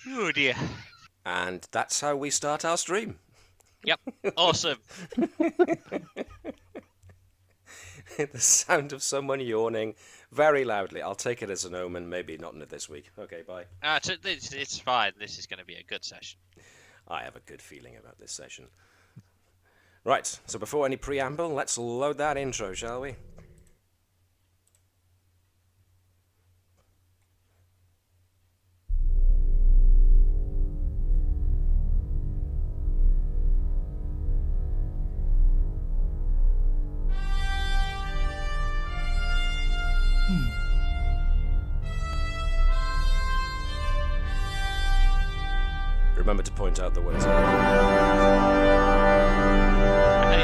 Oh dear. And that's how we start our stream. Yep. Awesome. The sound of someone yawning very loudly. I'll take it as an omen, maybe not this week. Okay, bye. It's fine. This is going to be a good session. I have a good feeling about this session. Right, so before any preamble, let's load that intro, shall we? Remember to point out the words. Hey,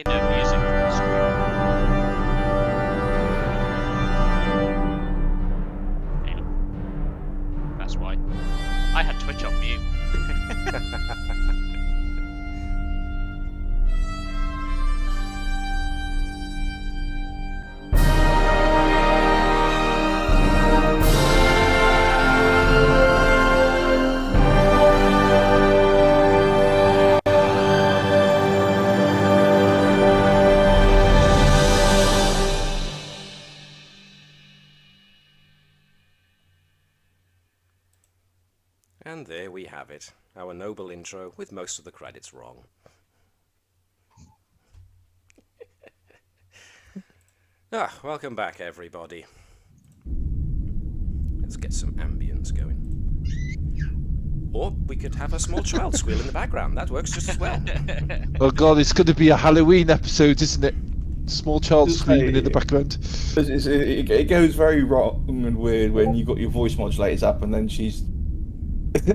no music from the stream. That's why. I had Twitch on mute. And there we have it, our noble intro with most of the credits wrong. Welcome back, everybody. Let's get some ambience going. Or we could have a small child squeal in the background. That works just as well. Oh god, it's going to be a Halloween episode, isn't it? Small child screaming in the background. It goes very wrong and weird when you've got your voice modulators up and then she's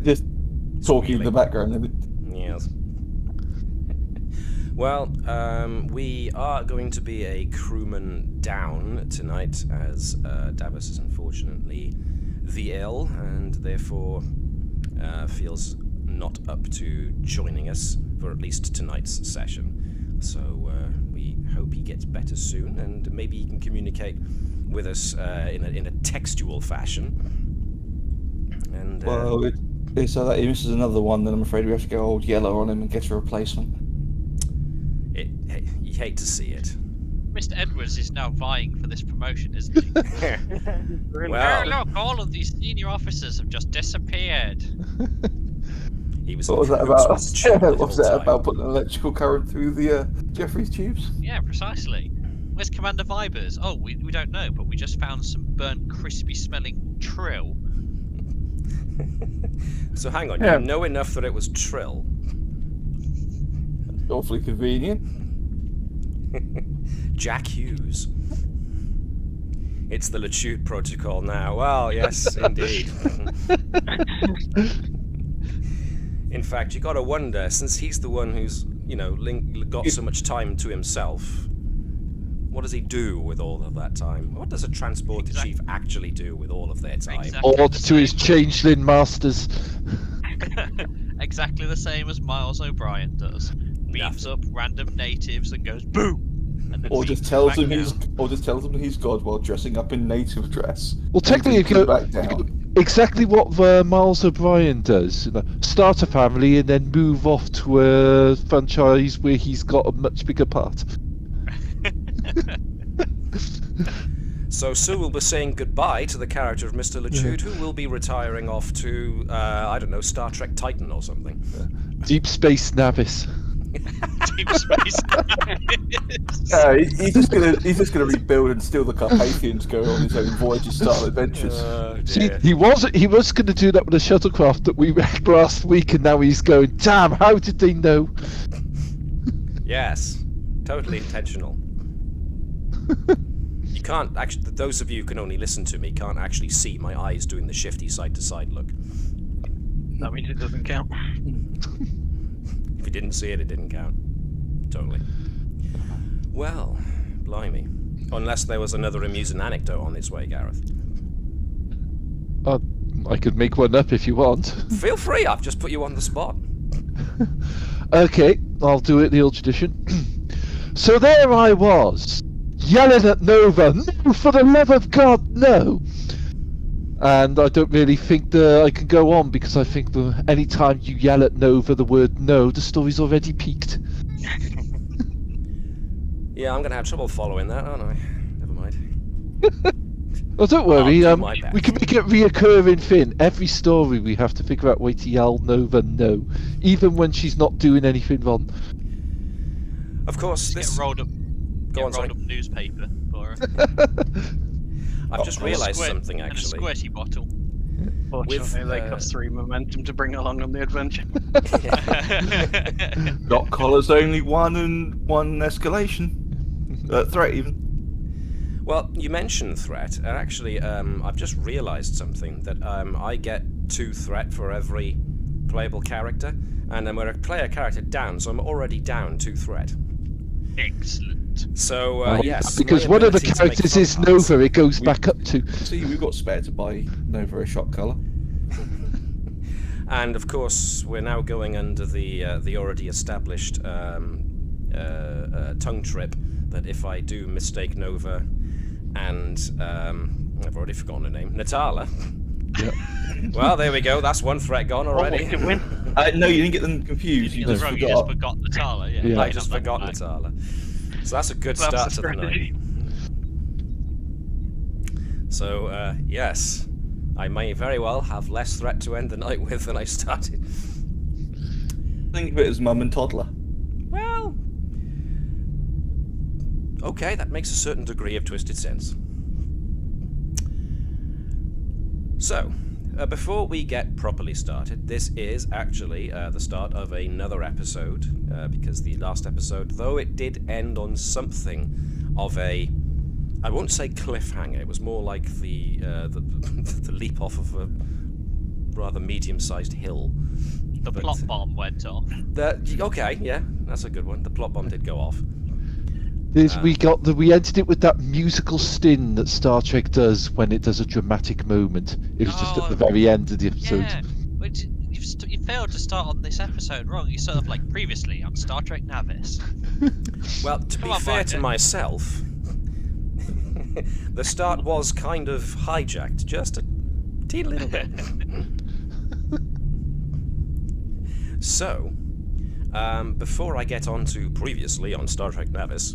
just talking in the background. Yes. Well, we are going to be a crewman down tonight, as Davos is unfortunately ill and therefore feels not up to joining us for at least tonight's session. So we hope he gets better soon, and maybe he can communicate with us in a textual fashion. And Well, so that he misses another one, then I'm afraid we have to go old yellow on him and get a replacement. You hate to see it. Mr. Edwards is now vying for this promotion, isn't he? Well, Oh, look, all of these senior officers have just disappeared. he was. What was that in about? cahoots with the chip the What was whole that time. about putting electrical current through the Jeffries tubes? Yeah, precisely. Where's Commander Vibers? Oh, we don't know, but we just found some burnt, crispy-smelling trill. So hang on, Yeah. you know enough that it was Trill. Awfully convenient. Jack Hughes. It's the Lachute protocol now. Well, yes, indeed. In fact, you gotta wonder, since he's the one who's, got so much time to himself, what does he do with all of that time? What does a transport chief actually do with all of their time? Exactly. Or to his changeling masters. Exactly the same as Miles O'Brien does. Beams up random natives and goes boom. And then Or beams just tells back him down. he's God while dressing up in native dress. Well, technically, And if back down. exactly what Miles O'Brien does. Start a family and then move off to a franchise where he's got a much bigger part. So Sue will be saying goodbye to the character of Mr. Lachute, who will be retiring off to, I don't know, Star Trek Titan or something. Deep Space Navis. Deep space. Yeah, he's just gonna rebuild and steal the Carpathians, go on his own Voyager-style adventures. See, he was going to do that with a shuttlecraft that we wrecked last week, and now he's going, damn, how did they know? Yes, totally intentional. You can't actually, those of you who can only listen to me can't actually see my eyes doing the shifty side-to-side look. That means it doesn't count. If you didn't see it, it didn't count. Totally. Well, blimey. Unless there was another amusing anecdote on its way, Gareth. I could make one up if you want. Feel free, I've just put you on the spot. Okay, I'll do it the old tradition. So there I was, yelling at Nova, no, for the love of God, no! And I don't really think that I can go on because I think that any time you yell at Nova the word no, the story's already peaked. Yeah, I'm going to have trouble following that, aren't I? Never mind. Oh, don't I'll worry. do my best. We can make it reoccurring thing. Every story we have to figure out a way to yell Nova no, even when she's not doing anything wrong. Of course, Just this... get rolled up. Go on, Rolled sorry. up newspaper for her. I've just realised something, actually. And a squirty bottle. Fortunately, they cost 3 momentum to bring along on the adventure. Not collars, only one and one escalation. Threat, even. Well, you mentioned threat, and actually, I've just realised something, that I get 2 threat for every playable character, and then we're a player character down, so I'm already down 2 threat. Excellent. So, yes. Because my one of the ability to make characters fun is parts. Nova, it goes back up to. See, we've got spare to buy Nova a shot colour. And of course, we're now going under the already established tongue trip that if I do mistake Nova and I've already forgotten her name, Natala. Yeah. Well, there we go. That's 1 threat gone already. Did win? No, you didn't get them confused. You just You forgot. just forgot Natala, yeah. Yeah. I just forgot Natala. So that's a good That's start the to the night. strategy. So, yes, I may very well have less threat to end the night with than I started. Think of it as mum and toddler. Well, okay, that makes a certain degree of twisted sense. So, before we get properly started, this is actually the start of another episode, because the last episode, though it did end on something of a, I won't say cliffhanger, it was more like the leap off of a rather medium-sized hill. The plot bomb went off. Okay, yeah, that's a good one. The plot bomb did go off. We ended it with that musical sting that Star Trek does when it does a dramatic moment. It was just at the very end of the episode. Yeah, but you failed to start on this episode wrong. You sort of like previously on Star Trek Navis. Well, to be on, fair to Micah. myself, the start was kind of hijacked, just a teeny little bit. So, before I get on to previously on Star Trek Navis,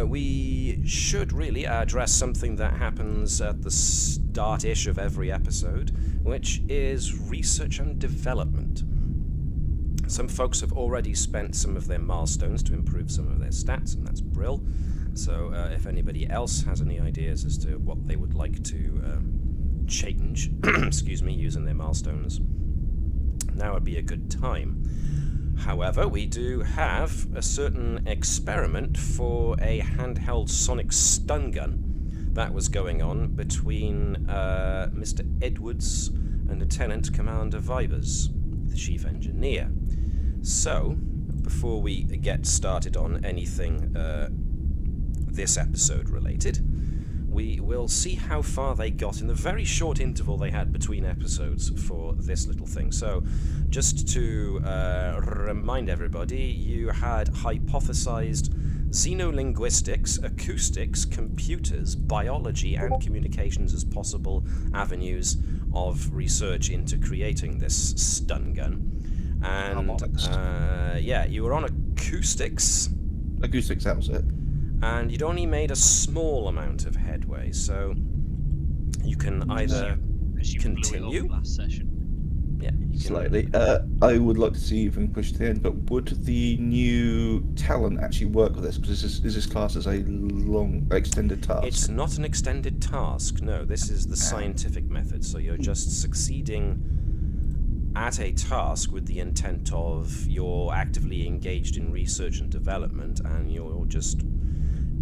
we should really address something that happens at the start-ish of every episode, which is research and development. Some folks have already spent some of their milestones to improve some of their stats, and that's brill. So if anybody else has any ideas as to what they would like to change, excuse me, using their milestones, now would be a good time. However, we do have a certain experiment for a handheld sonic stun gun that was going on between Mr. Edwards and Lieutenant Commander Vibers, the Chief Engineer. So, before we get started on anything this episode related, we will see how far they got in the very short interval they had between episodes for this little thing. So, just to remind everybody, you had hypothesized xenolinguistics, acoustics, computers, biology, and communications as possible avenues of research into creating this stun gun. And, yeah, you were on acoustics. Acoustics, that was it. And you'd only made a small amount of headway, so you can either Because you blew it continue. off last session. Yeah, you can, Slightly. I would like to see if we can push to the end, but would the new talent actually work with this? Because is this class as a long, extended task? It's not an extended task, no. This is the scientific method, so you're just succeeding at a task with the intent of you're actively engaged in research and development, and you're just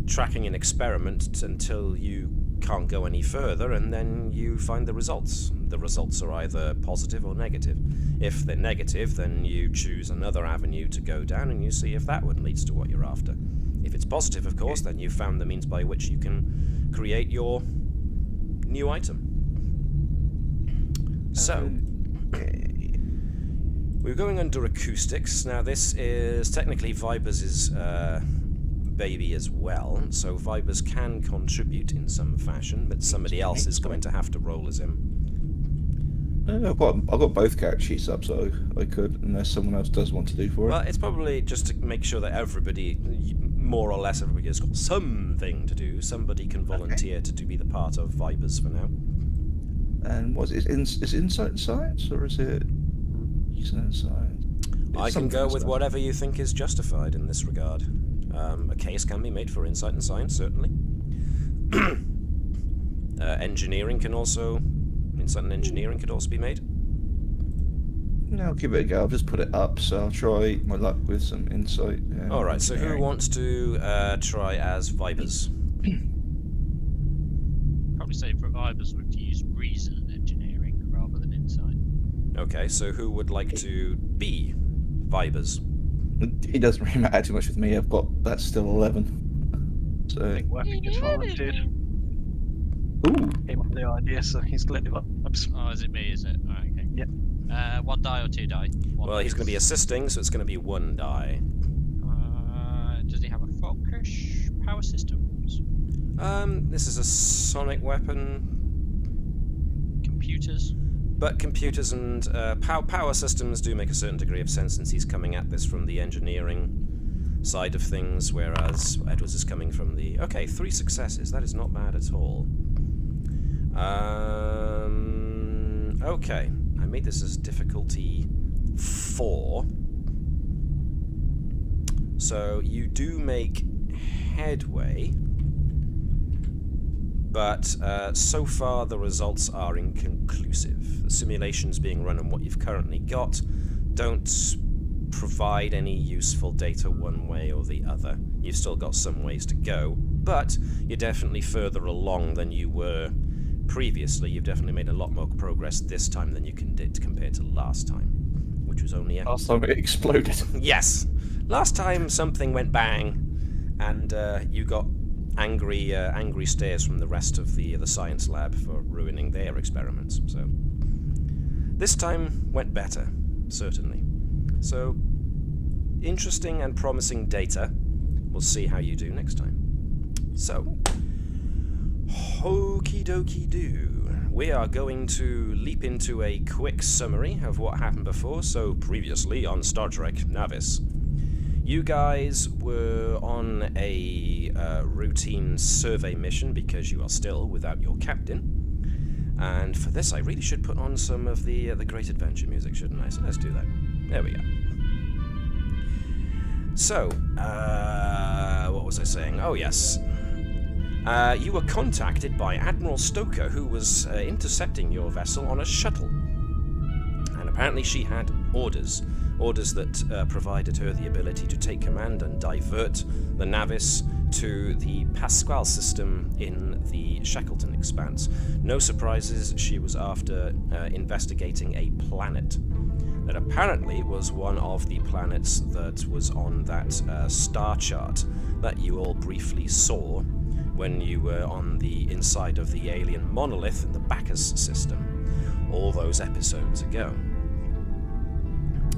tracking an experiment until you can't go any further, and then you find the results. The results are either positive or negative. If they're negative, then you choose another avenue to go down, and you see if that one leads to what you're after. If it's positive, of course, then you've found the means by which you can create your new item. So, we're going under acoustics. Now, this is technically Vibers' baby as well, so Vibers can contribute in some fashion, but somebody else is going to have to roll as him. I've got both character sheets up, so I could, unless someone else does want to do for it. Well, it's probably just to make sure that everybody, more or less everybody, has got something to do. Somebody can volunteer to be the part of Vibers for now. And what is it? Is it Insight and Science, or is it Reason and Science? I can go with whatever you think is justified in this regard. A case can be made for Insight and Science, certainly. Engineering can also... Insight and Engineering could also be made. No, I'll give it a go. I'll just put it up, so I'll try my luck with some Insight. Alright, so who wants to try as Vibers? Probably say for Vibers would use Reason and Engineering rather than Insight. Okay, so who would like to be Vibers? It doesn't really matter too much with me. That's still 11. So. I think Webby just volunteered. Ooh. Came up with the idea, so he's lit it up. Oh, is it me? Is it? Alright, okay. Yep. 1 die or 2 die? Well, he's going to be assisting, so it's going to be 1 die. Does he have a focus? Power systems? This is a sonic weapon. Computers? But computers and power systems do make a certain degree of sense, since he's coming at this from the engineering side of things, whereas Edwards is coming from the... Okay, 3 successes. That is not bad at all. Okay. I made this as difficulty 4. So you do make headway, but so far the results are inconclusive. The simulations being run on what you've currently got don't provide any useful data one way or the other. You've still got some ways to go, but you're definitely further along than you were previously. You've definitely made a lot more progress this time than you did compared to last time, which was only Last time it exploded. Yes. Last time something went bang, and you got angry stares from the rest of the science lab for ruining their experiments. So this time went better, certainly. So interesting and promising data. We'll see how you do next time. So, okie dokie do. We are going to leap into a quick summary of what happened before. So previously on Star Trek Navis, you guys were on a routine survey mission because you are still without your captain. And for this, I really should put on some of the Great Adventure music, shouldn't I? So let's do that. There we go. So, what was I saying? Oh, yes. You were contacted by Admiral Stoker, who was intercepting your vessel on a shuttle. And apparently she had orders that provided her the ability to take command and divert the Navis to the Pascal system in the Shackleton Expanse. No surprises, she was after investigating a planet that apparently was one of the planets that was on that star chart that you all briefly saw when you were on the inside of the alien monolith in the Bacchus system all those episodes ago.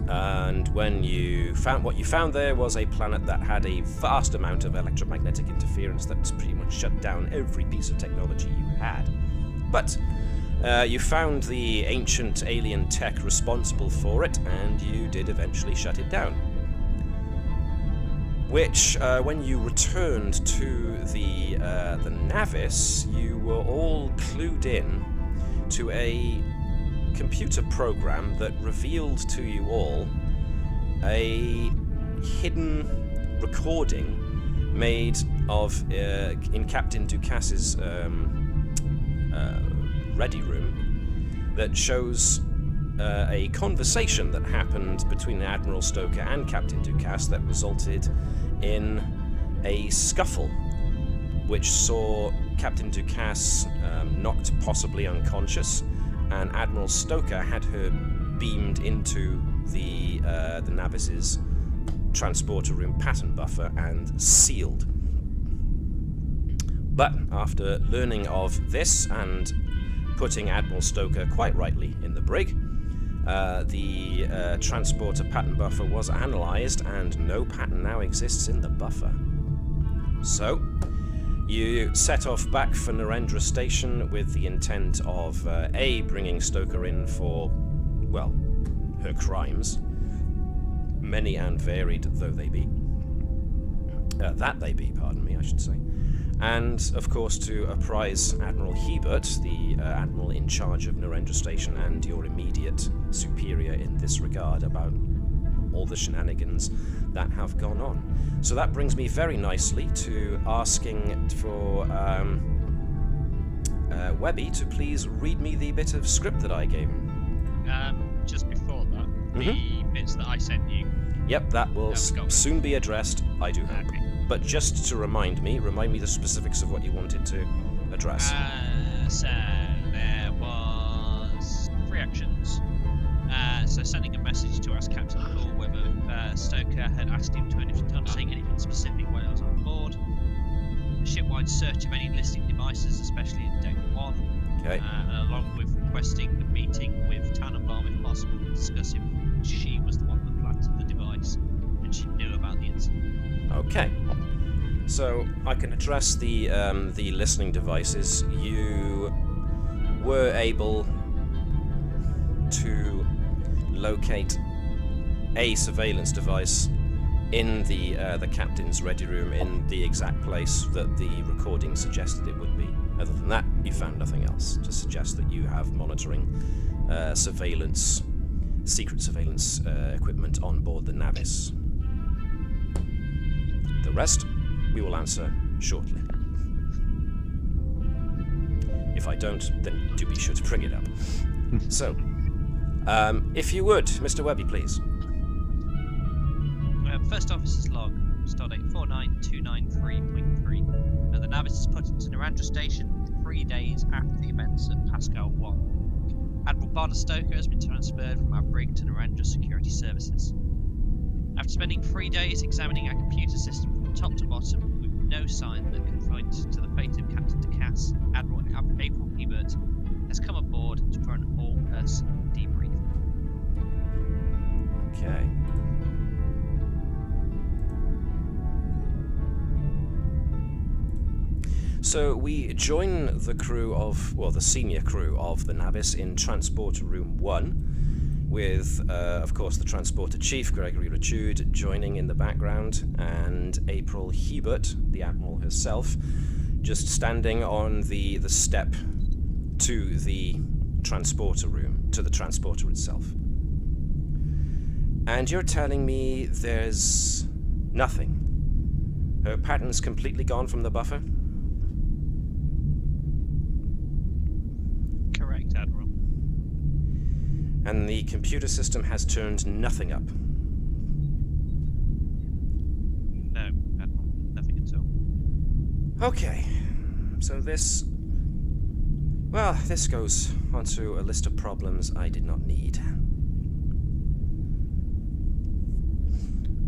And when you found what you found there was a planet that had a vast amount of electromagnetic interference that pretty much shut down every piece of technology you had. But you found the ancient alien tech responsible for it, and you did eventually shut it down. Which, when you returned to the Navis, you were all clued in to a computer program that revealed to you all a hidden recording made of in Captain Ducas's ready room that shows a conversation that happened between Admiral Stoker and Captain Ducas that resulted in a scuffle, which saw Captain Ducas knocked possibly unconscious, and Admiral Stoker had her beamed into the Navis's transporter room pattern buffer and sealed. But after learning of this and putting Admiral Stoker quite rightly in the brig, the transporter pattern buffer was analysed, and no pattern now exists in the buffer. So, you set off back for Narendra Station with the intent of, A, bringing Stoker in for, well, her crimes, many and varied though they be. Pardon me, I should say. And, of course, to apprise Admiral Hebert, the Admiral in charge of Narendra Station and your immediate superior in this regard, about all the shenanigans that have gone on. So that brings me very nicely to asking for Webby to please read me the bit of script that I gave him. Just before that, the bits that I sent you. Yep, that will soon be addressed, I do hope. Okay. But just to remind me the specifics of what you wanted to address. So there was 3 actions. So sending a message to ask Captain Paul whether Stoker had asked him to undertake anything specific while I was on board. A shipwide search of any listing devices, especially in Deck 1. Okay. Along with requesting a meeting with Tannenbaum if possible to discuss if she was the one that planted the device and she knew about the incident. Okay. So I can address the listening devices. You were able to locate a surveillance device in the captain's ready room in the exact place that the recording suggested it would be. Other than that, you found nothing else to suggest that you have monitoring secret surveillance equipment on board the Navis. The rest, we will answer shortly. If I don't, then do be sure to bring it up. So, if you would, Mr. Webby, please. First Officer's Log, Stardate 49293.3. The Navis is put into Narendra Station 3 days after the events at Pascal 1. Admiral Stoker has been transferred from our brig to Narendra Security Services. After spending 3 days examining our computer system from top to bottom, with no sign that could point to the fate of Captain DeCass, Admiral April Hebert has come aboard for an all-person debrief. Okay. So we join the crew of, well, the senior crew of the Navis in Transporter Room 1, with, of course, the Transporter Chief, Gregory Rachude, joining in the background, and April Hebert, the Admiral herself, just standing on the step to the transporter room, to the transporter itself. And you're telling me there's nothing? Her pattern's completely gone from the buffer? Correct, Admiral. And the computer system has turned nothing up? No, Admiral. Nothing at all. Okay. So this goes onto a list of problems I did not need.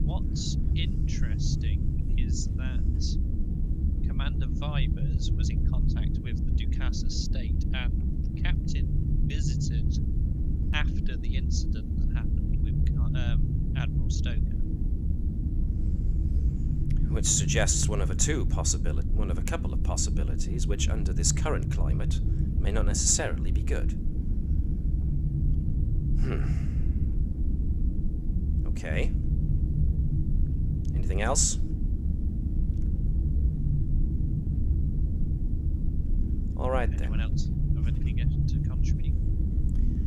What's interesting is that Commander Vibers was in contact with the Ducasse estate, and the captain visited after the incident that happened with Admiral Stoker. Which suggests one of a couple of possibilities, which under this current climate may not necessarily be good. Okay. Anything else? All right then. Anyone else have anything to contribute?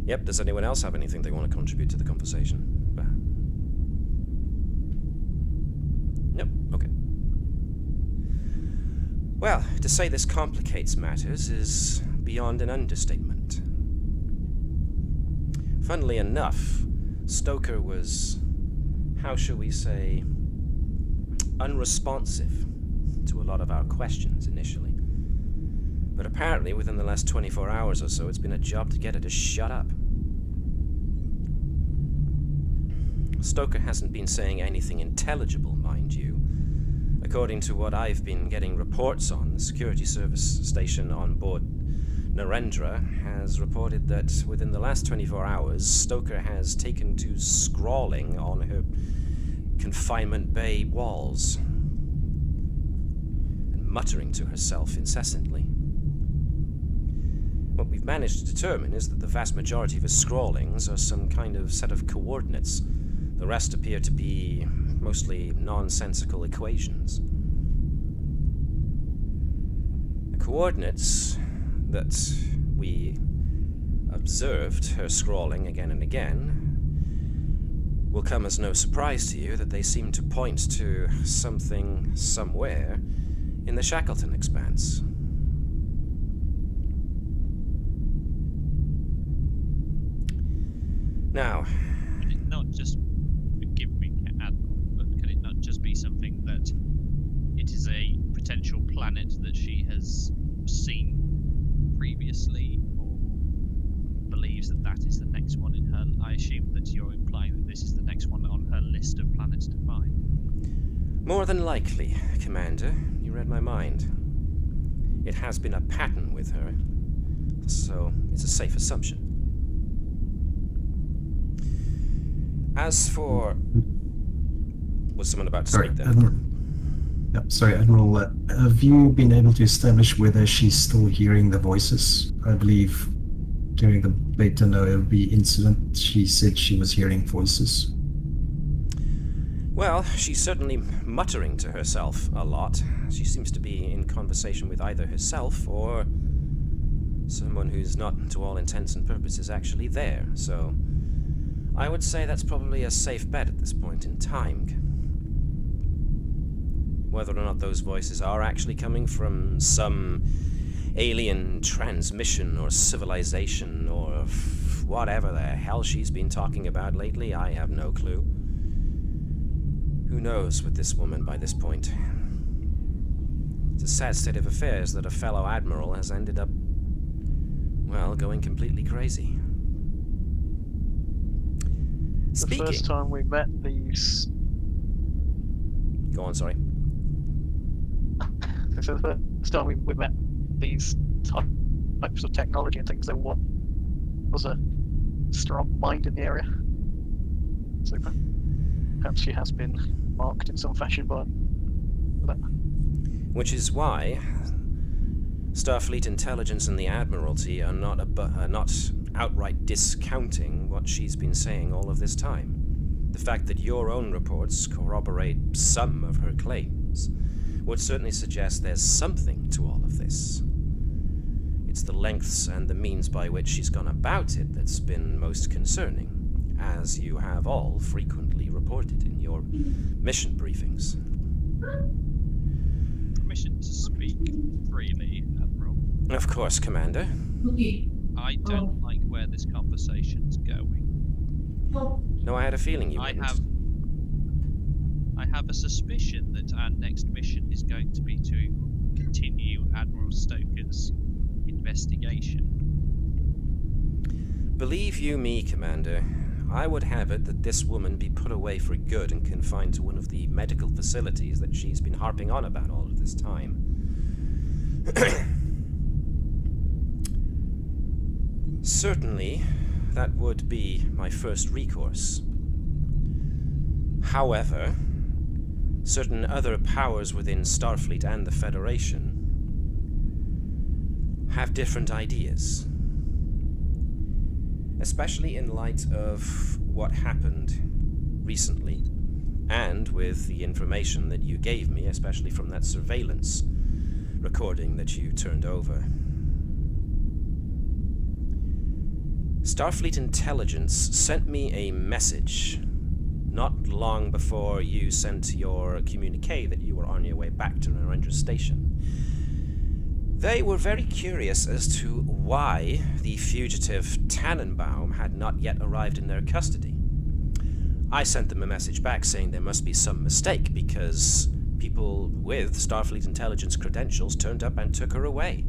Yep, does anyone else have anything they want to contribute to the conversation? Nope, okay. Well, to say this complicates matters is beyond an understatement. Funnily enough, Stoker was, how shall we say, unresponsive to a lot of our questions initially. But apparently, within the last 24 hours or so, it's been a job to get her to shut up. Stoker hasn't been saying anything intelligible, mind you. According to what I've been getting reports on, the security service station on board Narendra has reported that within the last 24 hours, Stoker has taken to scrawling on her confinement bay walls. muttering to herself incessantly. What we've managed to determine is that the vast majority of his scrawlings are some kind of set of coordinates. The rest appear to be mostly nonsensical equations. The coordinates that we observed her scrawling again and again will come as no surprise to you that they seem to point to something somewhere in the Shackleton Expanse. Now, can it not just, forgive me, Admiral, but can it not just be something that it is a potential planet that she has seen previously, or believes that that is the next one in her? I assume that you're implying that this is the next one on her list of planets to find. more than likely, Commander, you read my mind. It has been a pattern with her, so it's a safe assumption. As for... Was someone about to speak there? Sorry, Admiral. Have you been able to establish whether she's still hearing the voices? I believe during the Beta Novi incident, she said she was hearing voices. Well, she's certainly muttering to herself a lot. She seems to be in conversation with either herself or someone who's not, to all intents and purposes, actually there. So I would say that's probably a safe bet at this point in time. Whether or not those voices are actually coming from some alien transmission or civilization or whatever the hell she's been talking about lately, I have no clue. Who knows with this woman by this point? It's a sad state of affairs that a fellow admiral has ended up, well, going completely crazy. Speaking... The first time we met these... Go on, sorry. So the first time we met these types of technology and things, there was a strong mind in the area. So perhaps she has been marked in some fashion by that. Which is why Starfleet intelligence and the Admiralty are not outright discounting what she's been saying all of this time. The fact that your own reports corroborate some of her claims would certainly suggest there's something to all of this. It's the lengths and the means by which she's gone about it that's been most concerning, as you have all frequently reported in your mission briefings. Permission to speak freely, Admiral. Of course, Commander. I don't like where this conversation's going. No, I had a feeling you wouldn't. I have a suspicion that our next mission is going to be to continue Admiral Stoker's investigation. Believe you me, Commander, I would have it that this woman be put away for good and confined to one of the medical facilities that she's been harping on about all of this time. Certainly, that would be my first recourse. However, certain other powers within Starfleet and the Federation have different ideas. Especially in light of what happened recently, and with the information that you gave me, especially from that surveillance recording that you turned over. Starfleet intelligence sent me a message not long before you sent your communique that you were on your way back to Narendra Station. They were very curious as to why the fugitive Tannenbaum had not yet arrived in their custody. I sent them a message back saying there must be some mistake because people with Starfleet intelligence credentials turned up and took her away.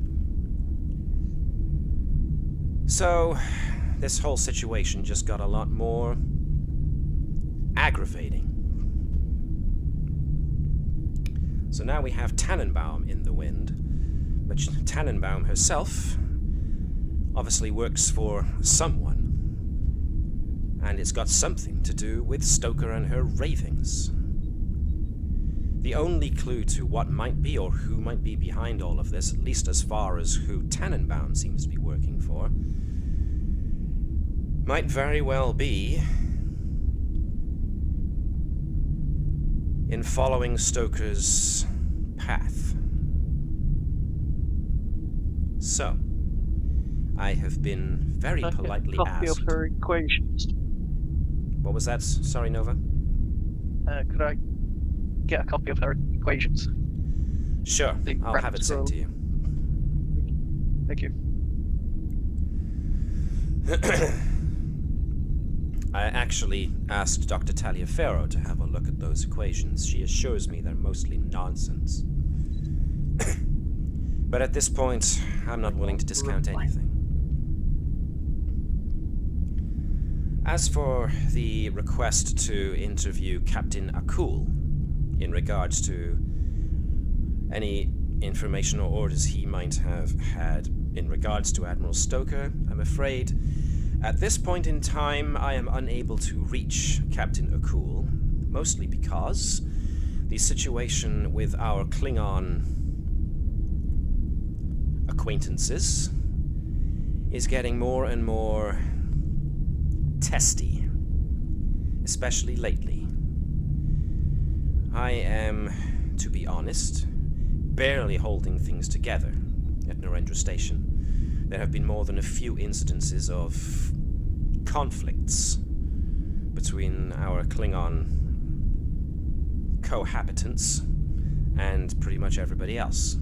So, this whole situation just got a lot more aggravating. So now we have Tannenbaum in the wind, but Tannenbaum herself obviously works for someone, and it's got something to do with Stoker and her ravings. The only clue to what might be or who might be behind all of this, at least as far as who Tannenbaum seems to be working for, might very well be in following Stoker's path. So, I have been very politely copy asked. of her equations. What was that? Sorry, Nova? Could I get a copy of her equations? Sure, I'll have it sent to you. Thank you. I actually asked Dr. Taliaferro to have a look at those equations. She assures me they're mostly nonsense. But at this point, I'm not willing to discount anything. As for the request to interview Captain Akul in regards to any information or orders he might have had in regards to Admiral Stoker, I'm afraid at this point in time I am unable to reach Captain Akul, mostly because the situation with our Klingon acquaintances is getting more and more testy, especially lately. I am, to be honest, barely holding things together at Narendra Station. There have been more than a few incidences of conflicts between our Klingon cohabitants and pretty much everybody else.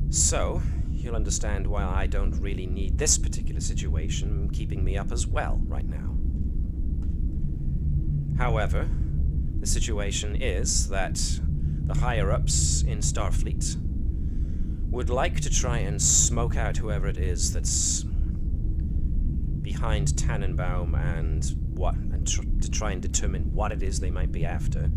So, you'll understand why I don't really need this particular situation keeping me up as well right now. However, the situation is that the higher-ups in Starfleet would like to try and smoke out whoever it is that's behind Tannenbaum and to try and determine what it is they might be after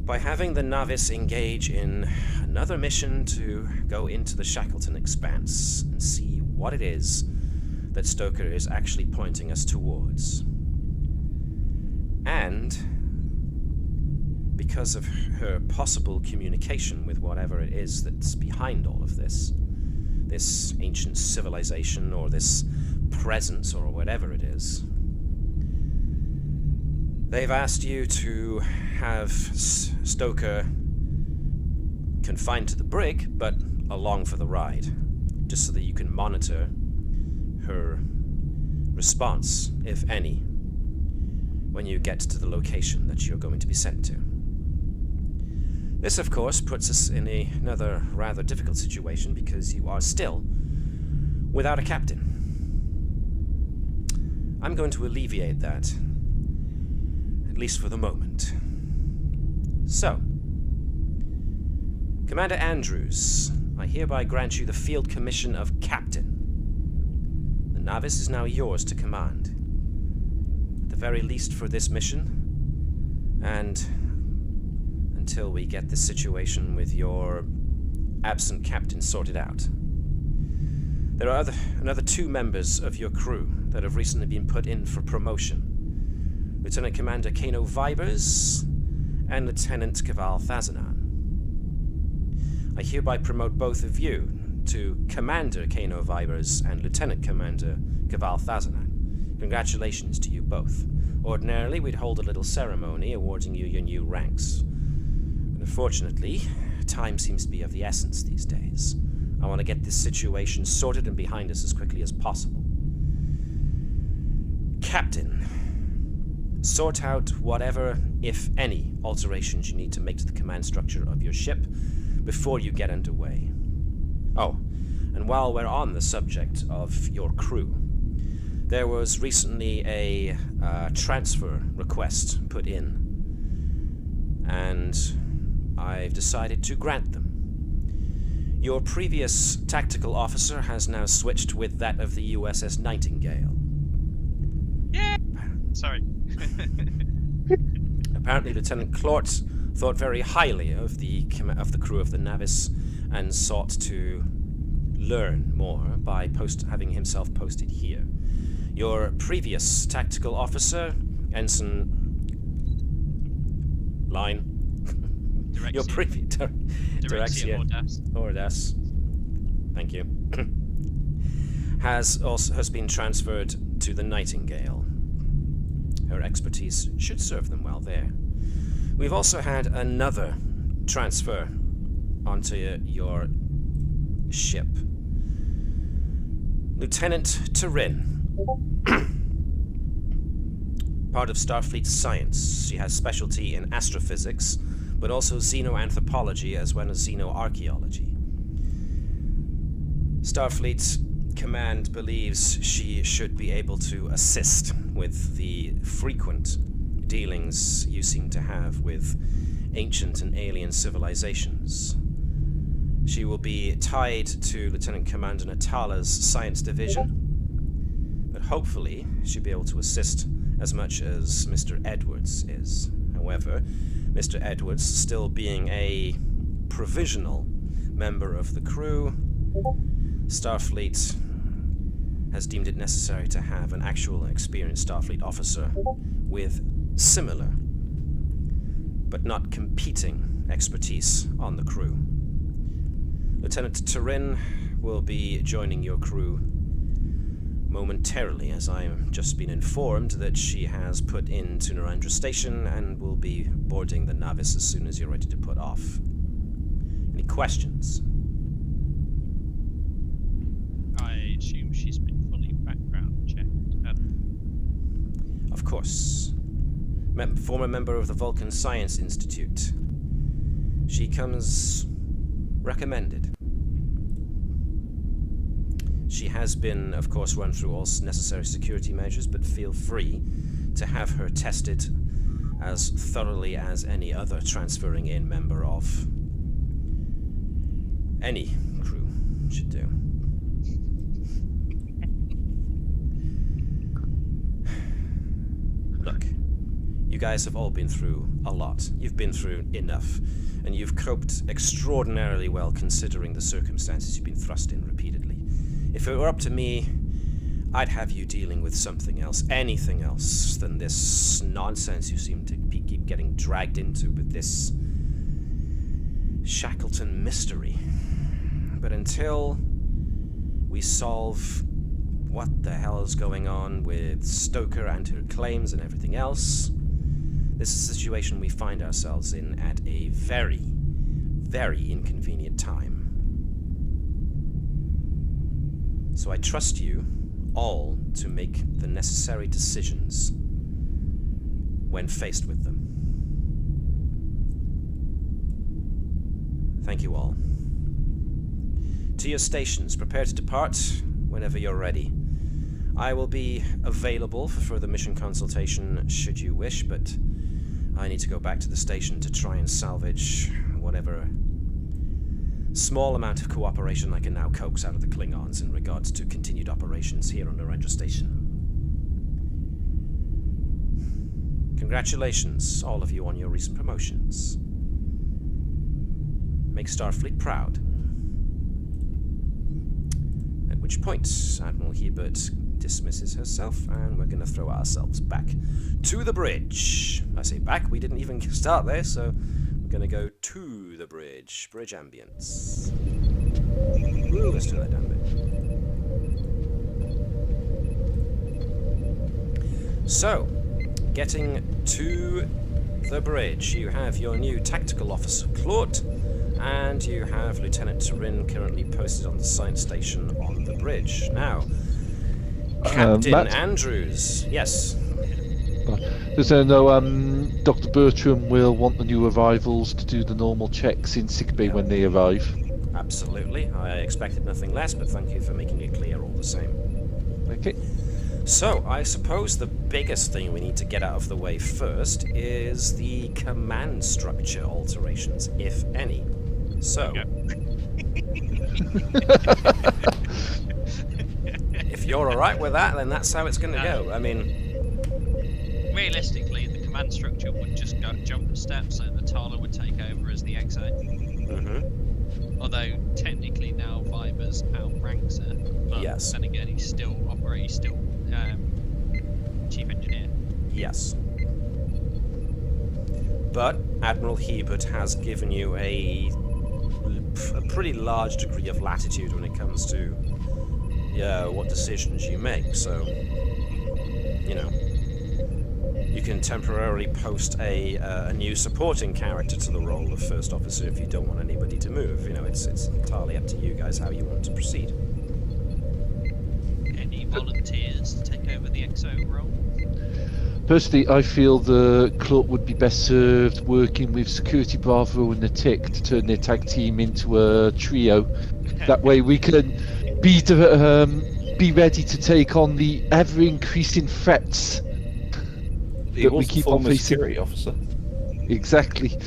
by having the Navis engage in another mission to go into the Shackleton Expanse and see what it is that Stoker is actually pointing us towards. And because of her possible communication with whatever it is that's behind all of this ancient civilization or this presence or whatever it is, they've asked you to have Stoker confined to the brig, but along for the ride, just so that you can monitor her response, if any, when you get to the location that you're going to be sent to. This, of course, puts us in another rather difficult situation because you are still without a captain. I'm going to alleviate that, at least for the moment. So, Commander Andrews, I hereby grant you the field commission of Captain. The Navis is now yours to command, at the very least for this mission, and until we get the situation with your absent captain sorted out. There are another 2 members of your crew that have recently been put in for promotion. Lieutenant Commander Kano Vibers and Lieutenant Keval Thazanan. I hereby promote both of you to Commander Kano Vibers and Lieutenant Commander Keval Thazanan. Congratulations to you both. Ordinarily, we'd hold a little ceremony awarding you your new ranks. But unfortunately, time seems to be of the essence these days. I want to get this situation sorted and behind us as quickly as possible. Captain, sort out whatever, if any, alterations you need to make to the command structure of your ship before you get underway. Oh, and while we're on the subject of your crew, there was recently a transfer request put in, and I've decided to grant them. Your previous tactical officer has now switched with that of the USS Nightingale. Yeah. Sorry. Apparently, Lieutenant Clort thought very highly of the crew of the Navis and sought to learn more by having himself posted here. Your previous tactical officer, Ensign line. Your Direxia. previous Direxia Ordas. Thank you. has been transferred to the Nightingale. Her expertise should serve them well there. We've also had another transfer onto your ship. Lieutenant Turin. Part of Starfleet science. She has specialty in astrophysics, but also xenoanthropology as well as xenoarchaeology. Starfleet Command believes she should be able to assist with the frequent dealings you seem to have with ancient and alien civilizations. She will be tied to Lieutenant Commander Natala's science division, but hopefully she'll be able to assist as much as Mr. Edwards is. However, Mr. Edwards, still being a provisional member of the crew, Starfleet has deemed it necessary to have an actual and experienced Starfleet officer with similar, but not competing, expertise on the crew. Lieutenant Turin will be joining your crew momentarily, as I have just been informed that she has put into Narendra Station and will be boarding the Navis as soon as you're ready to put off. Any questions? I assume she's been fully background checked. Of course. Former member of the Vulcan Science Institute. She comes recommended. She has been, of course, run through all necessary security measures, but feel free to have her tested as thoroughly as any other transferring in member of any crew should do. Look, you guys have all been through a lot. You've been through enough, and you've coped extraordinarily well considering the circumstances you've been thrust in repeatedly. If it were up to me, I'd have you dealing with something else, anything else than this nonsense you seem to keep getting dragged into with this Shackleton mystery. But until we solve what the hell is going on with Stoker and her claims and everything else, this is a situation we find ourselves in at a very, very inconvenient time. So I trust you all to make the necessary decisions when faced with them. Thank you all. To your stations, prepare to depart whenever you're ready. I will be available for further mission consultation should you wish, but I need to go back to the station to try and salvage whatever small amount of cooperation I can now coax out of the Klingons in regards to continued operations here on Narendra Station. Congratulations, all of you, on your recent promotions. Make Starfleet proud. At which point, Admiral Hebert dismisses herself, and we're going to throw ourselves back to the bridge. I say back, we didn't even start there, so we're going to go to the bridge. Bridge ambience. Ooh, let's turn that down a bit. So, getting to the bridge, you have your new tactical officer, Claude, and you have Lieutenant Turin currently posted on the science station on the bridge. Now, Captain Andrews, yes. Does there no Dr. Bertram will want the new arrivals to do the normal checks in sickbay when they arrive? Absolutely. I expected nothing less, but thank you for making it clear all the same. Okay. So, I suppose the biggest thing we need to get out of the way first is the command structure alterations, if any. So, if you're alright with that, then that's how it's going to go. I mean, realistically, the command structure would just jump a step, so Natala would take over as the XA. Although technically now Viber's outranks her. But yes. Then again, he's still chief engineer. Yes. But Admiral Hebert has given you a pretty large degree of latitude when it comes to what decisions you make. So, you know, you can temporarily post a new supporting character to the role of first officer if you don't want anybody to move. You know, it's entirely up to you guys how you want to proceed. Any volunteers to take over the XO role? Personally, I feel the Cloak would be best served working with Security Bravo and the Tick to turn their tag team into a trio. That way we can be ready to take on the ever-increasing threats He that was we the keep on former facing. security officer. Exactly.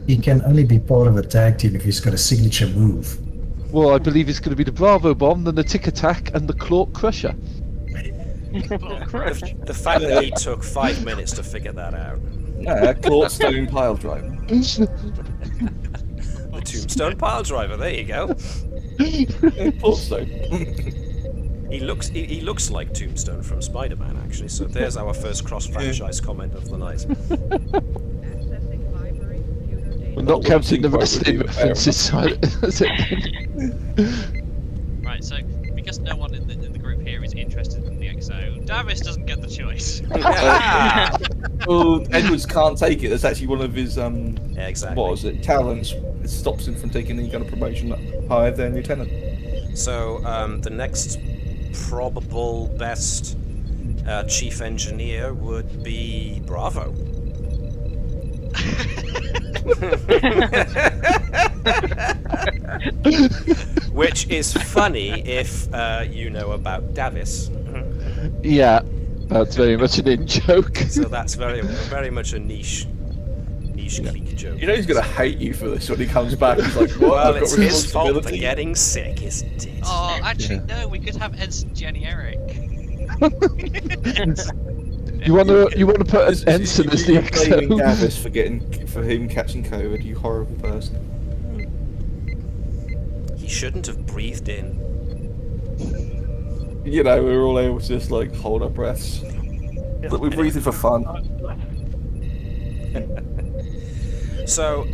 He can only be part of a tag team if he's got a signature move. Well, I believe it's going to be the Bravo Bomb, then the Tick Attack, and the Cloak Crusher. The fact that he took 5 minutes to figure that out. Yeah, Claw Stone Pile Driver. The Tombstone Pile Driver, there you go. Claw Stone. He looks like Tombstone from Spider-Man, actually, so there's our first cross-franchise comment of the night. We're not counting the wrestling references. Right, so because no one in the group here is interested in the XO, Navis doesn't get the choice. Well, Edwards can't take it. That's actually one of his Exactly. what was it? Talents. It stops him from taking any kind of promotion higher than lieutenant. So the next probable best chief engineer would be Bravo. Which is funny if you know about Davis. Yeah, that's very much an in-joke. So that's very much a niche clique joke. You know he's gonna hate you for this when he comes back. He's like, "What? Well, I've got it's his fault for responsibility." getting sick, isn't it? Oh, actually, no. We could have Ensign Jenny Eric. You want to put an ensign as the blaming XO? Navis for him catching COVID. You horrible person. He shouldn't have breathed in. You know, we were all able to just like hold our breaths. But we're breathing for fun. So,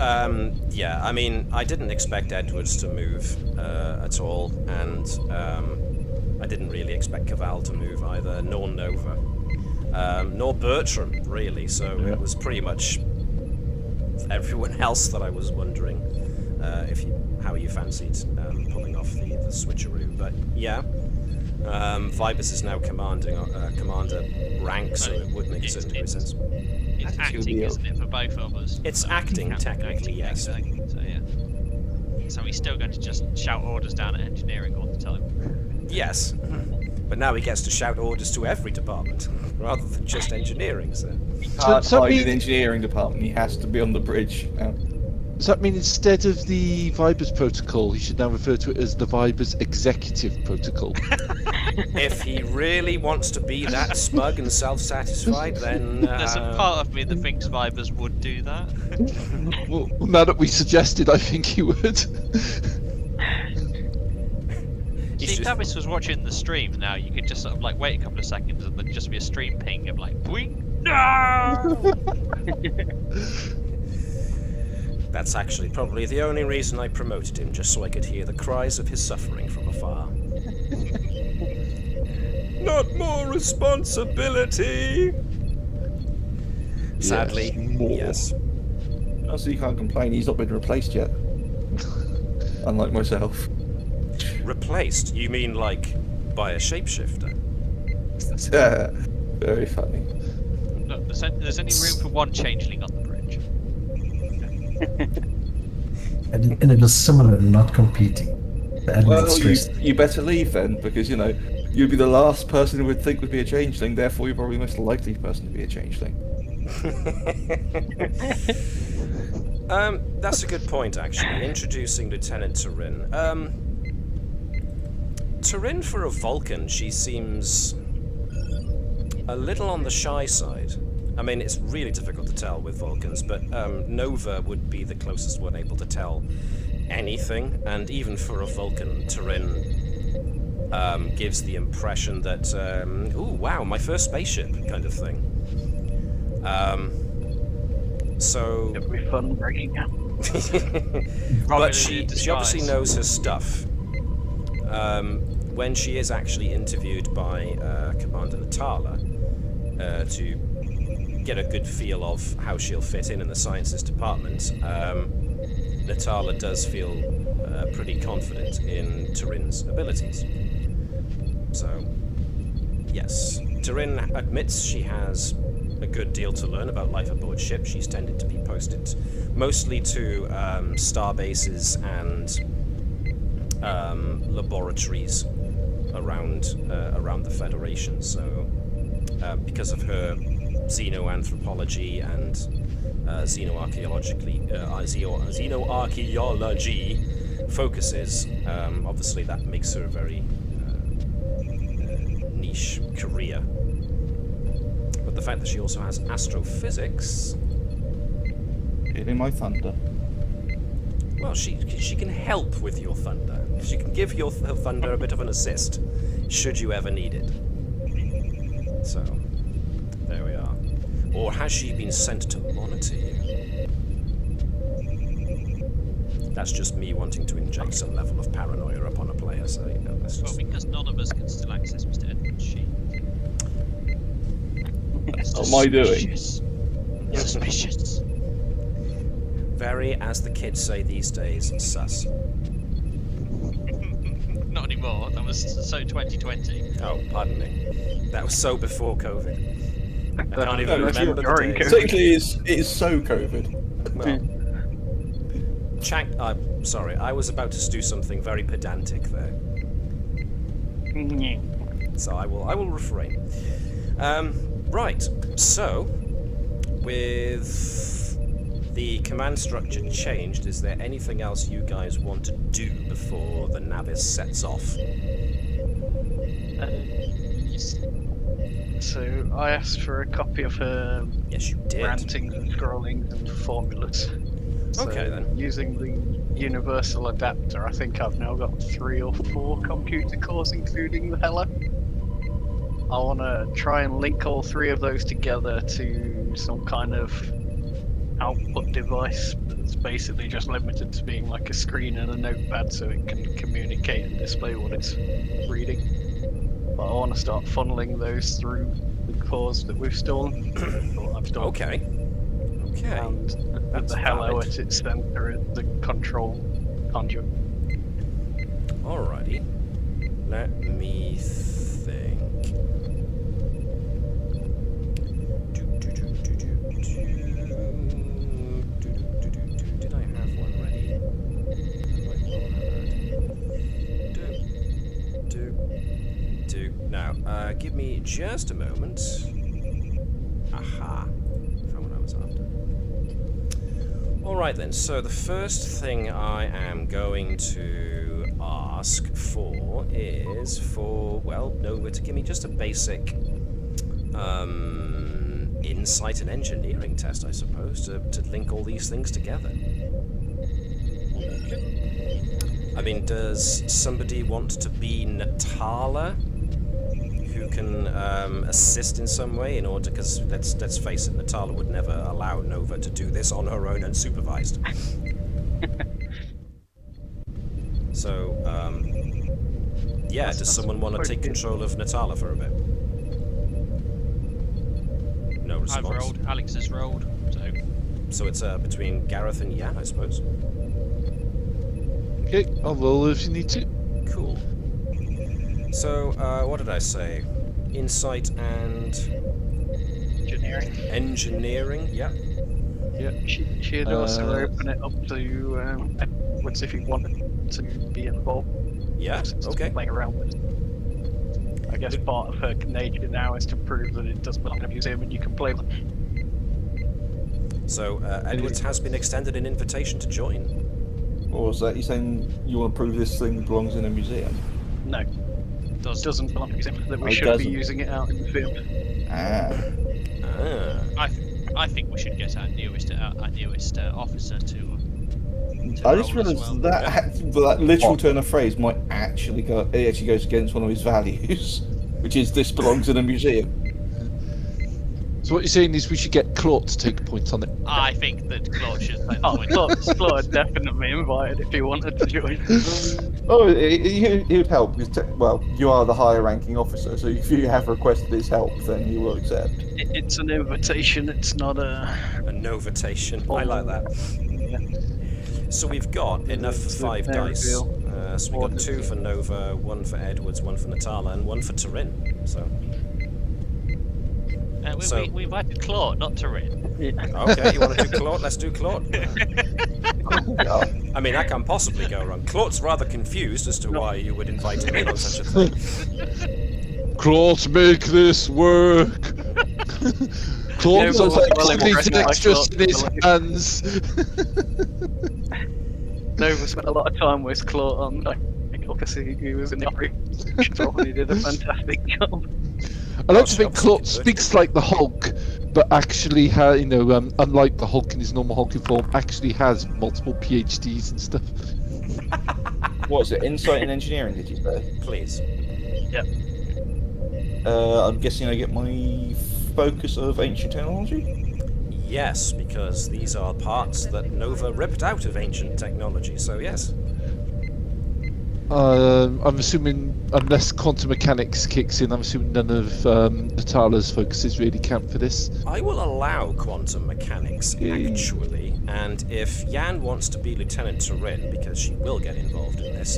yeah, I mean, I didn't expect Edwards to move at all, and I didn't really expect Keval to move either, nor Nova, nor Bertram, really, so it was pretty much everyone else that I was wondering how you fancied pulling off the switcheroo, but yeah. Vibus is now commander rank, so it would make a certain degree of sense. It's acting, isn't it, for both of us? It's acting, technically, yes. Exactly. So yeah. So he's still going to just shout orders down at engineering all the time. Yes, but now he gets to shout orders to every department rather than just engineering. So He can't so hide mean- in the engineering department. He has to be on the bridge. Does that mean instead of the Vibers Protocol, he should now refer to it as the Vibers Executive Protocol? if he really wants to be that smug and self-satisfied, then There's a part of me that thinks Vibers would do that. Well, now that we suggested, I think he would. See, if Navis was watching the stream now, you could just sort of like wait a couple of seconds and then just be a stream ping of like, boing, no! That's actually probably the only reason I promoted him, just so I could hear the cries of his suffering from afar. Not more responsibility! Sadly, yes. Also, you can't complain. He's not been replaced yet. Unlike myself. Replaced? You mean like by a shapeshifter? Yeah, very funny. Look, there's only room for one changeling on the bridge. And it was similar, not competing. The Admiral Well, stressed. you better leave then, because you know you'd be the last person who would think would be a changeling. Therefore, you're probably the most likely person to be a changeling. That's a good point, actually. Introducing Lieutenant Turin. Turin, for a Vulcan, she seems a little on the shy side. I mean, it's really difficult to tell with Vulcans, but Nova would be the closest one able to tell anything, and even for a Vulcan, Turin gives the impression that, ooh, wow, my first spaceship, kind of thing. So, It'll be fun breaking out. but she obviously knows her stuff. When she is actually interviewed by Commander Natala to get a good feel of how she'll fit in the sciences department, Natala does feel pretty confident in Tyrinn's abilities. So, yes, Tyrinn admits she has a good deal to learn about life aboard ship. She's tended to be posted mostly to star bases and laboratories around the Federation. So, because of her xenoanthropology and xenoarchaeology focuses, obviously that makes her a very niche career. But the fact that she also has astrophysics... Hitting my thunder. Well, she can help with your thunder. She can give your thunder a bit of an assist, should you ever need it. So, there we are. Or has she been sent to monitor you? That's just me wanting to inject some level of paranoia upon a player, so, you know, that's just... Well, because none of us can still access Mr. Edward's sheet. That's not my doing. Suspicious. Very, as the kids say these days, sus. Not anymore. That was so 2020. Oh, pardon me. That was so before COVID. I can't even remember the days. Technically, it is so COVID. Well, sorry, I was about to do something very pedantic there. So I will refrain. Right, so, with the command structure changed, is there anything else you guys want to do before the Navis sets off? So I asked for a copy of her Yes, you did. rantings and scrollings and formulas. Okay, So, then. using the universal adapter, I think I've now got 3 or 4 computer cores, including the Hello. I want to try and link all 3 of those together to some kind of output device that's basically just limited to being like a screen and a notepad, so it can communicate and display what it's reading. But I want to start funneling those through the cores that we've stolen. Or I've stolen. Okay. Okay. And That's the Hello valid. at its center is the control conduit. Alrighty. Let me think. Did I have one ready? Now, give me just a moment. Aha. Found what I was after. Alright then, so the first thing I am going to ask for is for, well, Nova to give me just a basic insight and engineering test, I suppose, to link all these things together. I mean, does somebody want to be Natala, who can assist in some way in order, because let's face it, Natala would never allow Nova to do this on her own unsupervised. So, yeah, does someone want to take control of Natala for a bit? No I've response. rolled, Alex has rolled, So it's between Gareth and Jan, I suppose. Okay, I'll roll if you need to. Cool. So, what did I say? Insight and... Engineering, yeah. Yeah. She'd also open it up to Edwards if he wanted to be involved. Yeah, Just okay. Play around with it. I guess part of her nature now is to prove that it does belong in a museum and you can play with it. So, Edwards has been extended an invitation to join. Or was that you saying you want to prove this thing belongs in a museum? No, it doesn't belong in a museum. That we Oh, it should doesn't. be using it out in the field. Ah. I think we should get our newest officer to I just roll as realised well. that literal turn of phrase might actually goes against one of his values, which is this belongs in a museum. So what you're saying is we should get Claude to take a point on it. I think that Claude should take the Oh, point. Claude definitely invited if he wanted to join. Oh, he would help because, well, you are the higher ranking officer, so if you have requested his help, then he will accept. It's an invitation. It's not a novitation. I like that. So we've got enough for 5 dice. So we've got 2 for Nova, 1 for Edwards, 1 for Natala, and 1 for Turin. So. We invited Claude, not Turin. Yeah. Okay, you want to do Claude? Let's do Claude. I mean, that can't possibly go wrong. Claude's rather confused as to why you would invite him in on such a thing. Claude, make this work. Claude's Yeah, like well, completing extras in his hands. Nova spent a lot of time with Claude on, like, obviously he was in the operations role and he did a fantastic job. I like to think Claude speaks like the Hulk, but actually, unlike the Hulk in his normal hulking form, actually has multiple PhDs and stuff. What's it? Insight and engineering? Did you say? Please. Yep. I'm guessing I get my focus of ancient technology. Yes, because these are parts that Nova ripped out of ancient technology. So yes. I'm assuming, unless quantum mechanics kicks in, I'm assuming none of Natala's focuses really count for this. I will allow quantum mechanics, actually, and if Jan wants to be Lieutenant Turin, because she will get involved in this,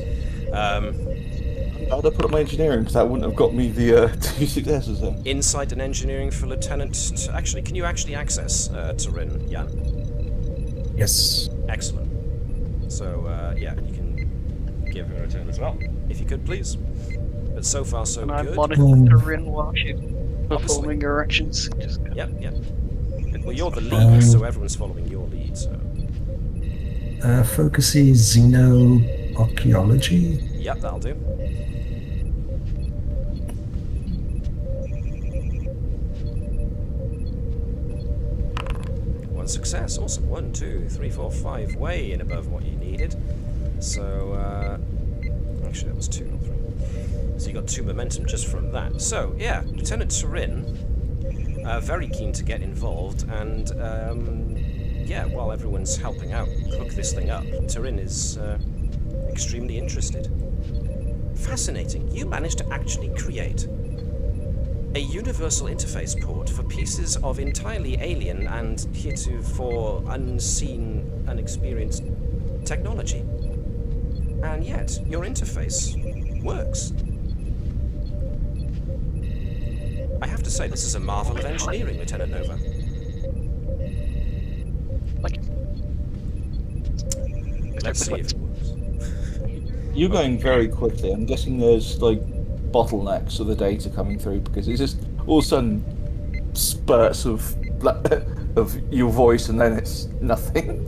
I'd have put up my engineering, because that wouldn't have got me the 2 successes then. Insight and engineering for Lieutenant... Actually, can you actually access Turin, Jan? Yes. Excellent. So, yeah, you can give her a turn as well, if you could, please. But so far, so And I good. monitored Turin while she's performing her actions. Yep. Well, you're the lead, so everyone's following your lead, so... Focus is xenoarchaeology. Yep, that'll do. One success, awesome. 1, 2, 3, 4, 5, way in above what you needed. So, actually that was 2, not 3. So you got 2 momentum just from that. So, yeah, Lieutenant Turin, very keen to get involved, and, yeah, while everyone's helping out hook this thing up, Turin is extremely interested. Fascinating. You managed to actually create a universal interface port for pieces of entirely alien and heretofore unseen, unexperienced technology. And yet, your interface works. I have to say, this is a marvel of engineering, Lieutenant Nova. Thank you. Let's see if it works. You're going very quickly. I'm guessing there's, like, bottlenecks of the data coming through, because it's just all of a sudden spurts of your voice and then it's nothing.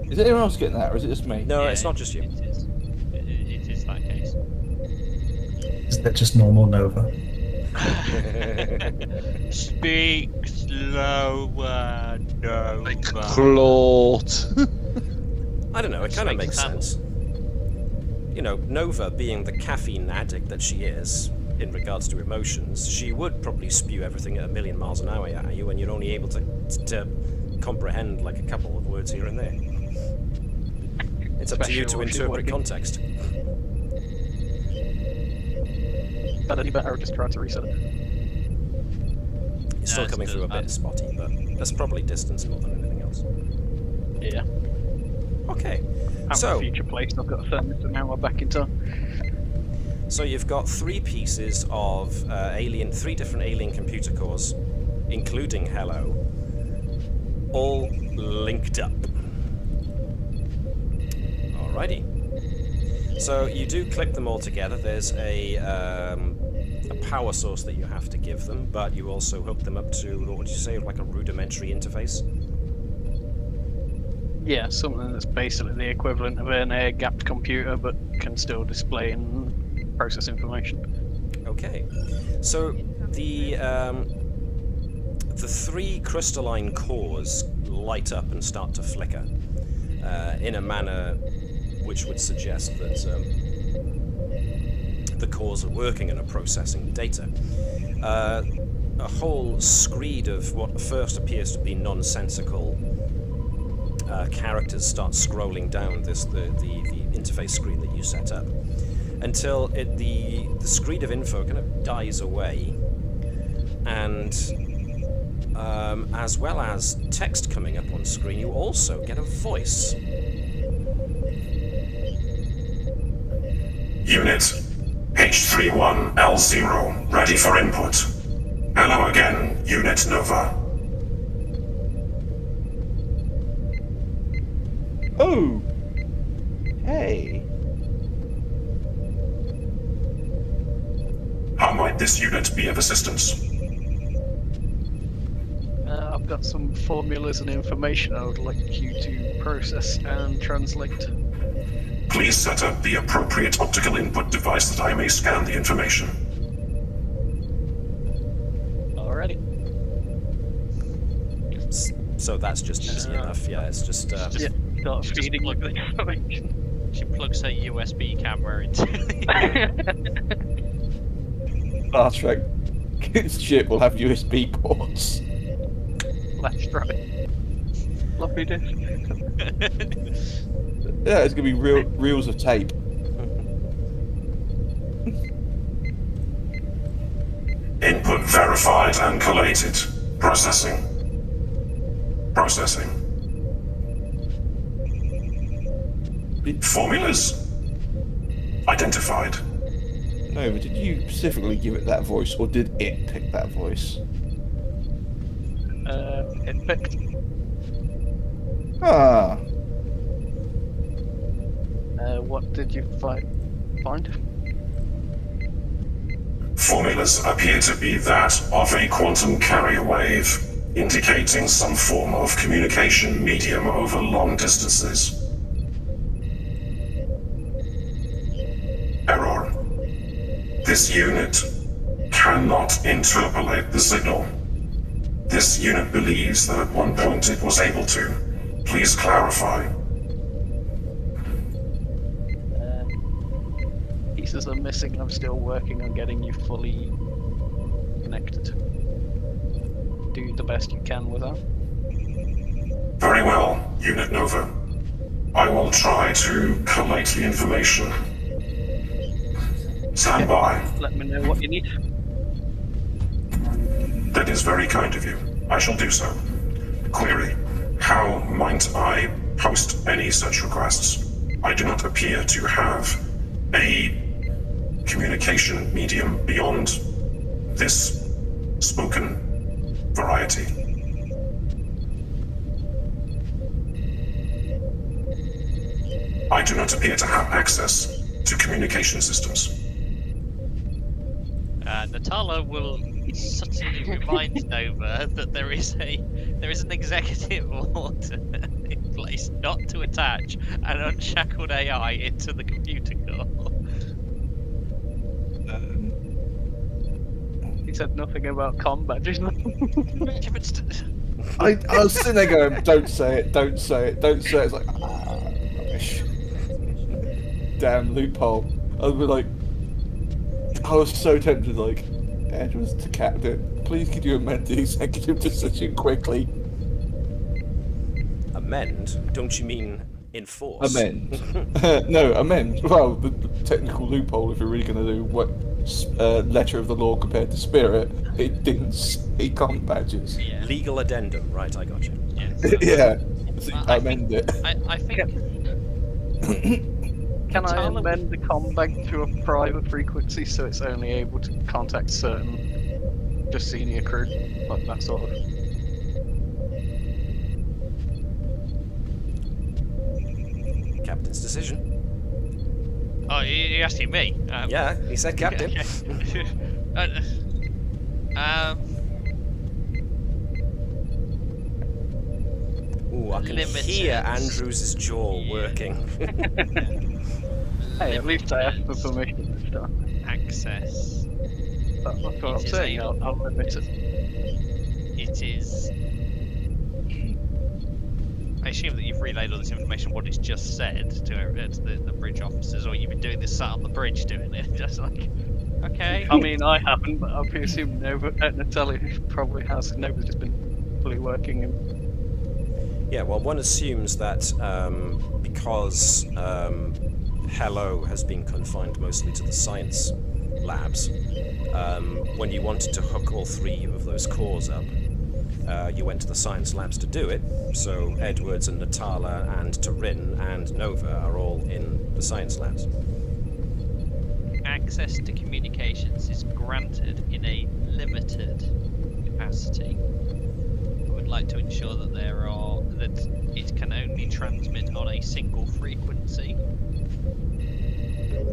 Is anyone else getting that, or is it just me? No, it's not just you. It is that case. Is that just normal Nova? Speak slower, Nova. Claude. I don't know, it kind of makes sense. You know, Nova being the caffeine addict that she is, in regards to emotions, she would probably spew everything at 1,000,000 miles an hour at you, and you're only able to comprehend like a couple of words here and there. It's up to you to interpret context. That any better, just try to reset it. It's still coming through a bit spotty, but that's probably distance more than anything else. Yeah. Okay, I'm so a future place. I've got a thermos, and now we're back in time. So you've got 3 pieces of 3 different alien computer cores, including Hello, all linked up. Alrighty. So you do click them all together. There's a power source that you have to give them, but you also hook them up to, what would you say, like a rudimentary interface? Yeah, something that's basically the equivalent of an air-gapped computer, but can still display and process information. Okay. So the 3 crystalline cores light up and start to flicker in a manner which would suggest that the cores are working and are processing data. A whole screed of what first appears to be nonsensical characters start scrolling down the interface screen that you set up, until the screed of info kind of dies away, and as well as text coming up on screen, you also get a voice. Unit H31L0 ready for input. Hello again, Unit Nova. Oh! Hey! How might this unit be of assistance? I've got some formulas and information I would like you to process and translate. Please set up the appropriate optical input device that I may scan the information. Alrighty. So that's just easy enough. Yeah, it's just. Yeah, start feeding you the information. She plugs her USB camera into Star Trek ship will have USB ports. Left, right. Floppy disk. Yeah, it's gonna be reels of tape. Input verified and collated. Processing. Processing. Formulas identified. No, but did you specifically give it that voice, or did it pick that voice? It picked. Ah. What did you find? Formulas appear to be that of a quantum carrier wave, indicating some form of communication medium over long distances. Error. This unit cannot interpolate the signal. This unit believes that at one point it was able to. Please clarify. Pieces are missing. I'm still working on getting you fully connected. Do the best you can with that. Very well, Unit Nova. I will try to collate the information. Stand by. Let me know what you need. That is very kind of you. I shall do so. Query. How might I post any such requests? I do not appear to have a communication medium beyond this spoken variety. I do not appear to have access to communication systems. Natala will subtly remind Nova that there is an executive order in place not to attach an unshackled AI into the computer core. He said nothing about combat, just I was sitting there going, don't say it, don't say it, don't say it. It's like, rubbish. Damn loophole. I was like, I was so tempted, like, Edwards to Captain, please could you amend the executive decision quickly? Amend? Don't you mean enforce? Amend. No, amend. Well, the technical loophole, if you're really going to do what letter of the law compared to spirit, it didn't say comp badges. Yeah. Legal addendum, right, I got you. Yeah, amend it. I think. Can I Natala- amend the combag to a private frequency so it's only able to contact certain just senior crew, like that sort of? Captain's decision. Oh, you're asking me? Yeah, he said captain. Ooh, I can Limited. hear Andrews' jaw working. Hey, at least I asked for permission this time. Access. That's what I'm It is saying. able- I'll limit it. It is I assume that you've relayed all this information, what he's just said, to the bridge officers, or you've been doing this sat on the bridge doing it, just like, okay. I mean, I haven't, but I assume Natala probably has. Nova's just been fully working. And Yeah, well, one assumes that because Hello has been confined mostly to the science labs, when you wanted to hook all 3 of those cores up, you went to the science labs to do it. So Edwards and Natala and Turin and Nova are all in the science labs. Access to communications is granted in a limited capacity. I would like to ensure that that it can only transmit on a single frequency.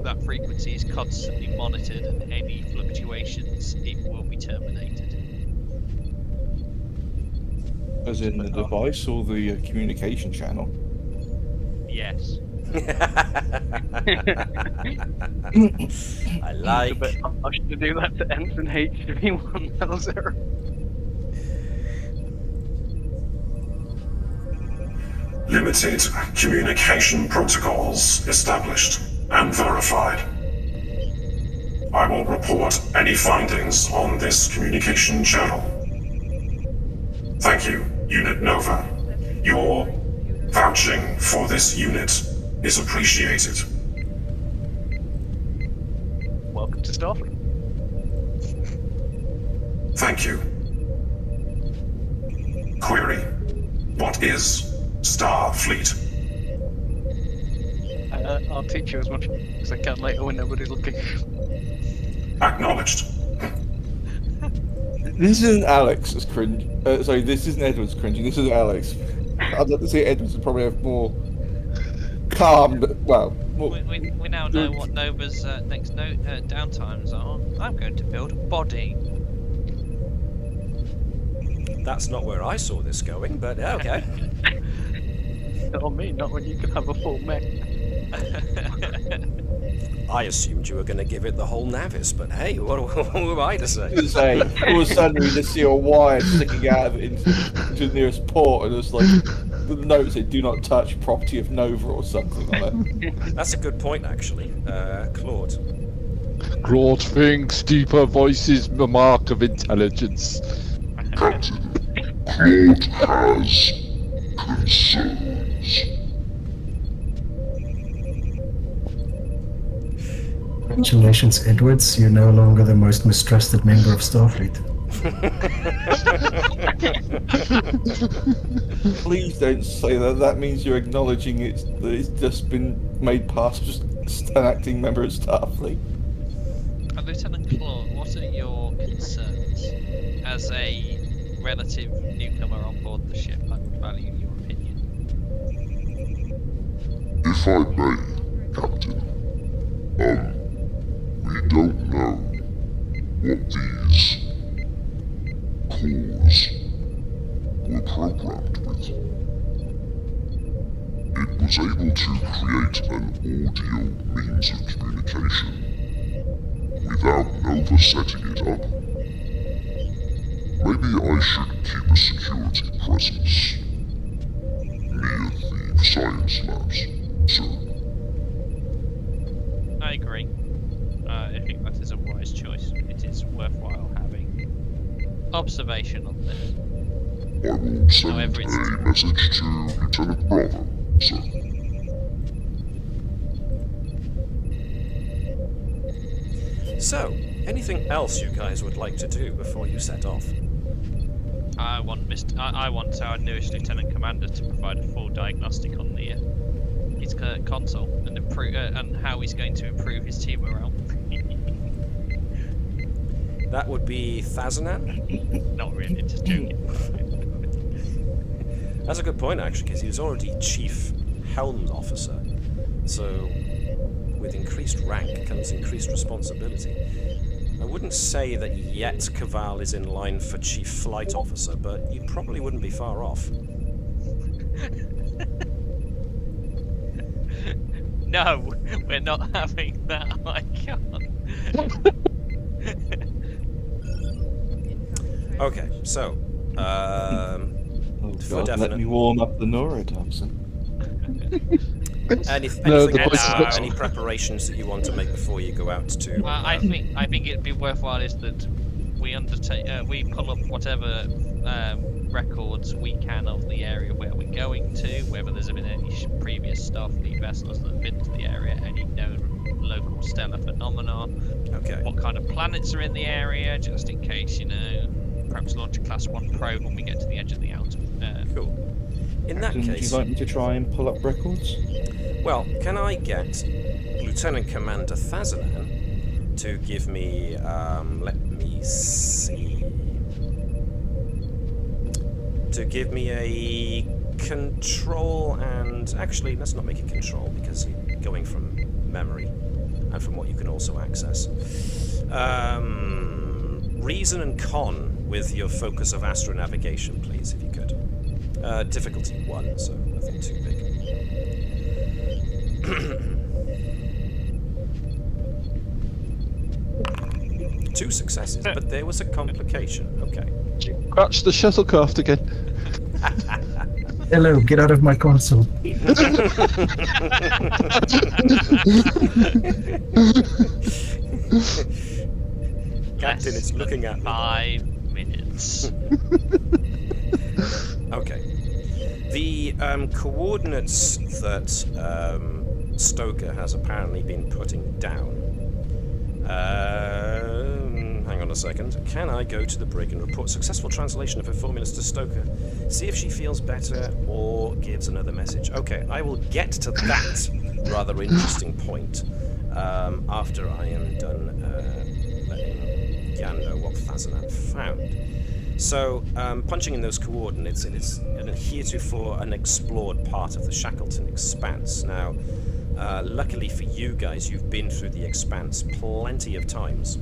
That frequency is constantly monitored, and any fluctuations, it will be terminated. As in the device or the communication channel? Yes. I like. I should do that to Ensign HV1000. Limited communication protocols established and verified. I will report any findings on this communication channel. Thank you, Unit Nova. Your vouching for this unit is appreciated. Welcome to Starfleet. Thank you. Query: what is Starfleet? I'll teach you as much as I can later when nobody's looking. Acknowledged. This isn't Alex as cringe. Sorry, this isn't Edwards cringing. This is Alex. I'd like to say Edwards would probably have more calm. Well, more... We now know what Nova's next downtimes are. I'm going to build a body. That's not where I saw this going, but okay. Not on me, not when you can have a full mech. I assumed you were going to give it the whole Navis, but hey, what am I to say? All of a sudden you just see a wire sticking out of it into the nearest port, and it's like the note said "Do not touch property of Nova" or something on it. That's a good point, actually. Claude. Claude thinks deeper voices the mark of intelligence. Captain, Claude has concerns. Congratulations, Edwards. You're no longer the most mistrusted member of Starfleet. Please don't say that. That means you're acknowledging that it's just been made past just an acting member of Starfleet. Lieutenant Claude, what are your concerns as a relative newcomer on board the ship? I would value your opinion. If I may, Captain, we don't know what these cores were programmed with. It was able to create an audio means of communication without Nova setting it up. Maybe I should keep a security presence near the science labs, sir. I agree. I think that is a wise choice. It is worthwhile having observation on this. I will send However, a message to Lieutenant Bravo, sir. So, anything else you guys would like to do before you set off? I want our newest Lieutenant Commander to provide a full diagnostic on the his console and improve and how he's going to improve his team morale. That would be Thazanan? Not really, just joking. That's a good point, actually, because he was already Chief Helm Officer. So, with increased rank comes increased responsibility. I wouldn't say that yet Keval is in line for Chief Flight Officer, but you probably wouldn't be far off. No, we're not having that. I can't. Okay, so, Oh for God, definite. let me warm up the neurotoxin. Any preparations that you want to make before you go out to? I think it'd be worthwhile is that we pull up whatever records we can of the area where we're going to, whether there's been any previous Starfleet vessels that have been to the area, any known local stellar phenomena, Okay. what kind of planets are in the area, just in case, perhaps launch a Class 1 probe when we get to the edge of the outer. Cool. In that Would case, you like me to try and pull up records? well, can I get Lieutenant Commander Thazanan to give me, let me see, to give me a control and, actually, let's not make it control because you're going from memory and from what you can also access. Reason and con with your focus of astronavigation, please, if you could. Difficulty 1, so nothing too big. 2 successes, but there was a complication. Okay. Crash the shuttlecraft again. Hello, get out of my console. Captain is looking at me. 5 minutes. Okay. The coordinates that Stoker has apparently been putting down. Hang on a second. Can I go to the brig and report successful translation of her formulas to Stoker? See if she feels better or gives another message. Okay, I will get to that rather interesting point after I am done letting Jan know what Thazanan found. So, punching in those coordinates, it is an heretofore unexplored part of the Shackleton Expanse. Now, luckily for you guys, you've been through the Expanse plenty of times.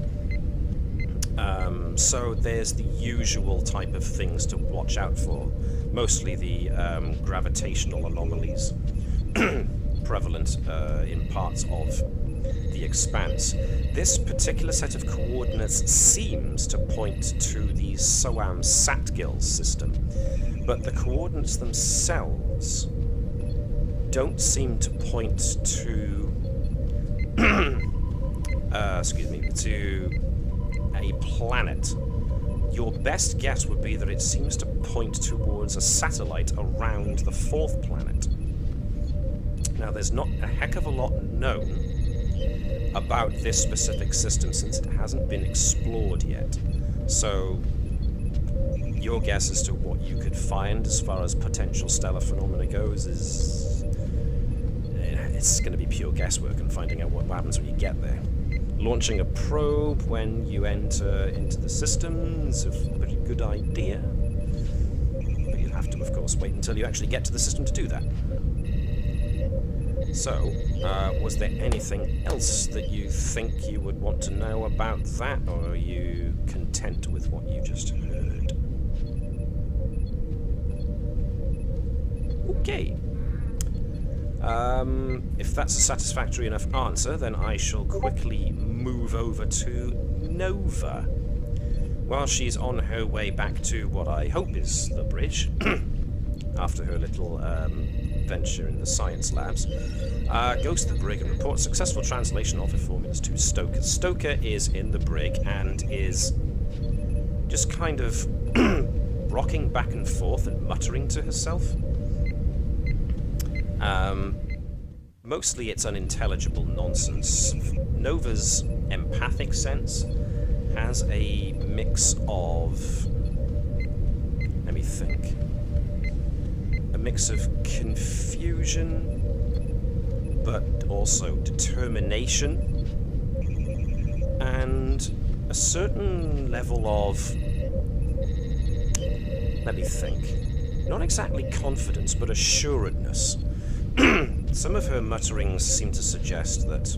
So there's the usual type of things to watch out for. Mostly the gravitational anomalies prevalent in parts of the Expanse. This particular set of coordinates seems to point to the Soam Satgil system, but the coordinates themselves don't seem to point to to a planet. Your best guess would be that it seems to point towards a satellite around the 4th planet. Now, there's not a heck of a lot known about this specific system since it hasn't been explored yet. So, your guess as to what you could find as far as potential stellar phenomena goes is... it's going to be pure guesswork and finding out what happens when you get there. Launching a probe when you enter into the system is a pretty good idea. But you'll have to, of course, wait until you actually get to the system to do that. So, was there anything else that you think you would want to know about that, or are you content with what you just heard? Okay. If that's a satisfactory enough answer, then I shall quickly move over to Nova. While she's on her way back to what I hope is the bridge, after her little venture in the science labs, goes to the brig and reports successful translation of her formulas to Stoker. Stoker is in the brig and is just kind of rocking back and forth and muttering to herself. Mostly it's unintelligible nonsense. Nova's empathic sense has a mix of... let me think. A mix of confusion, but also determination, and a certain level of... let me think. Not exactly confidence, but assuredness. Some of her mutterings seem to suggest that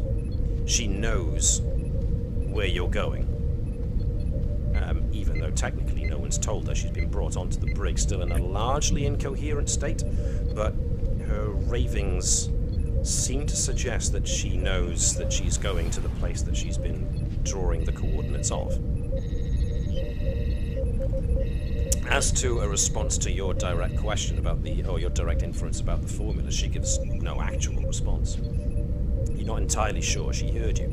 she knows where you're going. Even though technically no one's told her. She's been brought onto the brig still in a largely incoherent state, but her ravings seem to suggest that she knows that she's going to the place that she's been drawing the coordinates of. As to a response to your direct question about your direct inference about the formula, she gives no actual response. You're not entirely sure she heard you.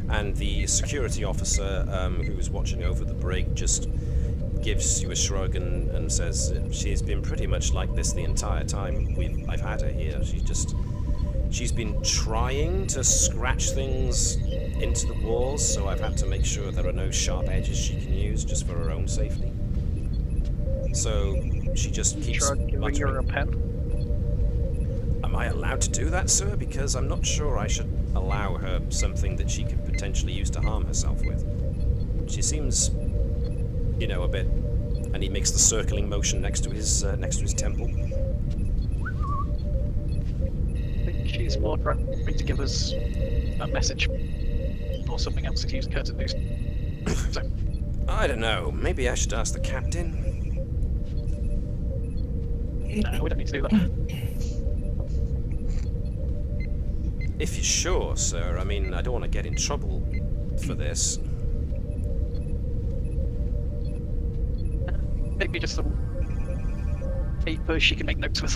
And the security officer who was watching over the brig just gives you a shrug and says she's been pretty much like this the entire time I've had her here. She's been trying to scratch things into the walls, so I've had to make sure there are no sharp edges she can use just for her own safety. So she just keeps giving her a pen. Am I allowed to do that, sir? Because I'm not sure I should allow her something that she could potentially use to harm herself with. She seems, a bit... And he makes the circling motion next to his temple. I think she's more trying to give us a message or something else to use her to do. So. I don't know. Maybe I should ask the captain. No, we don't need to do that. If you're sure, sir. I mean, I don't want to get in trouble for this. Maybe just some paper she can make notes with.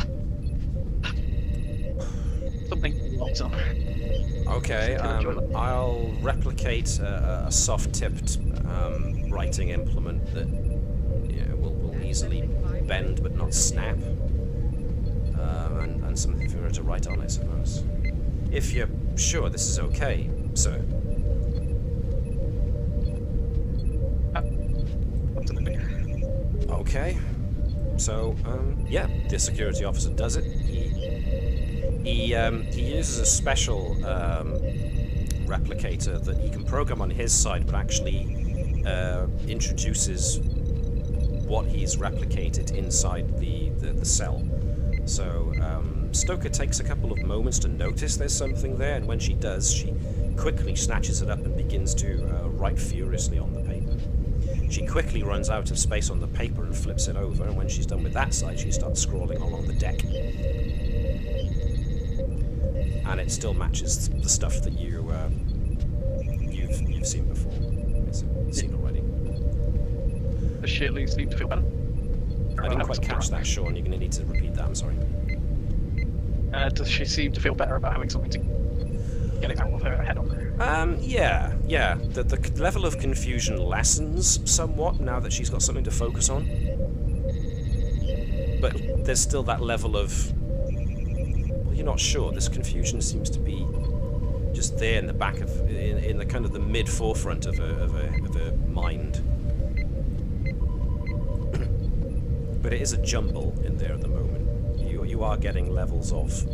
Something lights on. Okay, I'll replicate a soft-tipped writing implement that will easily bend but not snap, and something for her to write on, I suppose. If you're sure this is okay, sir. Okay. So, yeah, the security officer does it. He uses a special replicator that he can program on his side, but actually introduces what he's replicated inside the cell. So Stoker takes a couple of moments to notice there's something there, and when she does, she quickly snatches it up and begins to write furiously on the paper. She quickly runs out of space on the paper and flips it over, and when she's done with that side, she starts scrawling along the deck. And it still matches the stuff that you've seen before. Seen already. Does she at least seem to feel better? I didn't quite catch that, Shaun. You're going to need to repeat that. I'm sorry. Does she seem to feel better about having something to get it out of her head on? Yeah. The level of confusion lessens somewhat now that she's got something to focus on. But there's still that level of... Well, you're not sure. This confusion seems to be just there in the back of... in the kind of the mid-forefront of a mind. But it is a jumble in there at the moment. You are getting levels of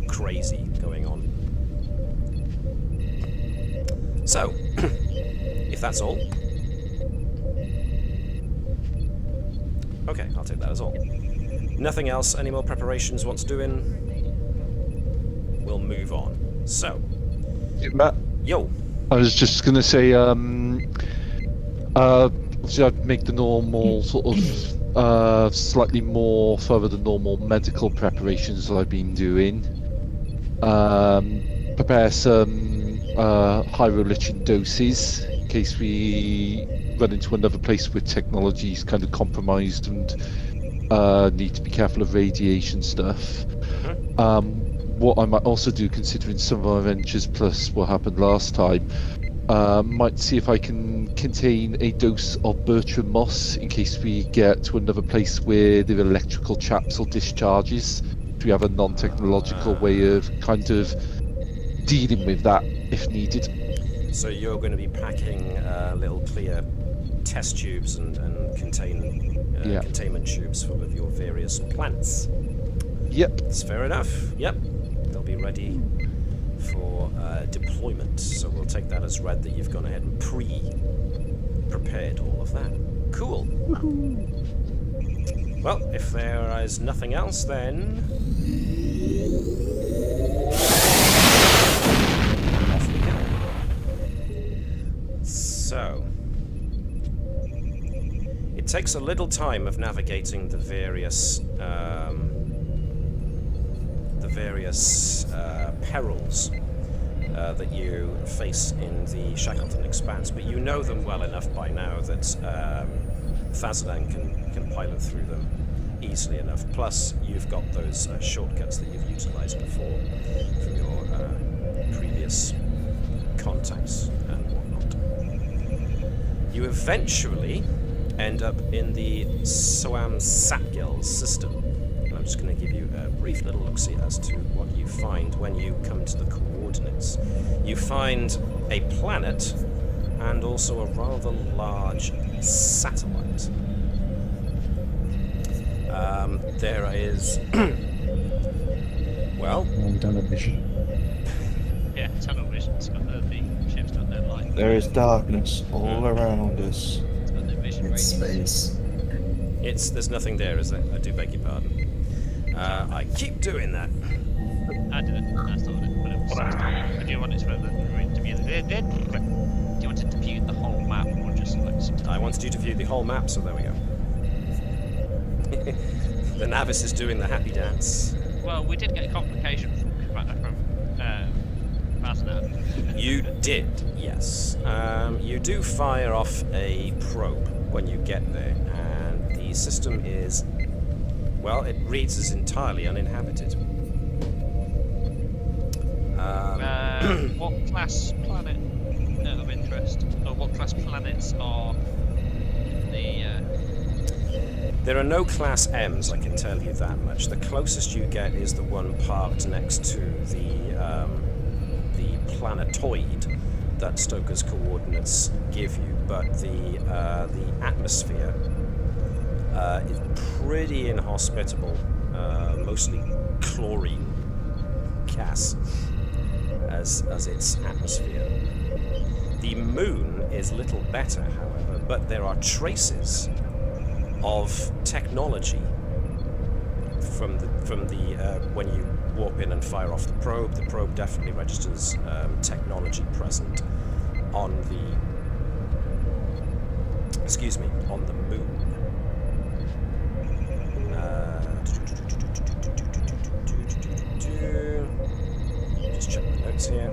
crazy going on. So, if that's all... Okay, I'll take that as all. Nothing else, any more preparations wants doing? We'll move on. So... Matt? Yo! I was just going to say, obviously I'd make the normal sort of, slightly more further than normal medical preparations that I've been doing. Prepare some hydrolytin doses in case we run into another place where technology is kind of compromised and need to be careful of radiation stuff. What I might also do, considering some of our adventures plus what happened last time, might see if I can contain a dose of Bertram moss in case we get to another place where there are electrical traps or discharges. Do we have a non-technological way of kind of dealing with that if needed? So you're going to be packing little clear test tubes and containment tubes full of your various plants. Yep. That's fair enough. Yep. They'll be ready for deployment. So we'll take that as read that you've gone ahead and prepared all of that. Cool. Well, if there is nothing else, then... off we go. So... it takes a little time of navigating the various perils that you face in the Shackleton Expanse, but you know them well enough by now that Fazadan can pilot through them easily enough. Plus, you've got those shortcuts that you've utilized before from your previous contacts and whatnot. You eventually end up in the Soam Satgil system. And I'm just going to give you a brief little look-see as to what you find when you come to the coordinates. You find a planet and also a rather large satellite. There is... well... We don't have vision. Yeah, tunnel vision's got the ship's got no light. There is darkness all around us. It's got no vision It's radius. space. There's nothing there, is there? I do beg your pardon. I keep doing that. I didn't. I thought it, but it was. Do you want it to view the? Do you want it to view the whole map or just like? I wanted you to view the whole map, so there we go. The Navis is doing the happy dance. Well, we did get a complication from Fazadan. You did, yes. You do fire off a probe when you get there, and the system is, well, it reads as entirely uninhabited. What class planet of interest, or what class planets are the? There are no Class M's, I can tell you that much. The closest you get is the one parked next to the planetoid that Stoker's coordinates give you, but the atmosphere is pretty inhospitable, mostly chlorine gas as its atmosphere. The moon is little better, however, but there are traces of technology from the when you warp in and fire off the probe. The probe definitely registers technology present on the on the moon. Just check the notes here.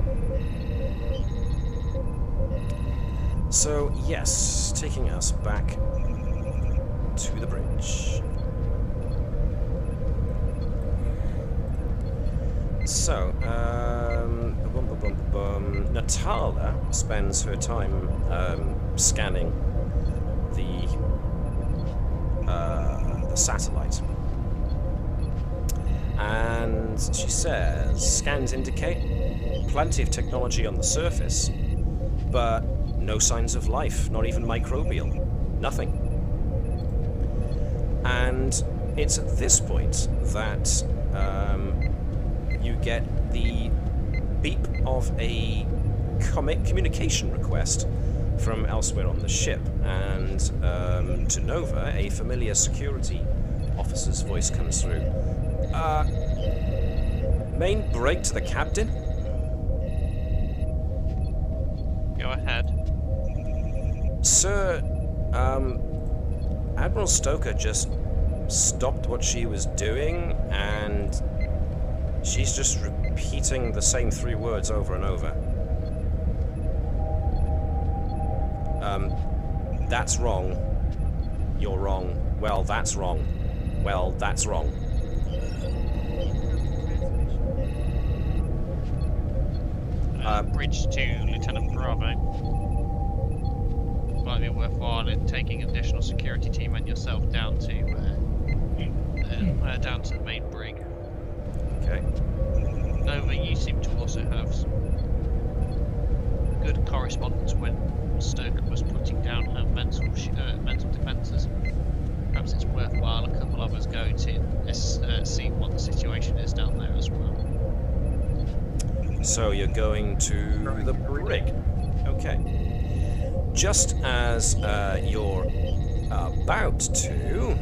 So yes, taking us back to the bridge. So, Natala spends her time scanning the satellite, and she says scans indicate plenty of technology on the surface, but no signs of life, not even microbial, nothing. And it's at this point that you get the beep of a communication request from elsewhere on the ship, and to Nova, a familiar security officer's voice comes through. Main break to the captain? Go ahead. Sir, Admiral Stoker just stopped what she was doing, and she's just repeating the same 3 words over and over. That's wrong. You're wrong. Well, that's wrong. Well, that's wrong. Bridge to Lieutenant Bravo. Might be worthwhile in taking additional security team and yourself down to the main brig. Okay. Nova, you seem to also have some good correspondence when Stoker was putting down her mental defences. Perhaps it's worthwhile a couple of us go to see what the situation is down there as well. So you're going to the brig. Okay. Just as you're about to...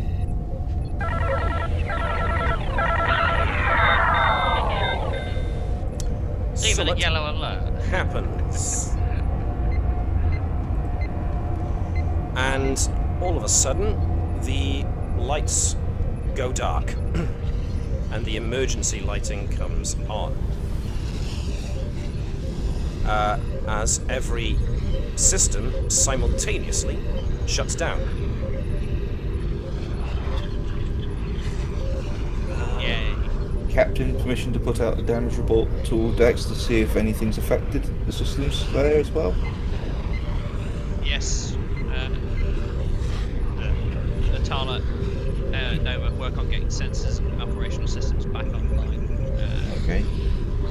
Even a yellow alert happens. And all of a sudden, the lights go dark and the emergency lighting comes on. as every system simultaneously shuts down. Yay. Captain, permission to put out a damage report to all decks to see if anything's affected the systems there as well? Yes. Natala, Nova, work on getting sensors and operational systems back online. Okay.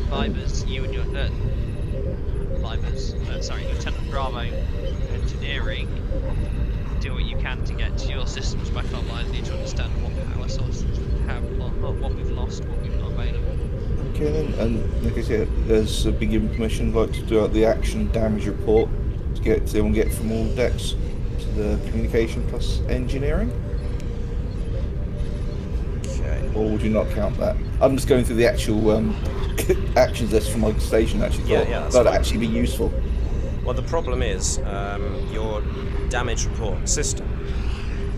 Vibers, you and your Lieutenant Bravo, engineering, do what you can to get your systems back online. Need to understand what power sources we have, what we've lost, what we've got available. Okay then, and like I said, there's been given permission like to do out the action damage report to get everyone get from all decks to the communication plus engineering. Okay. Or would you not count that? I'm just going through the actual actions list from my station. Actually, Yeah, thought yeah, that's that'd fine. actually be useful. Well, the problem is your damage report system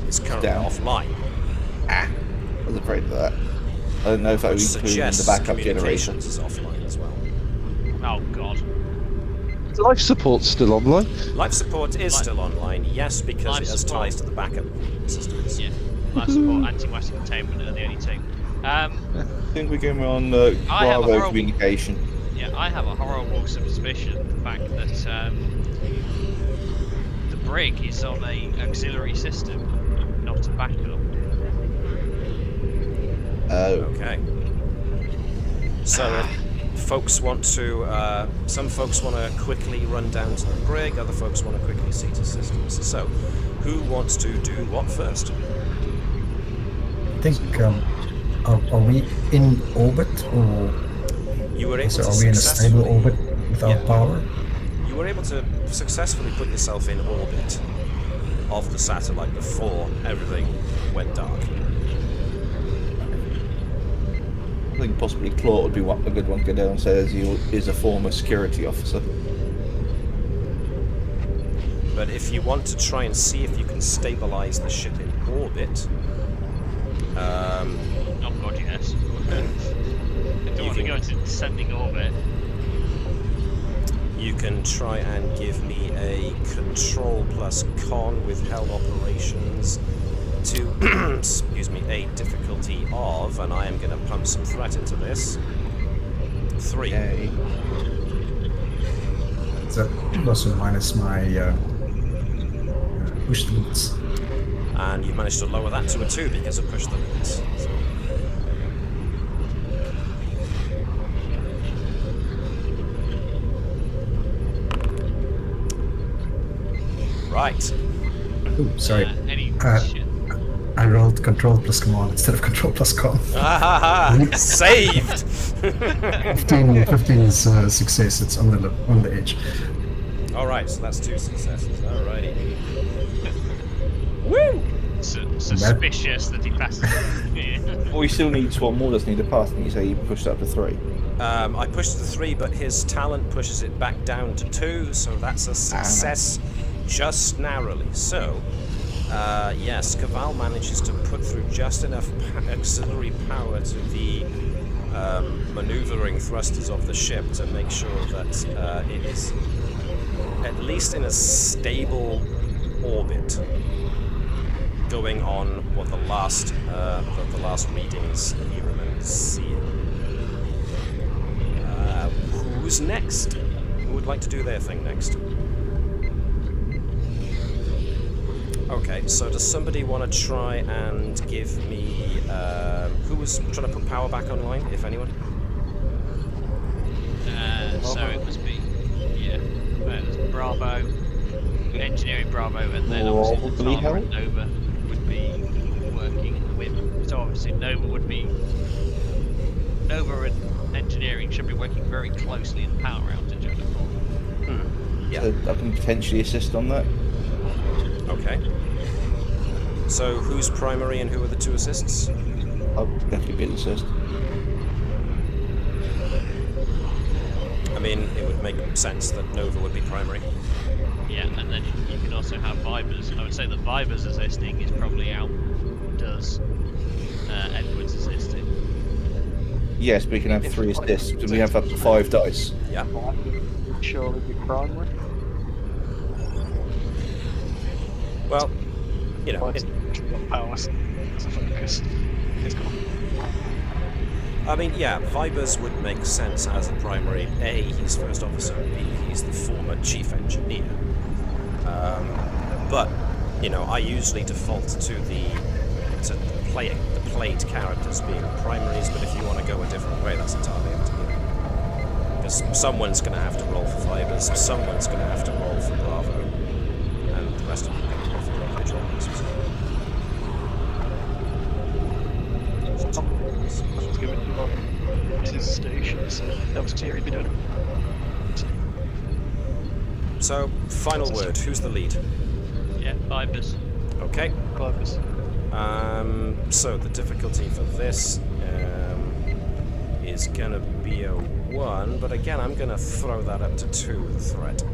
is currently down. offline, I was afraid of that. I don't know if that would which include in the suggests backup generation. communications is offline as well. Oh god. Life support's still online. Life support is still online, yes, because Life it has support. ties to the backup systems. Yeah. Life support, anti-matter containment are the only two. I think we're going on I have a Bravo horrible- communication. Yeah, I have a horrible suspicion of the fact that the brig is on a auxiliary system, not a backup. Okay. So, if folks want to, some folks want to quickly run down to the brig, other folks want to quickly see to systems. So, who wants to do what first? I think, are we in orbit, or You were able so to are we in a stable successfully, orbit without power? you were able to successfully put yourself in orbit of the satellite before everything went dark. I think possibly Claude would be a good one to go down and say as he is a former security officer. But if you want to try and see if you can stabilize the ship in orbit, Oh god, yes. I don't want to go into descending orbit. you can try and give me a control plus con with Helm operations to, excuse me, a difficulty of, and I am going to pump some threat into this, 3. Yay. That plus or minus my push limits. And you've managed to lower that to a 2 because of push the limits. So. Right. Ooh, sorry. Any shit. I rolled control plus command instead of control plus con. Saved! 15 is success. It's on the edge. Alright, so that's 2 successes. Alrighty. Woo! Suspicious that he passes. Yeah. Well, he still needs one more. Doesn't need to pass. And you say he pushed up to 3. I pushed to 3, but his talent pushes it back down to 2, so that's a success just narrowly. So, yes, Keval manages to put through just enough auxiliary power to the maneuvering thrusters of the ship to make sure that it is at least in a stable orbit, going on what the last readings he remembers seeing. Who's next? Who would like to do their thing next? Okay, so does somebody want to try and give me... who was trying to put power back online, if anyone? So it must be, yeah, it was Bravo, engineering Bravo, and then obviously Probably Natala and Helm. Nova would be working with. So obviously Nova and engineering should be working very closely in the power outage. I thought. Yeah. So I can potentially assist on that. Okay. So who's primary and who are the 2 assists? I'll definitely be an assist. I mean, it would make sense that Nova would be primary. Yeah, and then you can also have Vibers. I would say that Vibers assisting is probably outdoes Edward's assisting. Yes, we can have 3 assists, and we have up to 5 dice. Yeah. surely be primary. Well, you know, Provides actually got power as a focus. It's got I mean, yeah, Vibers would make sense as a primary. A, he's first officer. B, he's the former chief engineer. But, you know, I usually default to the played characters being primaries, but if you want to go a different way, that's entirely up to you. Because someone's going to have to roll for Vibers, someone's going to have to roll for Bravo, and the rest of you are going to roll for individual answers. Let's give it to his station, so that was clear he'd be doing it. So, final word, who's the lead? Yeah, Vibers. Okay. Vibers. So the difficulty for this is gonna be a 1, but again I'm gonna throw that up to 2 with a threat.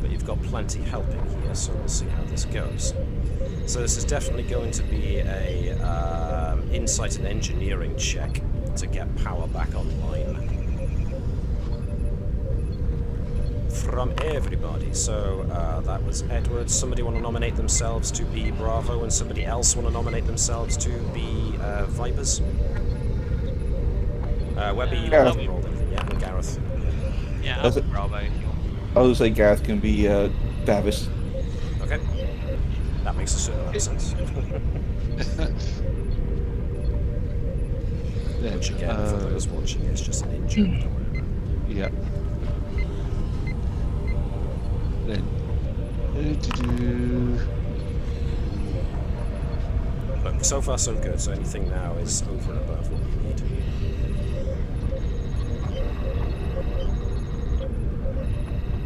But you've got plenty helping here, so we'll see how this goes. So this is definitely going to be a insight and engineering check to get power back online. From everybody. So that was Edward. Somebody want to nominate themselves to be Bravo, and somebody else want to nominate themselves to be Vipers. Webby, you haven't rolled anything yet, and Gareth. Yeah, I'll be Bravo if you want. I would say Gareth can be Navis. Okay. That makes a certain amount of sense. Which again, for those watching, is just an engine or whatever. Yeah. Then. But so far so good, so anything now is over and above what you need.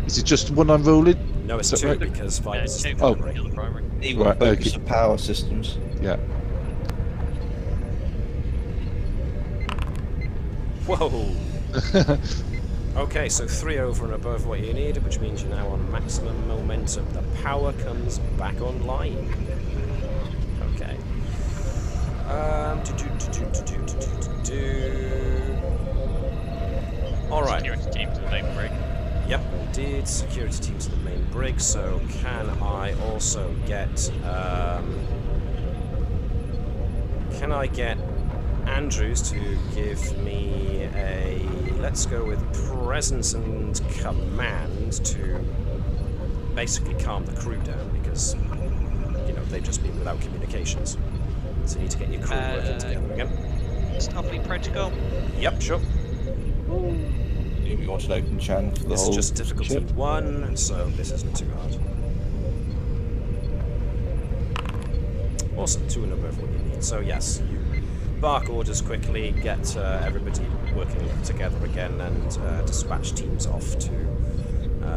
Is it just one I'm rolling? No, it's Is that 2 right? because 5 is the Oh. primary. Primary. He Right, will focus okay. on power systems. Yeah. Whoa! Okay, so 3 over and above what you need, which means you're now on maximum momentum. The power comes back online. Okay. Alright. Security team to the main brig. Yep, indeed. Security team to the main brig. So can I also get... can I get Andrews to give me a... Let's go with presence and command to basically calm the crew down, because, you know, they've just been without communications. So you need to get your crew working together again. Starfleet Protocol. Yep, sure. You want an open channel for the This whole is just difficulty ship? 1, so this isn't too hard. Awesome, 2 and above what you need. So yes, you bark orders quickly, get everybody working together again, and dispatch teams off to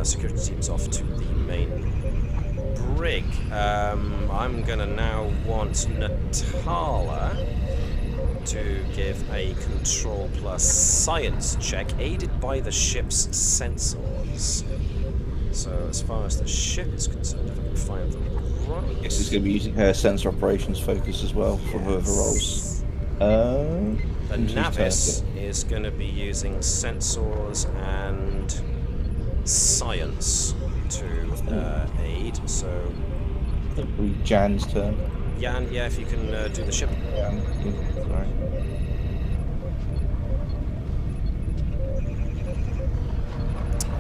security teams off to the main brig. I'm gonna now want Natala to give a control plus science check, aided by the ship's sensors. So as far as the ship is concerned, if I can find them right. Yes, he's going to be using her sensor operations focus as well for her roles. The Navis is going to be using sensors and science to aid. So It'll be Jan's turn. Jan, yeah, if you can do the ship. Sorry.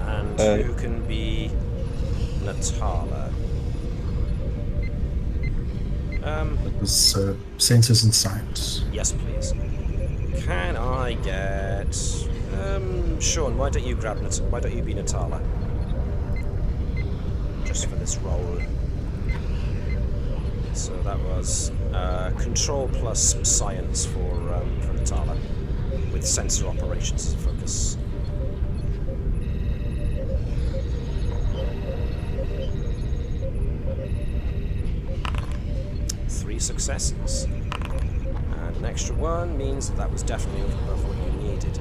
And who can be Natala? It was sensors and science. Yes, please. Can I get Shaun? Why don't you grab why don't you be Natala? Just for this role. So that was control plus science for Natala, with sensor operations as a focus. Three successes. And an extra 1 means that was definitely above what you needed.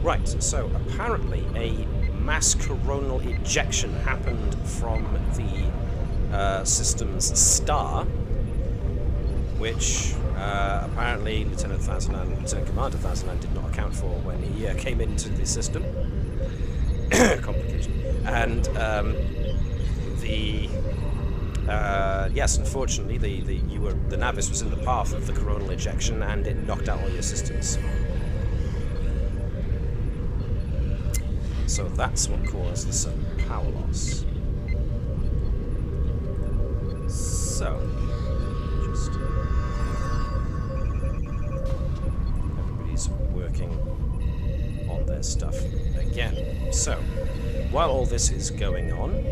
Right, so apparently a mass coronal ejection happened from the system's star, which Apparently, Lieutenant Commander Thazalan did not account for when he came into the system. Complication. And yes, unfortunately, the Navis was in the path of the coronal ejection, and it knocked out all your systems. So that's what caused the sudden power loss. So, just everybody's working on their stuff again. So, while all this is going on,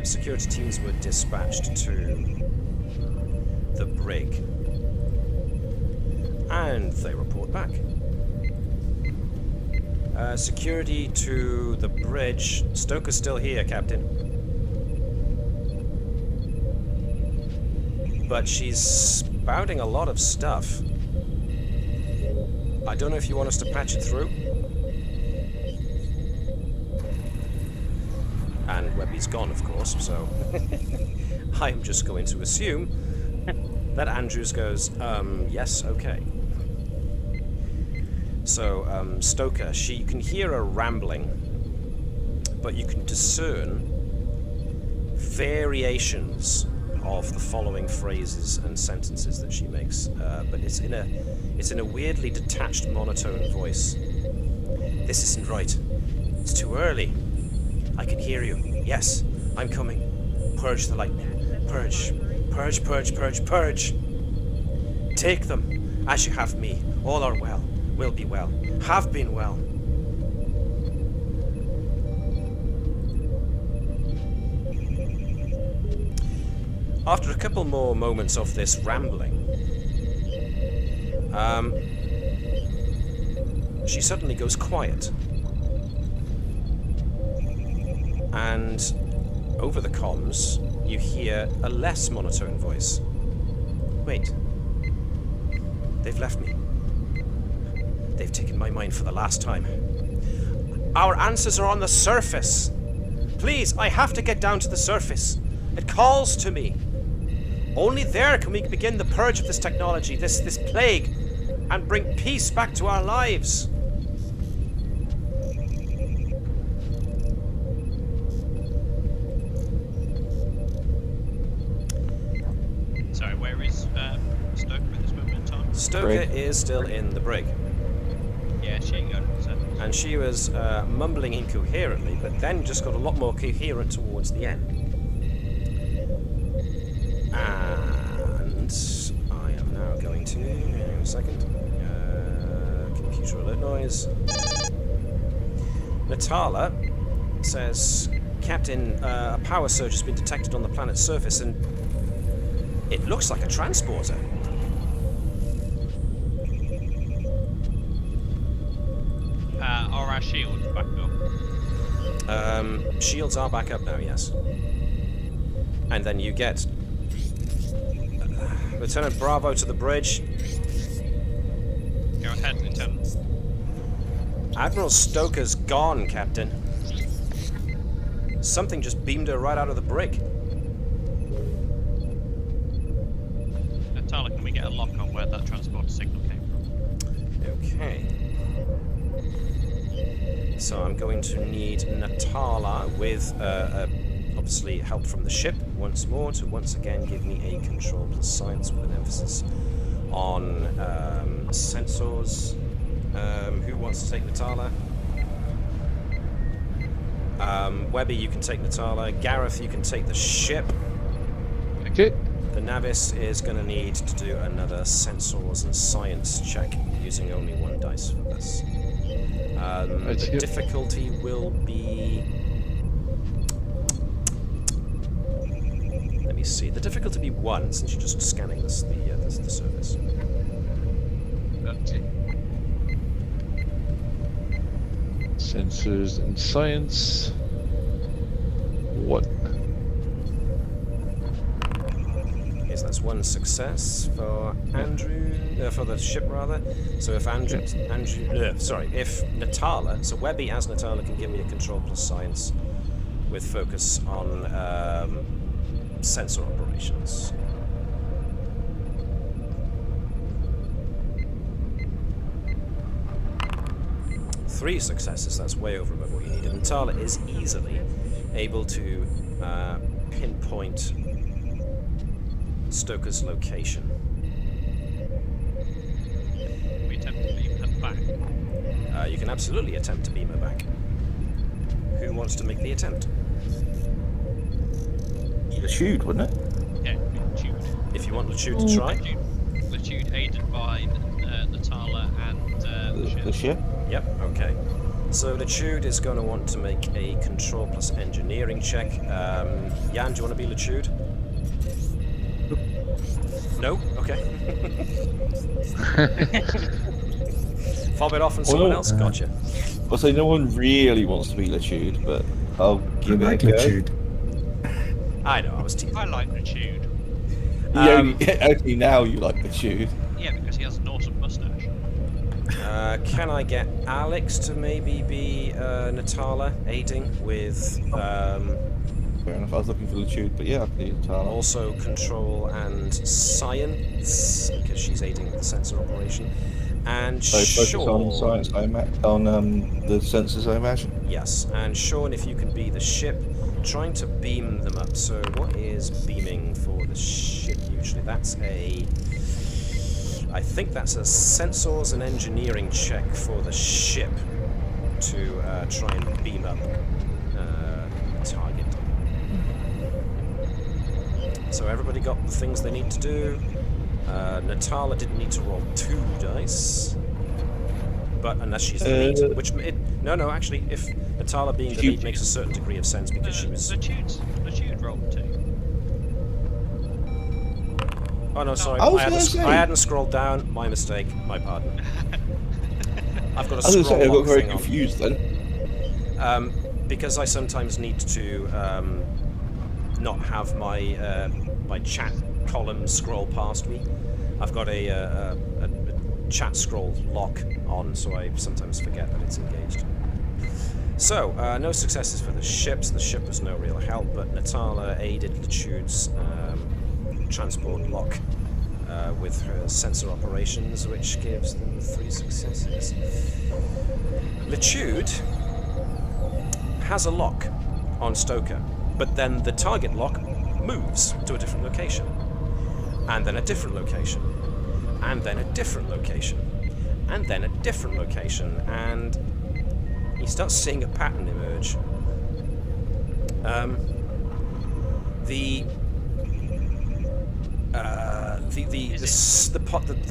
security teams were dispatched to the brig, and they report back. Security to the bridge. Stoker's still here, Captain. But she's spouting a lot of stuff. I don't know if you want us to patch it through. And Webby's gone, of course, so I'm just going to assume that Andrews goes, yes, okay. So, Stoker, you can hear her rambling, but you can discern variations of the following phrases and sentences that she makes, but it's in a weirdly detached, monotone voice. This isn't right. It's too early. I can hear you. Yes, I'm coming. Purge the light. Purge. Purge, purge, purge, purge. Take them, as you have me. All are well. Will be well. Have been well. After a couple more moments of this rambling, she suddenly goes quiet. And over the comms, you hear a less monotone voice. Wait. They've left me. They've taken my mind for the last time. Our answers are on the surface. Please, I have to get down to the surface. It calls to me. Only there can we begin the purge of this technology, this plague, and bring peace back to our lives. Sorry, where is Stoker at this moment in time? Stoker Brig. is still in the brig. Yeah, she ain't got it. And she was mumbling incoherently, but then just got a lot more coherent towards the end. And I am now going to... hang on a second. Computer alert noise. Natala says, Captain, a power surge has been detected on the planet's surface, and it looks like a transporter. Are our shields back up? Shields are back up now, yes. And then you get Lieutenant Bravo to the bridge. Go ahead, Lieutenant. Admiral Stoker's gone, Captain. Something just beamed her right out of the brig. Natala, can we get a lock on where that transporter signal came from? Okay. So I'm going to need Natala with, obviously, help from the ship once more to once again give me a control plus science with an emphasis on sensors. Who wants to take Natala? Webby, you can take Natala. Gareth, you can take the ship. Okay. The Navis is going to need to do another sensors and science check using only one dice for this. The difficulty will be... Let me see. The difficulty will be 1 since you're just scanning the surface. Okay. Sensors and science. 1. Okay, so that's 1 success for Andrew, for the ship rather. So if if Natala, so Webby as Natala can give me a control plus science with focus on sensor operations. 3 successes. That's way over above what you needed. Natala is easily able to pinpoint Stoker's location. We attempt to beam her back. You can absolutely attempt to beam her back. Who wants to make the attempt? Shoot, wouldn't it? Yeah, Latude. If you want Latude to try. Latude aided by Natala and The ship? Yep, okay. So Latude is going to want to make a control plus engineering check. Jan, do you want to be Latude? No? Okay. Fob it off and someone else? Gotcha. I'll say no one really wants to be Latude, but I'll give it a go. Latude. I know, I was teasing. I like Latude. Only now you like Latude. Yeah, because he has an awesome mustache. Can I get Alex to maybe be Natala aiding with Fair enough, I was looking for Latude, but yeah, I can do Natala. also control and science because she's aiding with the sensor operation, and So focus Shaun. on science, on the sensors, I imagine. Yes, and Shaun, if you can be the ship, trying to beam them up. So what is beaming for the ship usually? That's I think that's a sensors and engineering check for the ship to try and beam up target. So everybody got the things they need to do. Natala didn't need to roll 2 dice, but unless she's the lead, which no, actually, if Natala being the lead makes a certain degree of sense because she was. Latude rolled 2. Oh no, sorry, I hadn't scrolled down. My mistake. My pardon. I've got a I was going to say, I got scroll very thing on. confused then. Because I sometimes need to not have my my chat column scroll past me. I've got a chat scroll lock on, so I sometimes forget that it's engaged. So, no successes for the ships. The ship was no real help, but Natala aided Latude's transport lock with her sensor operations, which gives them 3 successes. Latude has a lock on Stoker, but then the target lock moves to a different location, and then a different location, and then a different location, and then a different location, and he starts seeing a pattern emerge. The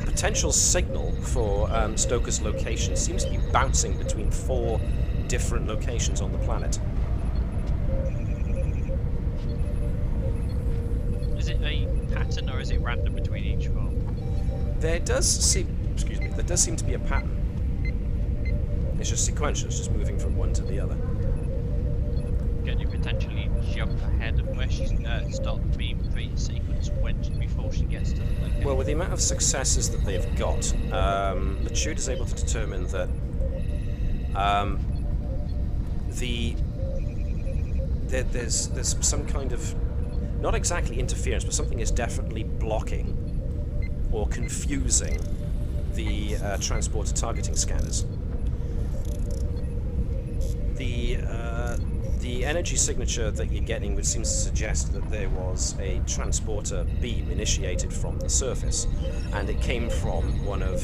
potential signal for Stoker's location seems to be bouncing between 4 different locations on the planet. Is it a pattern or is it random between each one? There does seem to be a pattern. It's just sequential, it's just moving from one to the other. Can you potentially jump ahead of where she's start the beam free sequence before she gets to the location? Well, with the amount of successes that they've got, Latude is able to determine that there's some kind of, not exactly interference, but something is definitely blocking or confusing the transporter targeting scanners. The energy signature that you're getting would seem to suggest that there was a transporter beam initiated from the surface, and it came from one of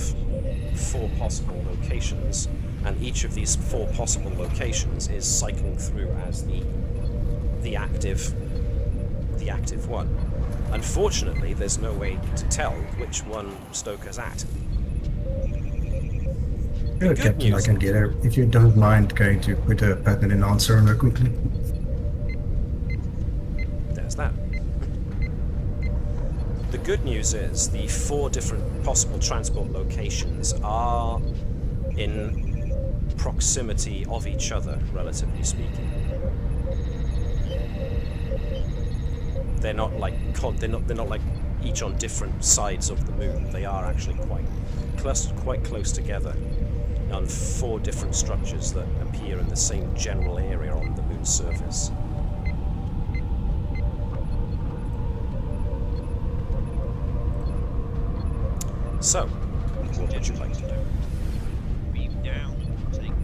4 possible locations, and each of these 4 possible locations is cycling through as the active one. Unfortunately, there's no way to tell which one Stoker's at. Good, Captain, I can get her. If you don't mind going to put a pattern and answer on her quickly. There's that. The good news is the 4 different possible transport locations are in proximity of each other, relatively speaking. They're not like each on different sides of the moon. They are actually quite close together on 4 different structures that appear in the same general area on the moon's surface. So, what would you like to do? Beam down, I think.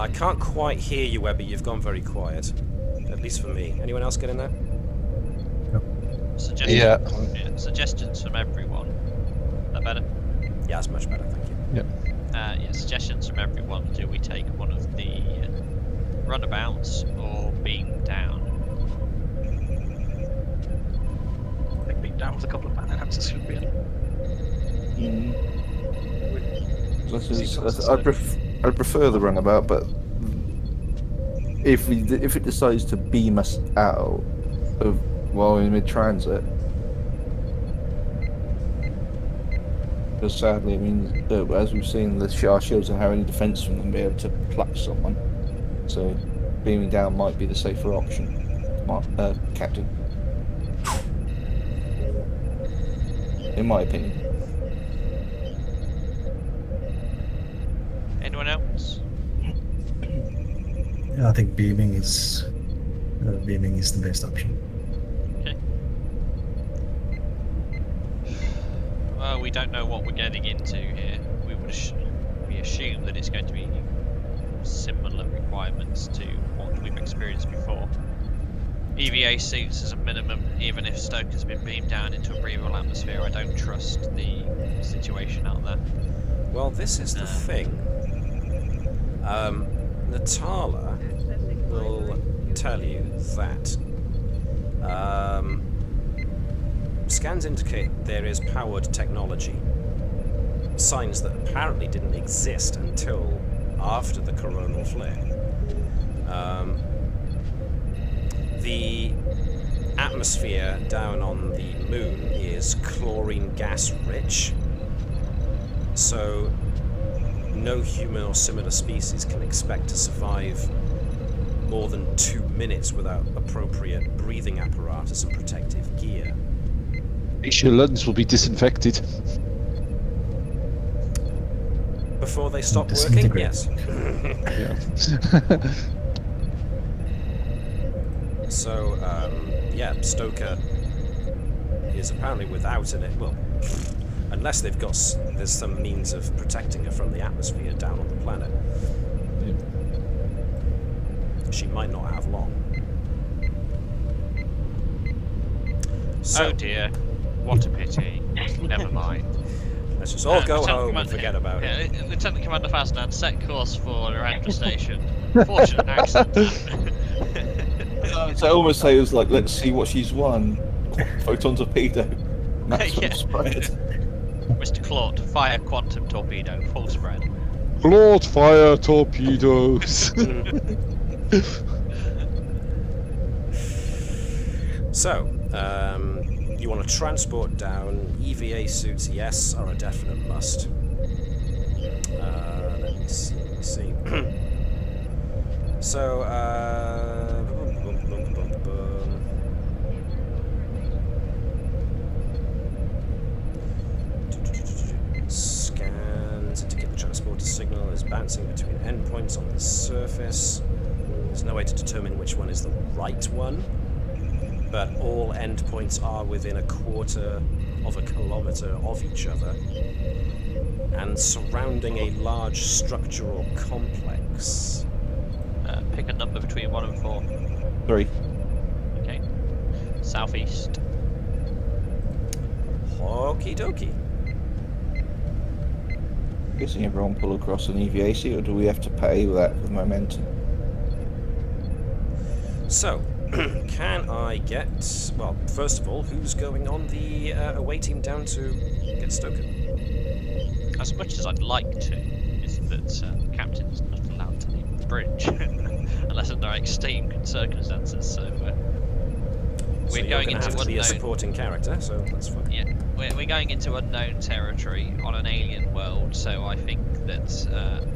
I can't quite hear you, Webby. You've gone very quiet. At least for me. Anyone else getting that? Suggestions, Yeah. suggestions from everyone. Is that better? Yeah, that's much better, thank you. Yeah, suggestions from everyone. Do we take one of the runabouts or beam down? I think being down with a couple of man enhancers should be enough. I'd prefer the runabout, but if it decides to beam us out of while we're in mid-transit, because sadly, I mean, as we've seen, our shields don't have any defense from them being able to pluck someone. So beaming down might be the safer option, Captain. In my opinion. Anyone else? Yeah, I think beaming is the best option. Okay. Well, we don't know what we're getting into here. We assume that it's going to be similar requirements to what we've experienced before. EVA suits as a minimum, even if Stoker's been beamed down into a breathable atmosphere. I don't trust the situation out there. Well, this is the thing. Natala will tell you that scans indicate there is powered technology. Signs that apparently didn't exist until after the coronal flare. The atmosphere down on the moon is chlorine gas rich, so no human or similar species can expect to survive more than 2 minutes without appropriate breathing apparatus and protective gear. Your lungs will be disinfected. Before they stop working? Yes. Yeah. So, yeah, Stoker is apparently without it. Well, unless there's some means of protecting her from the atmosphere down on the planet. She might not have long. So, Oh dear, what a pity. Never mind. Let's just all go Lieutenant home and Commander- forget about it. Yeah, Lieutenant Commander Fastland, set course for Narendra Station. Fortunate accident. So I almost say it was like, let's see what she's won. Photon torpedo. Maximum Yeah. spread. Mr. Claude, fire quantum torpedo, full spread. Lord fire torpedoes. So, you want to transport down. EVA suits, yes, are a definite must. Let me see. So, scans indicate the transporter signal is bouncing between endpoints on the surface. There's no way to determine which one is the right one, but all endpoints are within 1/4 of a kilometer of each other and surrounding a large structural complex. Pick a number between 1 and 4. 3. Okay. Southeast. Okie dokie. Guessing everyone pull across an EVA suit, or do we have to pay that with momentum? So, can I get... Well, first of all, who's going on the away team down to get Stoker? As much as I'd like to, is that the captain's not allowed to leave the bridge. Unless under extreme circumstances, so... So we're you're going going to into have to be a unknown... supporting character, so that's fine. Yeah, we're going into unknown territory on an alien world, so I think that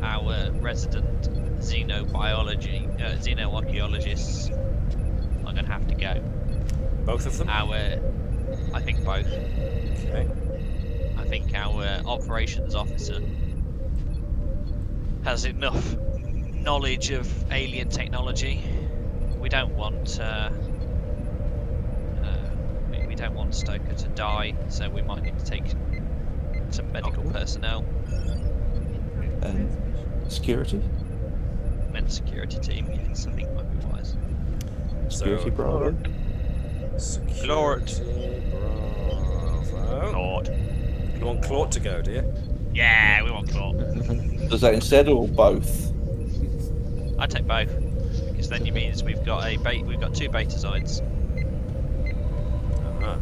our resident xenoarchaeologists are going to have to go. Both of them? I think both. Okay. I think our operations officer has enough knowledge of alien technology. We don't want Stoker to die, so we might need to take some medical personnel. Security? augment the security team, yes, I think might be wise. Security Bravo. Security Bravo. Claude. You want Claude to go, do you? Yeah, we want Claude. Does that instead or both? I take both, because then it means we've got two beta sides. Uh-huh.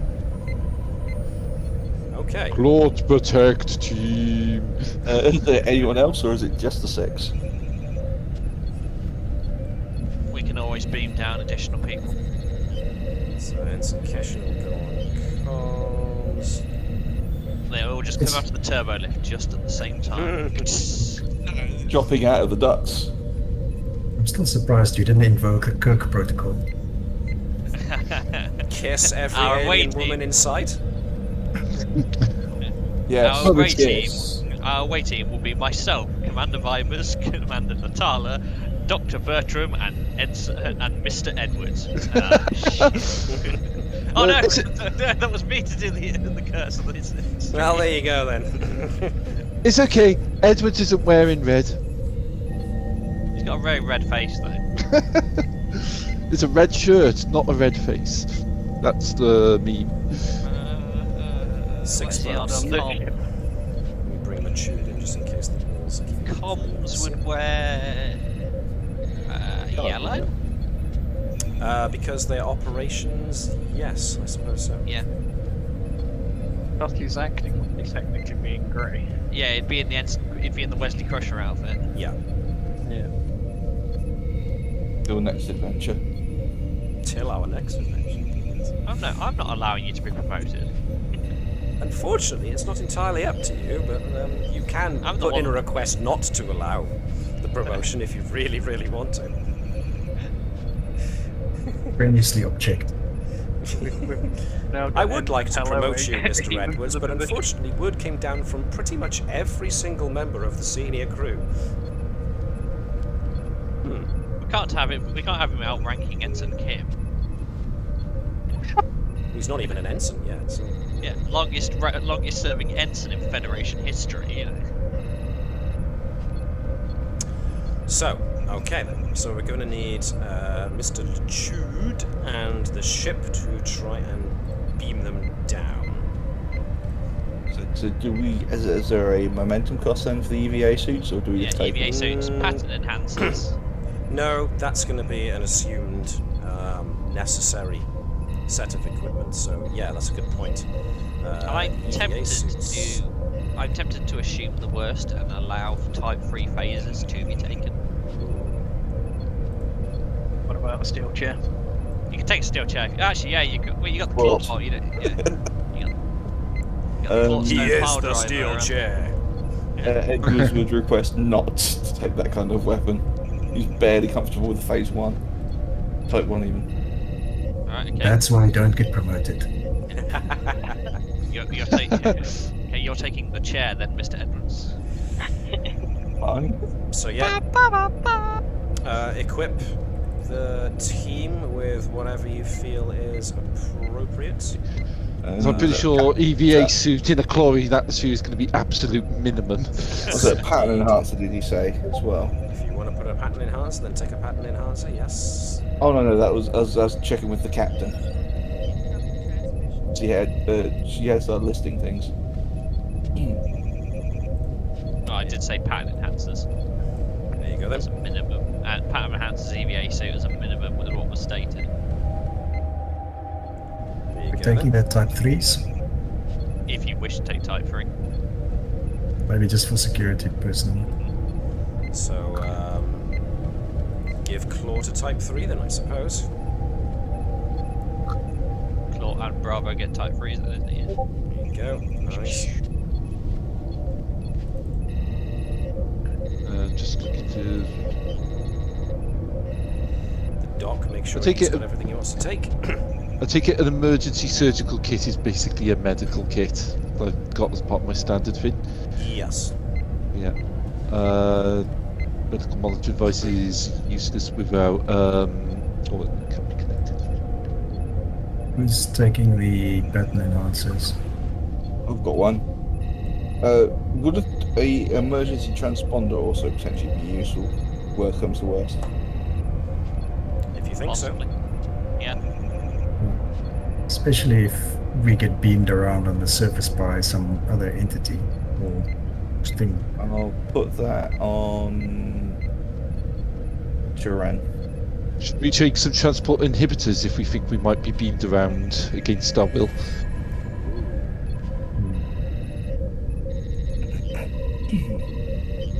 Okay. Claude protect team. Is there anyone else, or is it just the 6? We can always beam down additional people. So Ensign Keshin will go on comms. They all just come out of the turbo lift just at the same time. Dropping out of the ducts. I'm still surprised you didn't invoke a Kirk protocol. Kiss every Our alien away woman team. in sight. Yes. Our away yes. team will be myself, Commander Vibers, Commander Natala, Dr. Bertram, and Mr. Edwards. Oh no, that was me to do the curse of this. Well, there you go then. It's okay. Edwards isn't wearing red. He's got a very red face though. It's a red shirt, not a red face. That's the meme. 6 Where's the votes. other Let me bring Machude in just in case the walls are keeping Comms would wear yellow. Because they're operations, yes, I suppose so. Yeah, Matthew's acting would be technically being grey. yeah, it'd be in the Wesley Crusher outfit. Yeah. Yeah. Your next adventure. Till our next adventure. I'm not allowing you to be promoted. Unfortunately, it's not entirely up to you, but you can I'm the put in a one- request not to allow the promotion if you really, really want to. Strenuously object. I would like to promote you, Mr. Edwards, but unfortunately word came down from pretty much every single member of the senior crew. We can't have him outranking Ensign Kim. He's not even an ensign yet, so... Yeah, longest serving ensign in Federation history. You know. So, okay then. So we're going to need Mr. Luchude and the ship to try and beam them down. So do we? Is there a momentum cost then for the EVA suits, or do we Yeah, just take EVA them? suits, pattern enhancers. No, that's going to be an assumed necessary set of equipment. So yeah, that's a good point. I'm EVA suits. tempted to assume the worst and allow Type 3 phases to be taken. What about a steel chair? You can take a steel chair. Actually, yeah, you got the Well- claw pole. You know, yeah. You got the He stone He pile is the driver steel around. chair. Edwards would request not to take that kind of weapon. He's barely comfortable with Phase 1. Type 1 even. Alright, okay. That's why I don't get promoted. You're taking the chair then, Mr. Edwards. Fine. So yeah, equip the team with whatever you feel is appropriate. So I'm pretty sure EVA that- suit in a chlorine atmosphere is going to be absolute minimum. Was it a pattern enhancer, did he say, as well? If you want to put a pattern enhancer, then take a pattern enhancer, yes. Oh, no, that was... I was checking with the captain. She had started listing things. Oh, I did say pattern enhancers. There you go That's then. a minimum. And pattern enhancers EVA suit is a minimum with what was stated. There you We're go taking then. that Type 3s, If you wish to take Type 3. maybe just for security, personally. So, give Claw to Type 3 then, I suppose. Claw and Bravo get Type 3s then, isn't it? There you go. Nice. Just looking to. The doc, make sure I'll take he's it- got everything he wants to take. I take it an emergency surgical kit is basically a medical kit that I've got as part of my standard thing. Yes. Yeah. Medical monitoring device is useless without. Oh, it can be connected. Who's taking the pattern enhancers? I've got one. Would a emergency transponder also potentially be useful? worst comes to worst. If you think Possibly. Yeah. Especially if we get beamed around on the surface by some other entity or thing. I'll put that on Duran. Should we take some transport inhibitors if we think we might be beamed around against our will?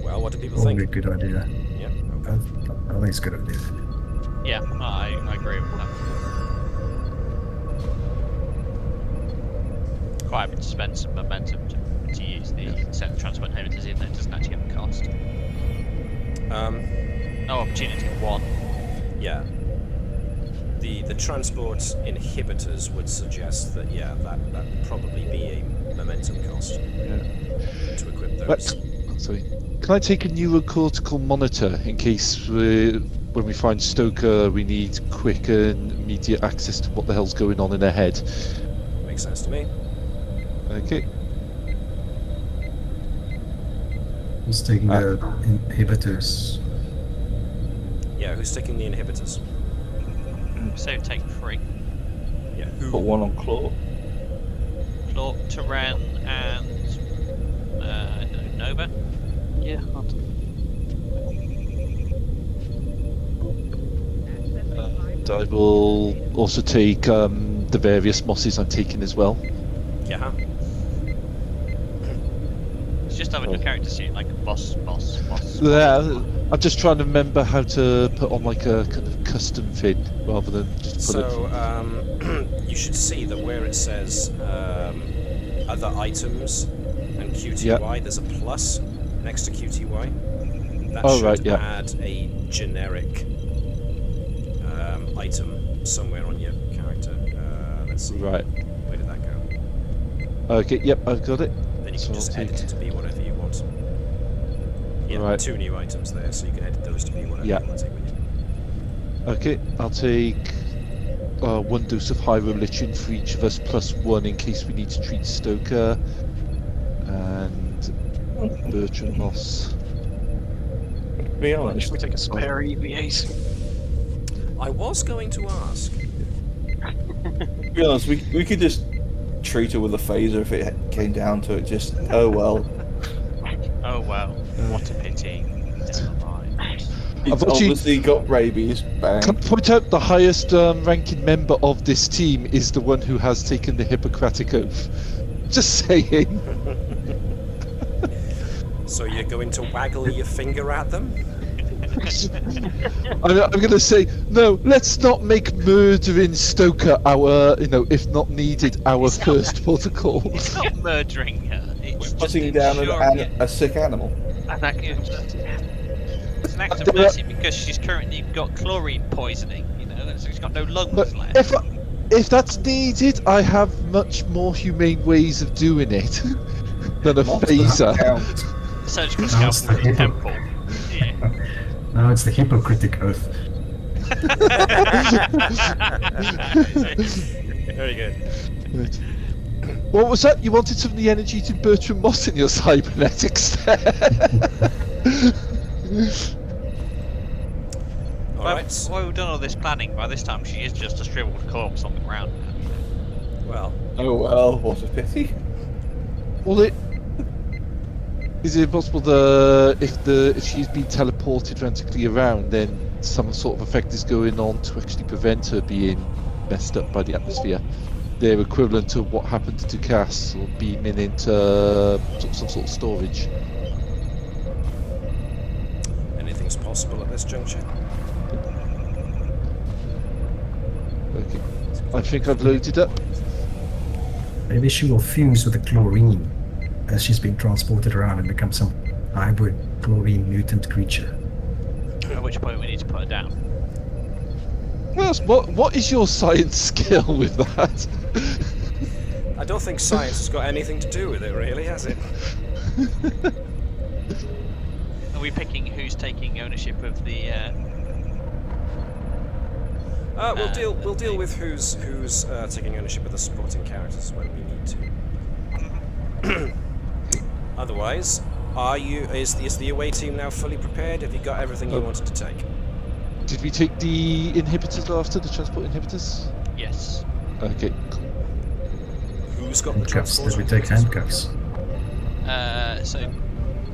Well, what do people Probably a think? good idea. Yeah. I think it's a good idea. Yeah, I agree with that. Quite happy to spend some momentum to use the set of transport inhibitors in there. It doesn't actually have a cost. No opportunity one. Yeah. The transport inhibitors would suggest that that would probably be a momentum cost to equip those. Sorry. Can I take a neurocortical monitor in case when we find Stoker we need quick and immediate access to what the hell's going on in her head? Makes sense to me. Okay. Who's taking the inhibitors? Yeah, who's taking the inhibitors? So take 3. Yeah, who? Put one on Claw. Claw, Terran, and Nova. Yeah, I'll do. And I will also take the various mosses I'm taking as well. Yeah. It's just having a character suit like a boss. Yeah, I'm just trying to remember how to put on like a kind of custom thing rather than just put it. So you should see that where it says other items and QTY, there's a plus next to QTY. That should add a generic item somewhere on your character. Let's see. Right. Where did that go? Okay, yep, I've got it. Then you So can just I'll edit it to be whatever you want. Yeah, Right. 2 new items there, so you can edit those to be whatever you want to take with you. Okay, I'll take 1 dose of hyrolithium for each of us, plus 1 in case we need to treat Stoker. And Bertram loss. To be honest, Should we take a spare EVAs? I was going to ask. we could just treat her with a phaser if it came down to it. Just oh well. Oh well, what a pity. Never mind. He's I've actually- obviously got rabies. Bang. Can I point out the highest ranking member of this team is the one who has taken the Hippocratic Oath? Just saying. So you're going to waggle your finger at them? I'm going to say, no, let's not make murdering Stoker our, if not needed, our first protocol. It's not murdering her. It's just Putting down a sick animal. It's an act of mercy because she's currently got chlorine poisoning. So she's got no lungs But left. if that's needed, I have much more humane ways of doing it than a phaser. Surgical Now it's scalpel the to the temple. Yeah. No, it's the Hippocratic Oath. Very good. Right. What was that? You wanted some of the energy to Bertram Moss in your cybernetics there? Alright. While we've done all this planning, by this time she is just a shriveled corpse on the ground. Well, Oh well, what a pity. Well, is it possible if she's been teleported frantically around, then some sort of effect is going on to actually prevent her being messed up by the atmosphere? They're equivalent to what happened to Cass, or beaming into some sort of storage. anything's possible at this juncture. Okay, I think I've loaded up. Maybe she will fuse with the chlorine as she's being transported around and become some hybrid chlorine mutant creature. At which point we need to put her down. Well, what is your science skill with that? I don't think science has got anything to do with it, really, has it? Are we picking who's taking ownership of the? We'll deal with who's taking ownership of the supporting characters when we need to. Otherwise, Is the away team now fully prepared? Have you got everything you wanted to take? Did we take the inhibitors after the transport inhibitors? Yes. Okay, cool. Who's got the Handcuffs. transport? Did we take handcuffs? So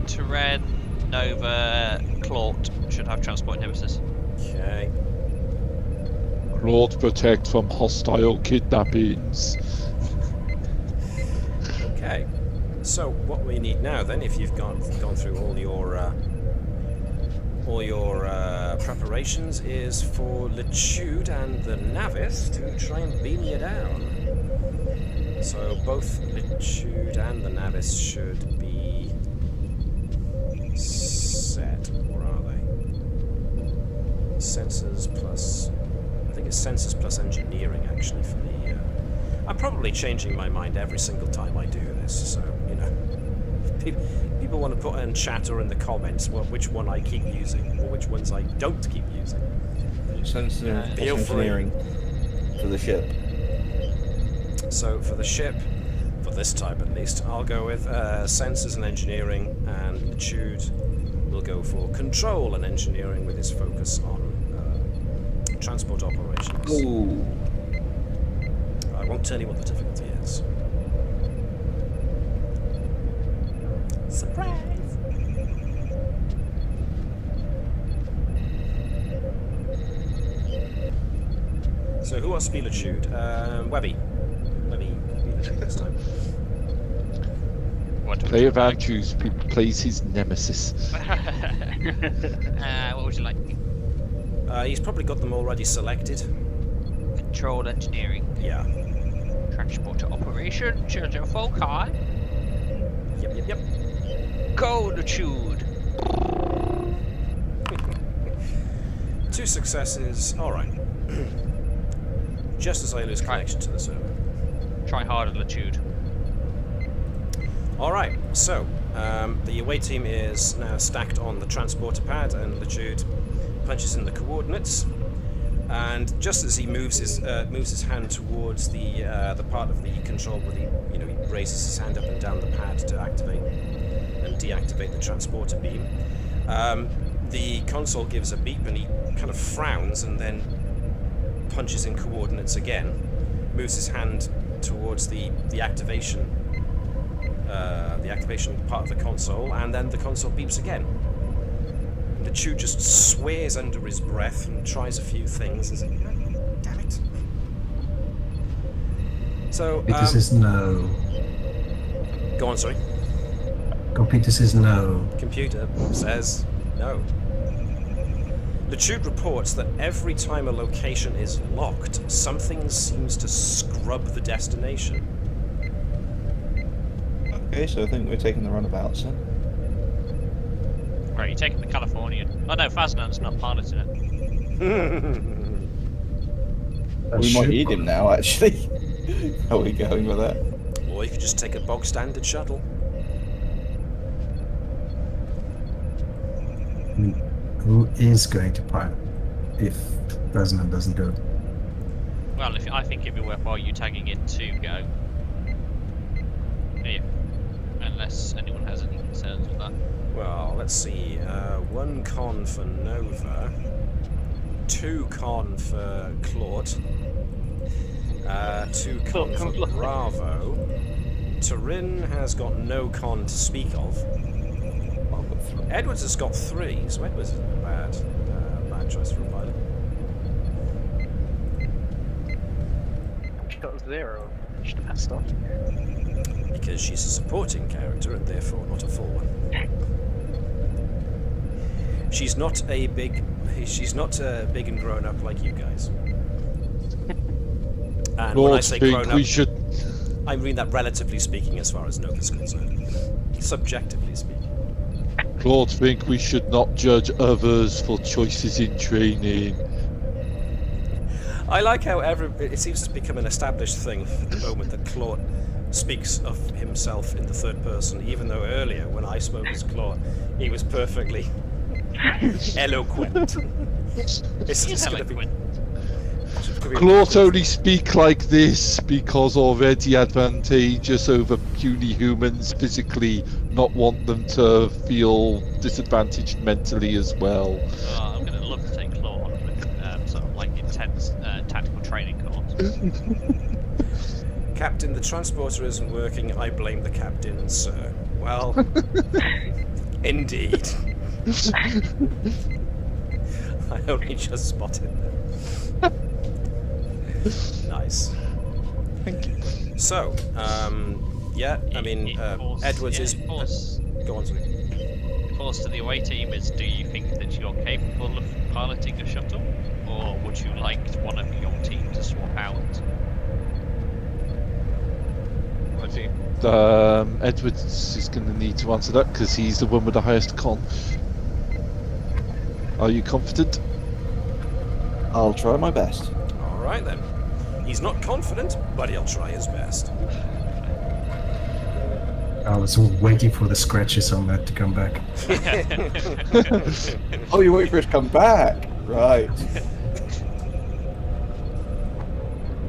Terren, Nova, Claude should have transport inhibitors. Okay. Lord protect from hostile kidnappings. Okay. So what we need now, then, if you've gone through all your preparations, is for Lechude and the Navis to try and beam you down. So both Lechude and the Navis should be set, or are they? Sensors plus... I think it's sensors plus engineering, actually, for the... I'm probably changing my mind every single time I do this, so, you know. People want to put in chat or in the comments which one I keep using, or which ones I don't keep using. Sensor Feel free. engineering for the ship. So for the ship, for this time at least, I'll go with sensors and engineering, and Lechude will go for control and engineering with his focus on transport operations. Ooh. I won't tell you what the difficulty is. Surprise! So who wants to be Lechude? Webby. Webby, be Lechude this time. What Player Values plays his nemesis. what would you like? He's probably got them already selected. Control engineering. Yeah. Transport to operation. Change your foci. Yep. Go Lechude. 2 successes. Alright. Just as I lose connection to the server. Try harder, Lechude. Alright, so the away team is now stacked on the transporter pad, and Lechude punches in the coordinates. And just as he moves his hand towards the part of the control where he raises his hand up and down the pad to activate and deactivate the transporter beam, the console gives a beep and he kind of frowns and then punches in coordinates again, moves his hand towards the activation part of the console, and then the console beeps again. The Chew just swears under his breath and tries a few things. He's like, damn it. So, Peter says no. Go on, sorry. Computer says no. Computer says no. Lechude reports that every time a location is locked, something seems to scrub the destination. Okay, so I think we're taking the runabouts then. Right, you're taking the Californian. Oh no, Faznan's not piloting it. We might need him now, actually. How are we going with that? Or you could just take a bog standard shuttle. I mean, who is going to pilot if Faznan doesn't go? Well, I think it'd be worthwhile you tagging in to go. Yeah. Unless anyone has any concerns with that. Well, let's see. 1 con for Nova, 2 con for Claude, 2 con for Bravo. Turin has got no con to speak of. Edwards has got 3, so Edwards isn't a bad choice for a pilot. She got 0. She should have passed on. Because she's a supporting character and therefore not a full one. She's not big and grown up like you guys. And when I say grown up, I mean that relatively speaking as far as Nova's concerned. Subjectively speaking. Claude think we should not judge others for choices in training. I like how it seems to become an established thing at the moment that Claude speaks of himself in the third person, even though earlier when I spoke as Claude, he was perfectly eloquent. It's just going to be Clawt only speak like this because already advantageous over puny humans physically, not want them to feel disadvantaged mentally as well. Oh, I'm gonna love to take Claw on with sort of like intense tactical training course. Captain, the transporter isn't working. I blame the captain, sir. Well, indeed. I only just spotted that. Nice. Thank you. So, yeah, I mean, Edwards is... Go on, sorry. Course to the away team is: do you think that you're capable of piloting a shuttle, or would you like one of your team to swap out? I think Edwards is going to need to answer that because he's the one with the highest con. Are you confident? I'll try my best. All right, then. He's not confident, but he'll try his best. I was waiting for the scratches on that to come back. Oh, you wait for it to come back? Right.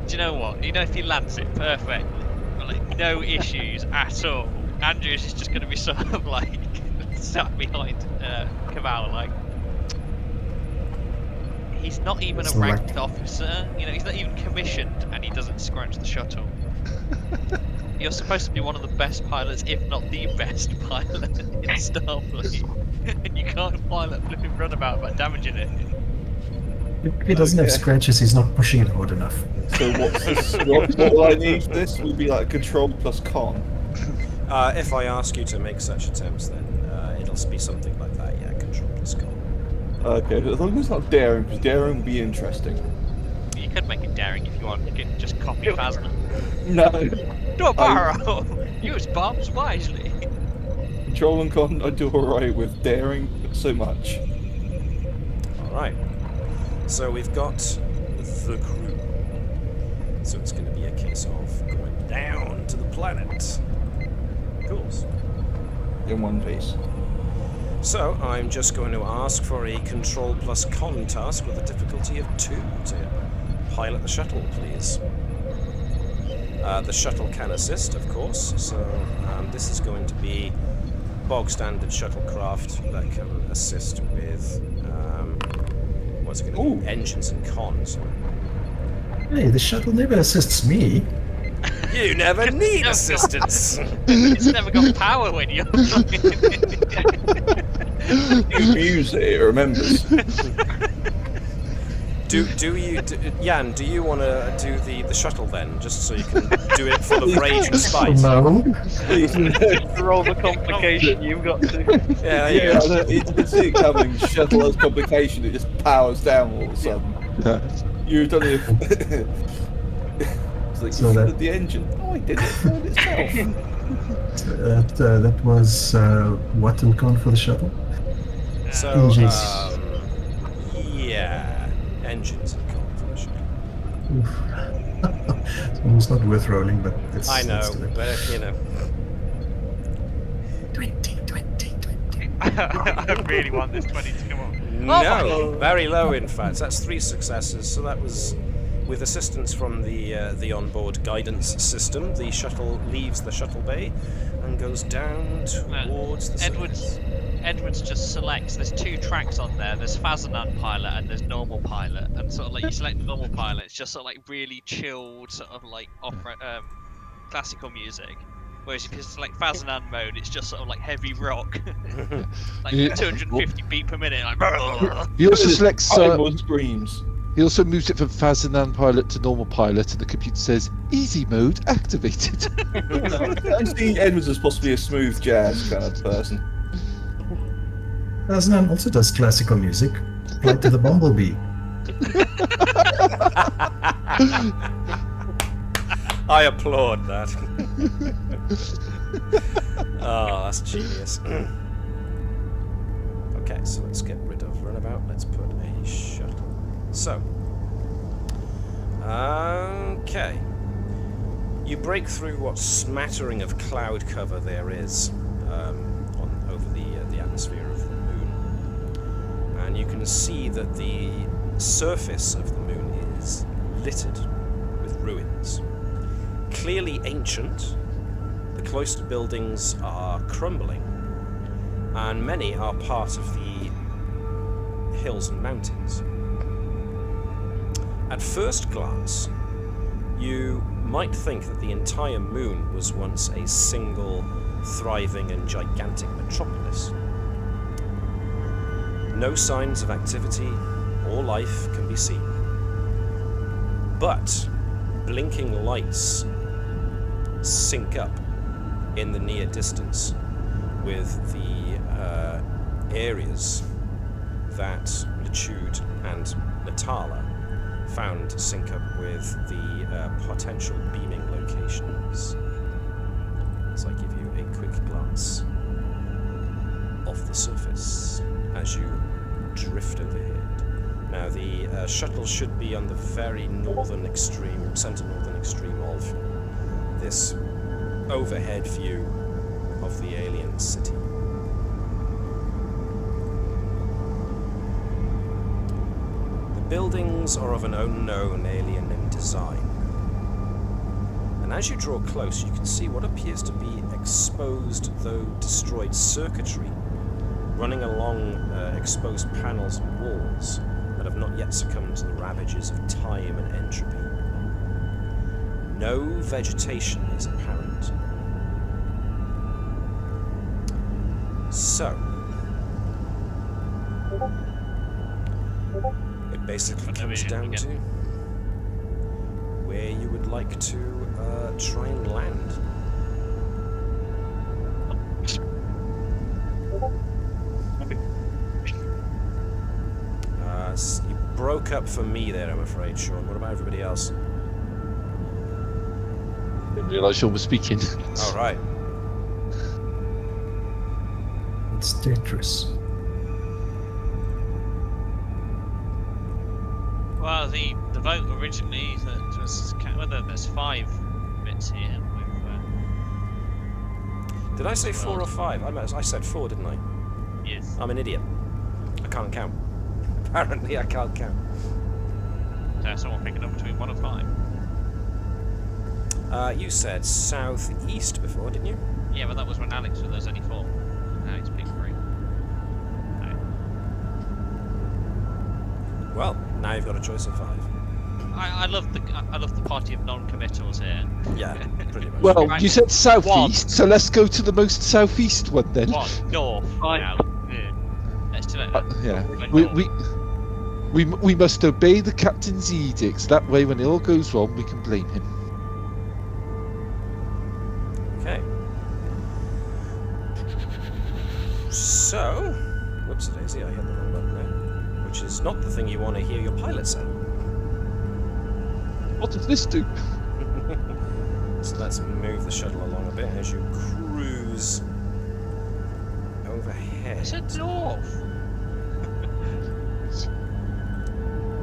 Do you know what? You know, if he lands it perfectly, like no issues at all, Andrews is just going to be sort of like sat behind Keval, like he's not even a ranked officer. You know, he's not even commissioned, and he doesn't scratch the shuttle. You're supposed to be one of the best pilots, if not the best pilot in Starfleet, and you can't pilot a flipping runabout about damaging it. If he doesn't have scratches, he's not pushing it hard enough. So what will I need for this? Will be like control plus con. If I ask you to make such attempts, then it'll be something like that, yeah, control plus con. Okay, as long as it's not daring, because daring will be interesting. You could make it daring if you want. You could just copy Phasma. No. Don't borrow! Use bombs wisely. Control and con, I do alright with daring, not so much. Alright. So we've got the crew. So it's going to be a case of going down to the planet. Of course. In one piece. So I'm just going to ask for a control plus con task with a difficulty of 2 to pilot the shuttle, please. The shuttle can assist, of course, so this is going to be bog standard shuttlecraft that can assist with what's it going to be? Engines and cons. Hey, the shuttle never assists me. You never need assistance. It's never got power when you're You use it, it remembers. Jan, do you want to do the shuttle then, just so you can do it full of rage and spite? No. For all the complication you've got to. Yeah, You can see it coming. Shuttle has complication. It just powers down all of a sudden. You've done it. It's like So you that- flooded the engine. Oh, I did it. Flood itself. That was what and con for the shuttle? So, Engines. yeah, engines and con for the shuttle. It's almost not worth rolling, but it's. I know, let's do it. but you know. 20. I really want this 20 to come on. No, very low in fact. That's 3 successes. So that was with assistance from the onboard guidance system. The shuttle leaves the shuttle bay and goes down towards the surface. Edwards just selects. There's 2 tracks on there. There's Fazanan pilot and there's normal pilot. And sort of like you select the normal pilot, it's just sort of like really chilled, sort of like opera, classical music. Whereas if you select Fazanan mode, it's just sort of like heavy rock, like 250 beat per minute. Like, He also selects. Everyone screams. He also moves it from Fazanan pilot to normal pilot, and the computer says easy mode activated. I see Edwards as possibly a smooth jazz kind of person. Asnan also does classical music. Applied to the Bumblebee. I applaud that. Oh, that's genius. Okay, so let's get rid of runabout. Let's put a shuttle. So, okay. You break through what smattering of cloud cover there is over the atmosphere of the moon, and you can see that the surface of the moon is littered with ruins. Clearly ancient, the cloister buildings are crumbling, and many are part of the hills and mountains. At first glance, you might think that the entire moon was once a single, thriving and gigantic metropolis. No signs of activity or life can be seen. But blinking lights sync up in the near distance with the areas that Litude and Natala found to sync up with the potential beaming locations. As I give you a quick glance off the surface as you drift overhead. Now the shuttle should be on the very northern extreme, centre northern extreme of this overhead view of the alien city. The buildings are of an unknown alien in design, and as you draw close you can see what appears to be exposed though destroyed circuitry running along exposed panels and walls that have not yet succumbed to the ravages of time and entropy. No vegetation is apparent. So, it basically comes down to where you would like to try and land. You broke up for me there, I'm afraid, Shaun. What about everybody else? Didn't realise Shaun was speaking. All right. It's dangerous. Well, the vote originally that was whether there's 5 bits here. Did I say 4 or 5? I said 4, didn't I? Yes. I'm an idiot. I can't count. Apparently, I can't count. So someone picking up between 1 and 5. You said southeast before, didn't you? Yeah, but that was when Alex said there's only 4. Now it's picked 3. Well, now you've got a choice of 5. I love the party of non-committals here. Yeah, pretty much. Well, Right. you said southeast, so let's go to the most southeast one then. What? North. Now. Yeah. Let's do it. Yeah. North. We must obey the captain's edicts. That way, when it all goes wrong, we can blame him. Okay. So, whoops a daisy, I hit the wrong button there. Which is not the thing you want to hear your pilot say. What does this do? So let's move the shuttle along a bit as you cruise overhead. I said north.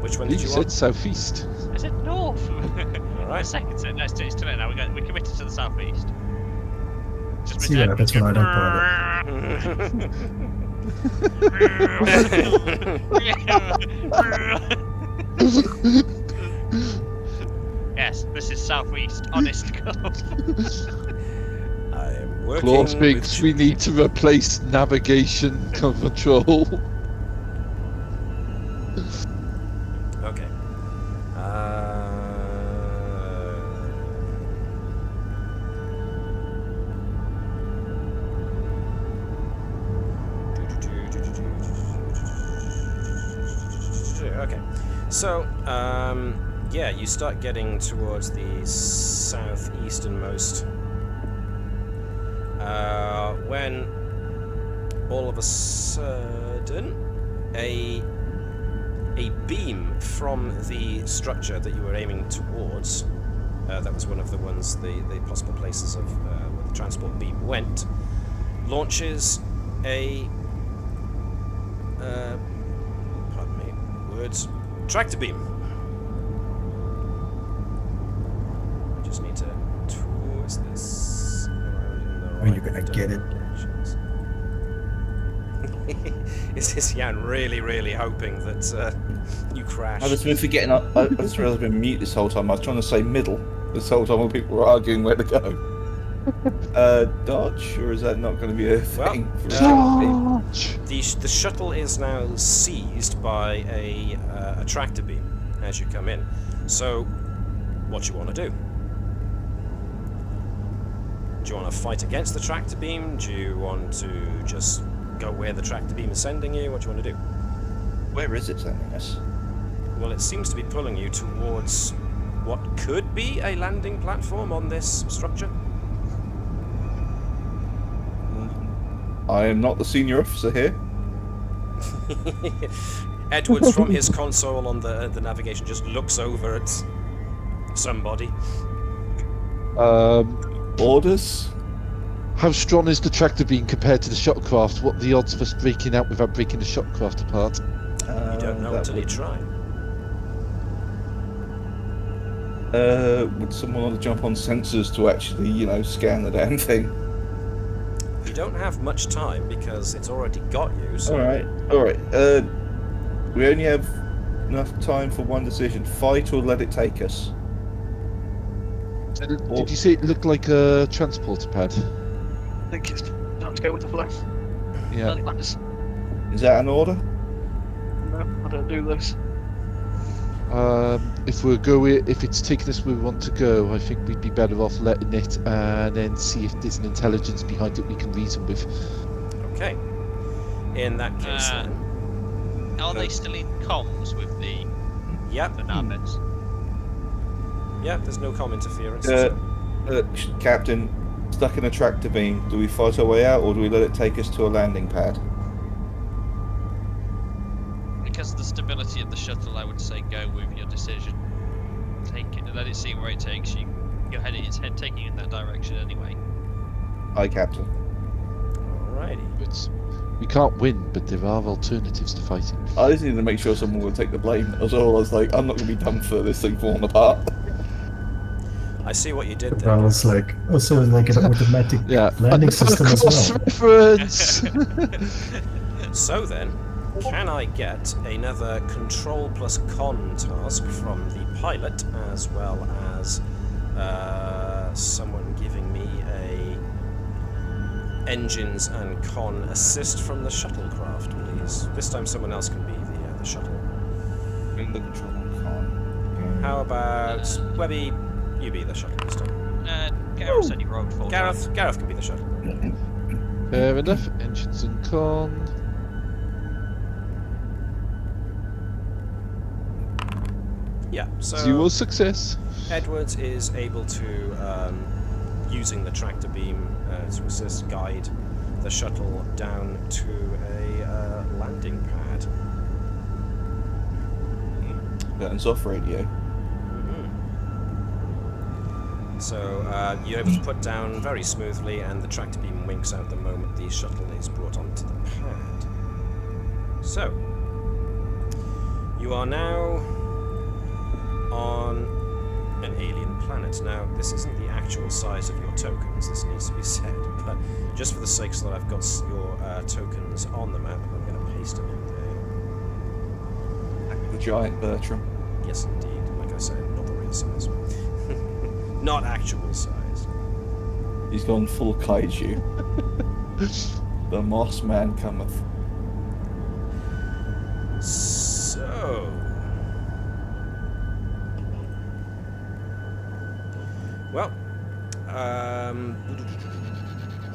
Which one You did you said want? I southeast. said north. Alright. A second, so no, it's too late now. We're committed to the southeast. Just See, yeah, that's what I don't Yes, this is southeast. Honest Gulf. I am working Claw thinks with... we need to replace navigation control. Okay. Okay. So, yeah, you start getting towards the southeasternmost. When all of a sudden, a beam from the structure that you were aiming towards, that was one of the ones, the possible places of where the transport beam went, launches a pardon me, words, tractor beam. I just need to twist this around in the Are you gonna get it? directions. Is Jan really hoping that you crash? I've just been forgetting. I just realised I've been mute this whole time. I was trying to say middle this whole time while people were arguing where to go. Dodge, or is that not going to be a thing? The shuttle is now seized by a tractor beam as you come in. So, what do you want to do? Do you want to fight against the tractor beam? Do you want to just go where the tractor beam is sending you? What do you want to do? Where is it sending us? Well, it seems to be pulling you towards what could be a landing platform on this structure. I am not the senior officer here. Edwards, from his console on the navigation, just looks over at somebody. Orders? How strong is the tractor beam compared to the shuttlecraft? What are the odds of us breaking out without breaking the shuttlecraft apart? You don't know until you try. Would someone want to jump on sensors to actually, scan the damn thing? You don't have much time because it's already got you. So. All right. We only have enough time for one decision: fight or let it take us. Did you say it looked like a transporter pad? I think it's time to go with the flow. Yeah. Is that an order? No, I don't do those. If it's taking us where we want to go, I think we'd be better off letting it and then see if there's an intelligence behind it we can reason with. Okay. In that case, then. Are they still in comms with the Navis? Yeah, there's no comm interference. Captain, stuck in a tractor beam, do we fight our way out or do we let it take us to a landing pad? Because of the stability of the shuttle, I would say go with your decision. Take it, let it see where it takes you. It's taking in that direction anyway. Aye, Captain. Alrighty. We can't win, but there are alternatives to fighting. I just need to make sure someone will take the blame as well. I was like, I'm not going to be done for this thing falling apart. I see what you did there. I was like, also like an automatic landing system as well. Reference. So then, can I get another control plus con task from the pilot, as well as someone giving me a engines and con assist from the shuttlecraft, please? This time someone else can be the shuttle. Bring the control and con. How about Webby? You be the shuttle this time. Gareth said he rolled 4 times. Gareth can be the shuttle. Fair enough. Engines and con. Yeah, so 0 success. Edwards is able to, using the tractor beam to assist, guide the shuttle down to a landing pad. Buttons off radio. So you're able to put down very smoothly, and the tractor beam winks out the moment the shuttle is brought onto the pad. So, you are now on an alien planet. Now, this isn't the actual size of your tokens, this needs to be said, but just for the sake so that I've got your tokens on the map, I'm going to paste them in there. The giant Bertram. Yes, indeed. Like I said, not the real size. Not actual size. He's gone full kaiju. The Moss Man cometh. So... Well,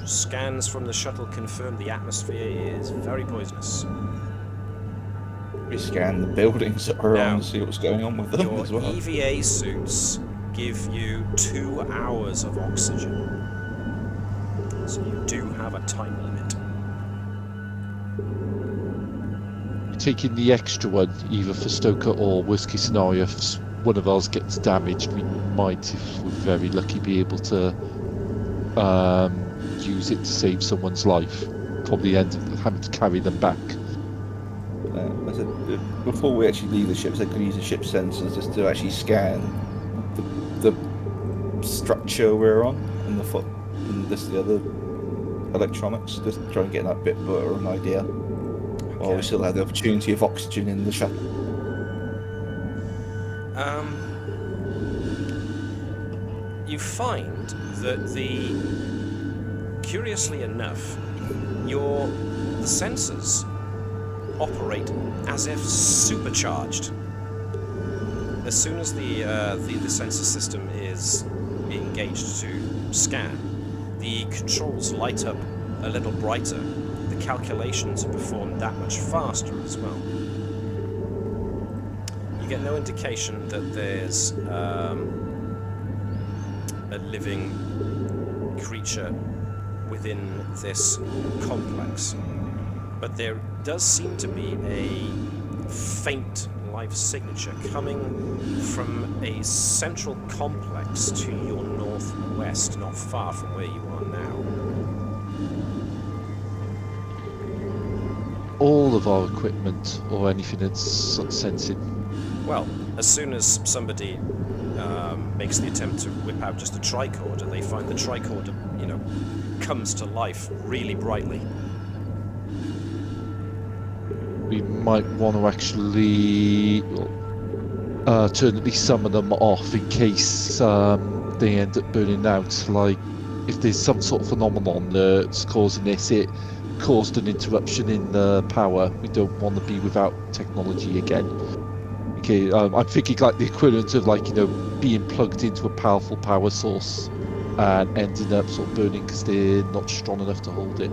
scans from the shuttle confirm the atmosphere is very poisonous. We scan the buildings that are on to see what's going on with them Your as well. EVA suits give you 2 hours of oxygen. So you do have a time limit. You're taking the extra one, either for Stoker or worst case scenario, if one of ours gets damaged, we might, if we're very lucky, be able to use it to save someone's life. Probably end up having to carry them back. I said, before we actually leave the ship, I said, could use the ship sensors just to actually scan the structure we're on and the electronics, just try and get that bit better of an idea. While we still had the opportunity of oxygen in the shuttle. You find that curiously enough, the sensors operate as if supercharged. As soon as the sensor system is engaged to scan, the controls light up a little brighter. The calculations are performed that much faster as well. You get no indication that there's a living creature within this complex, but there does seem to be a faint life signature coming from a central complex to your northwest, not far from where you are now. All of our equipment or anything that's sensing. Well, as soon as somebody makes the attempt to whip out just a tricorder, they find the tricorder, comes to life really brightly. We might want to actually turn at least some of them off in case they end up burning out. Like, if there's some sort of phenomenon that's causing this, it caused an interruption in the power. We don't want to be without technology again. Okay, I'm thinking like the equivalent of being plugged into a powerful power source and ending up sort of burning because they're not strong enough to hold it.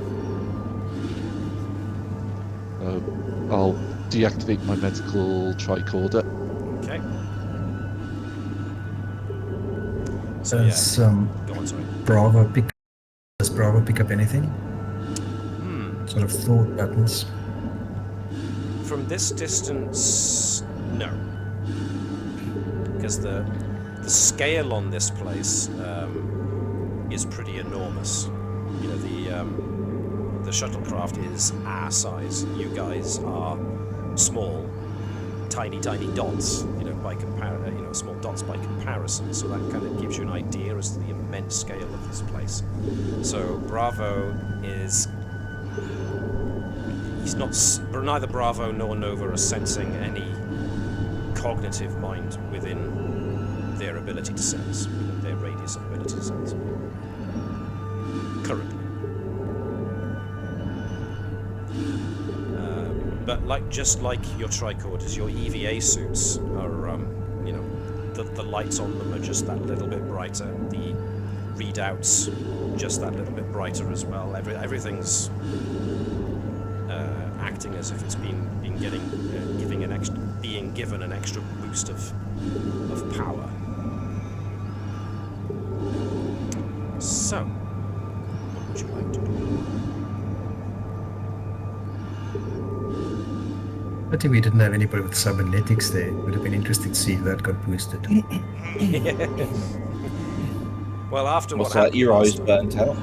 I'll deactivate my medical tricorder. Okay. Does Go on, sorry. Does Bravo pick up anything? Sort of thought patterns? From this distance, no. Because the scale on this place is pretty enormous. The shuttlecraft is our size. You guys are small, tiny dots. By small dots by comparison. So that kind of gives you an idea as to the immense scale of this place. So Bravo is. Neither Bravo nor Nova are sensing any cognitive mind within their ability to sense, within their radius of ability to sense. Currently. But just like your tricorders, your EVA suits are, the lights on them are just that little bit brighter. The readouts just that little bit brighter as well. Everything's acting as if it's being given an extra boost of power. So, what would you like to do? I think we didn't have anybody with cybernetics there. It would have been interesting to see if that got boosted. Well, after What's what that? Your eyes happened, burnt out.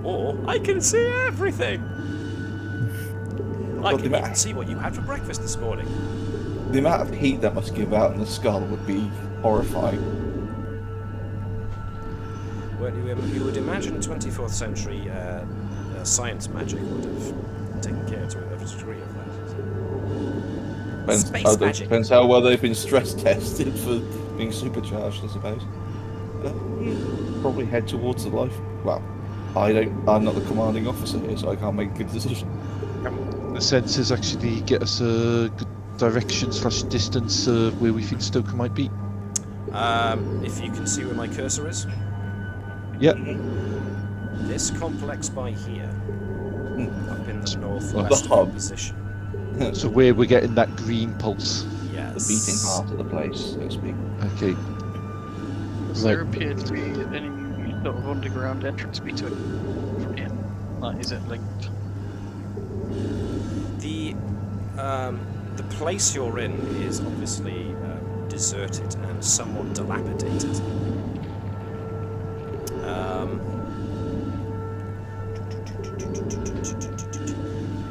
or I can see everything. I Well, can even see what you had for breakfast this morning. The amount of heat that must give out in the skull would be horrifying. Well, you would imagine 24th century science magic would have taken care to a degree of that. Space magic. Depends how well they've been stress tested for being supercharged, I suppose. Probably head towards the life. Well, I'm not the commanding officer here, so I can't make a good decision. The sensors actually get us a good direction/distance of where we think Stoker might be. If you can see where my cursor is. Yep. This complex by here, up in the The northwest hub. position. So where we're getting that green pulse. Yes. The beating heart of the place, so to speak. Okay. Does there appear to be any sort of underground entrance between from here? Like, is it linked? The place you're in is obviously deserted and somewhat dilapidated.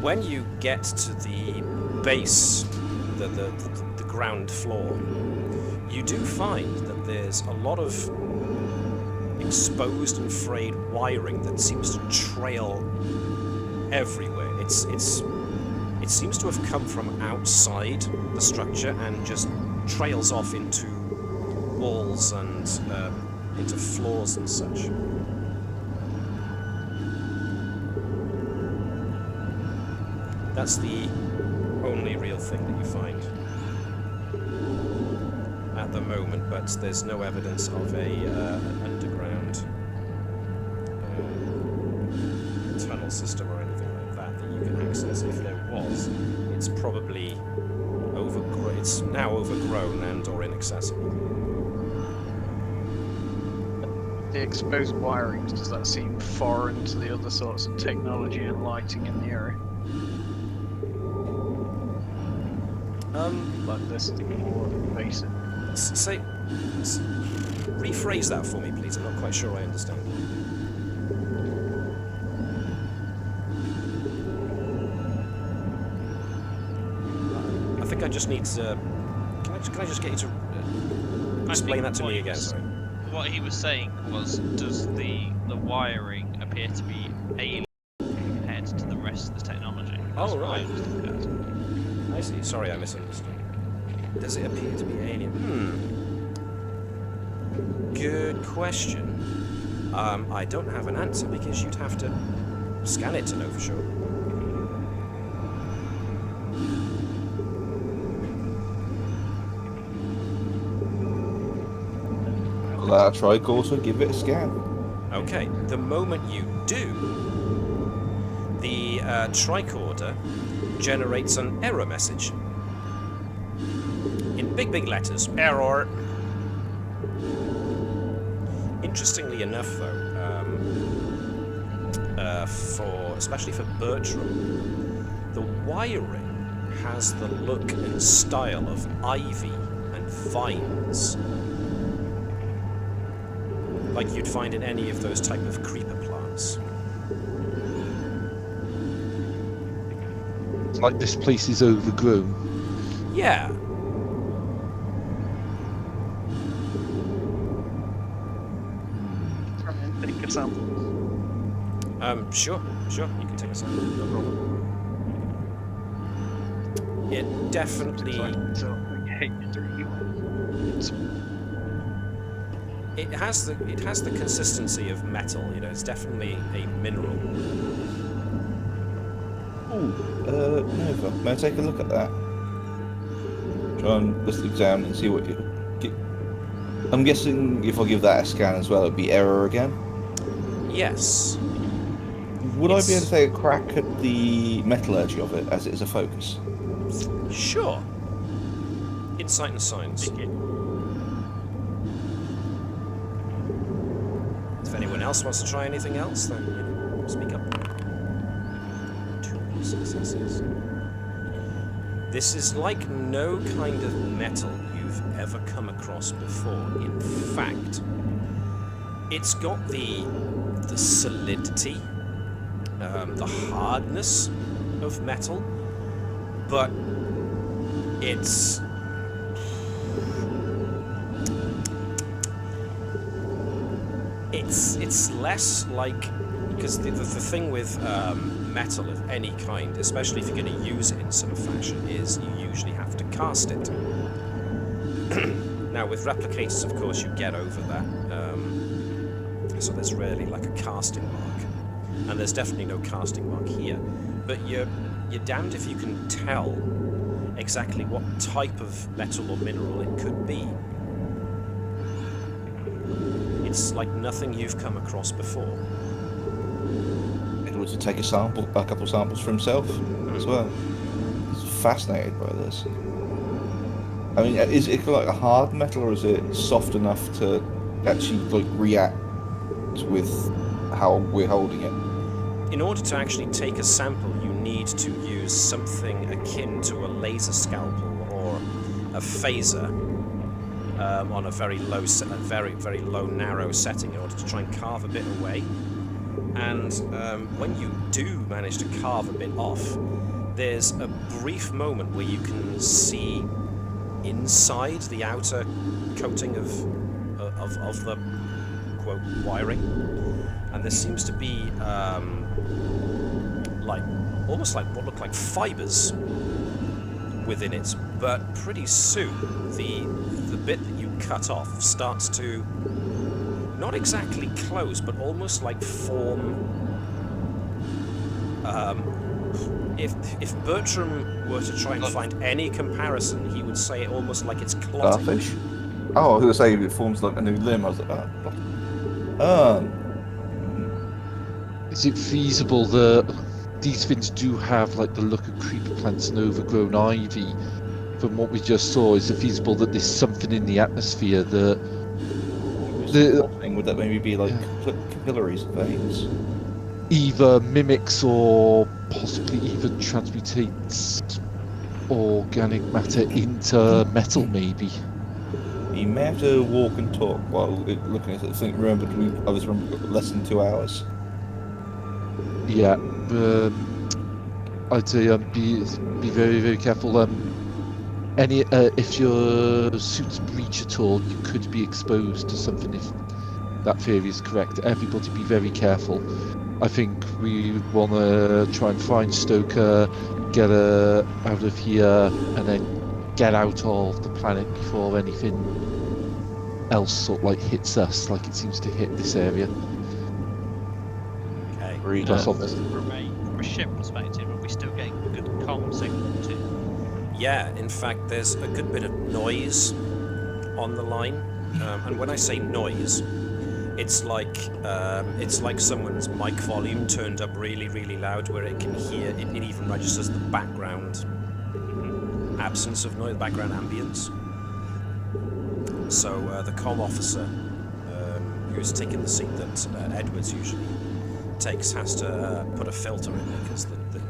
When you get to the base, the ground floor, you do find that there's a lot of exposed and frayed wiring that seems to trail everywhere. It seems to have come from outside the structure and just trails off into walls and into floors and such. That's the only real thing that you find at the moment, but there's no evidence of an underground tunnel system or anything like that that you can access. If there was, it's probably it's now overgrown and or inaccessible. The exposed wirings, does that seem foreign to the other sorts of technology and lighting in the area? Like this more basic. Rephrase that for me, please. I'm not quite sure I understand. I think I just need to. Can I just get you to explain that to me again? Sorry. What he was saying was, does the wiring appear to be alien compared to the rest of the technology? That's Oh, what I right. understood. I see. Sorry, I misunderstood. Does it appear to be alien? Good question. I don't have an answer because you'd have to scan it to know for sure. I'll try also give it a scan. Okay, the moment you do, the tricorder generates an error message. In big letters, error. Interestingly enough, though, especially for Bertram, the wiring has the look and style of ivy and vines, like you'd find in any of those type of creeper plants. It's like this place is overgrown. Yeah. Take a sample. Sure, you can take a sample, no problem. It definitely... It has the consistency of metal, you know, it's definitely a mineral. Ooh, Nova, may I take a look at that? Try and just examine and see what you get. I'm guessing if I give that a scan as well, it'd be error again? Yes. Would I be able to take a crack at the metallurgy of it as it is a focus? Sure. Insight and science. If anyone else wants to try anything else, then, you know, speak up. 2 successes. This is like no kind of metal you've ever come across before. In fact, it's got the solidity, the hardness of metal, but it's less like, because the thing with metal of any kind, especially if you're going to use it in some fashion, is you usually have to cast it. Now with replicators, of course, you get over that, so there's rarely like a casting mark, and there's definitely no casting mark here, but you're damned if you can tell exactly what type of metal or mineral it could be. It's like nothing you've come across before. It was to take a couple samples for himself as well. He's fascinated by this. I mean, is it like a hard metal, or is it soft enough to actually like react with how we're holding it? In order to actually take a sample, you need to use something akin to a laser scalpel or a phaser on a very low, very low, narrow setting in order to try and carve a bit away. And when you do manage to carve a bit off, there's a brief moment where you can see inside the outer coating of the quote wiring, and there seems to be like almost like what look like fibers within it. But pretty soon, the bit that you cut off starts to not exactly close, but almost like form. If Bertram were to try and find any comparison, he would say almost like it's clotting. Starfish? Oh, I was going to say it forms like a new limb. I was like, oh. Is it feasible that these things do have like the look of creeper plants and overgrown ivy? From what we just saw, is it feasible that there's something in the atmosphere that Would that maybe be like capillaries of veins? either mimics or possibly even transmutates organic matter into metal, maybe? You may have to walk and talk while looking at it. I think I was less than 2 hours. Yeah, I'd say be very, very careful. If your suits breach at all, you could be exposed to something. If that theory is correct, everybody be very careful. I think we want to try and find Stoker, get her out of here, and then get out of the planet before anything else sort of like hits us, like it seems to hit this area. Okay. That's all. From a ship perspective, are we still getting a good comm signal too? Yeah, in fact, there's a good bit of noise on the line, and when I say noise, it's like someone's mic volume turned up really, really loud, where it can hear. It even registers the background absence of noise, background ambience. So the comm officer, who's taking the seat that Edwards usually takes, has to put a filter in because the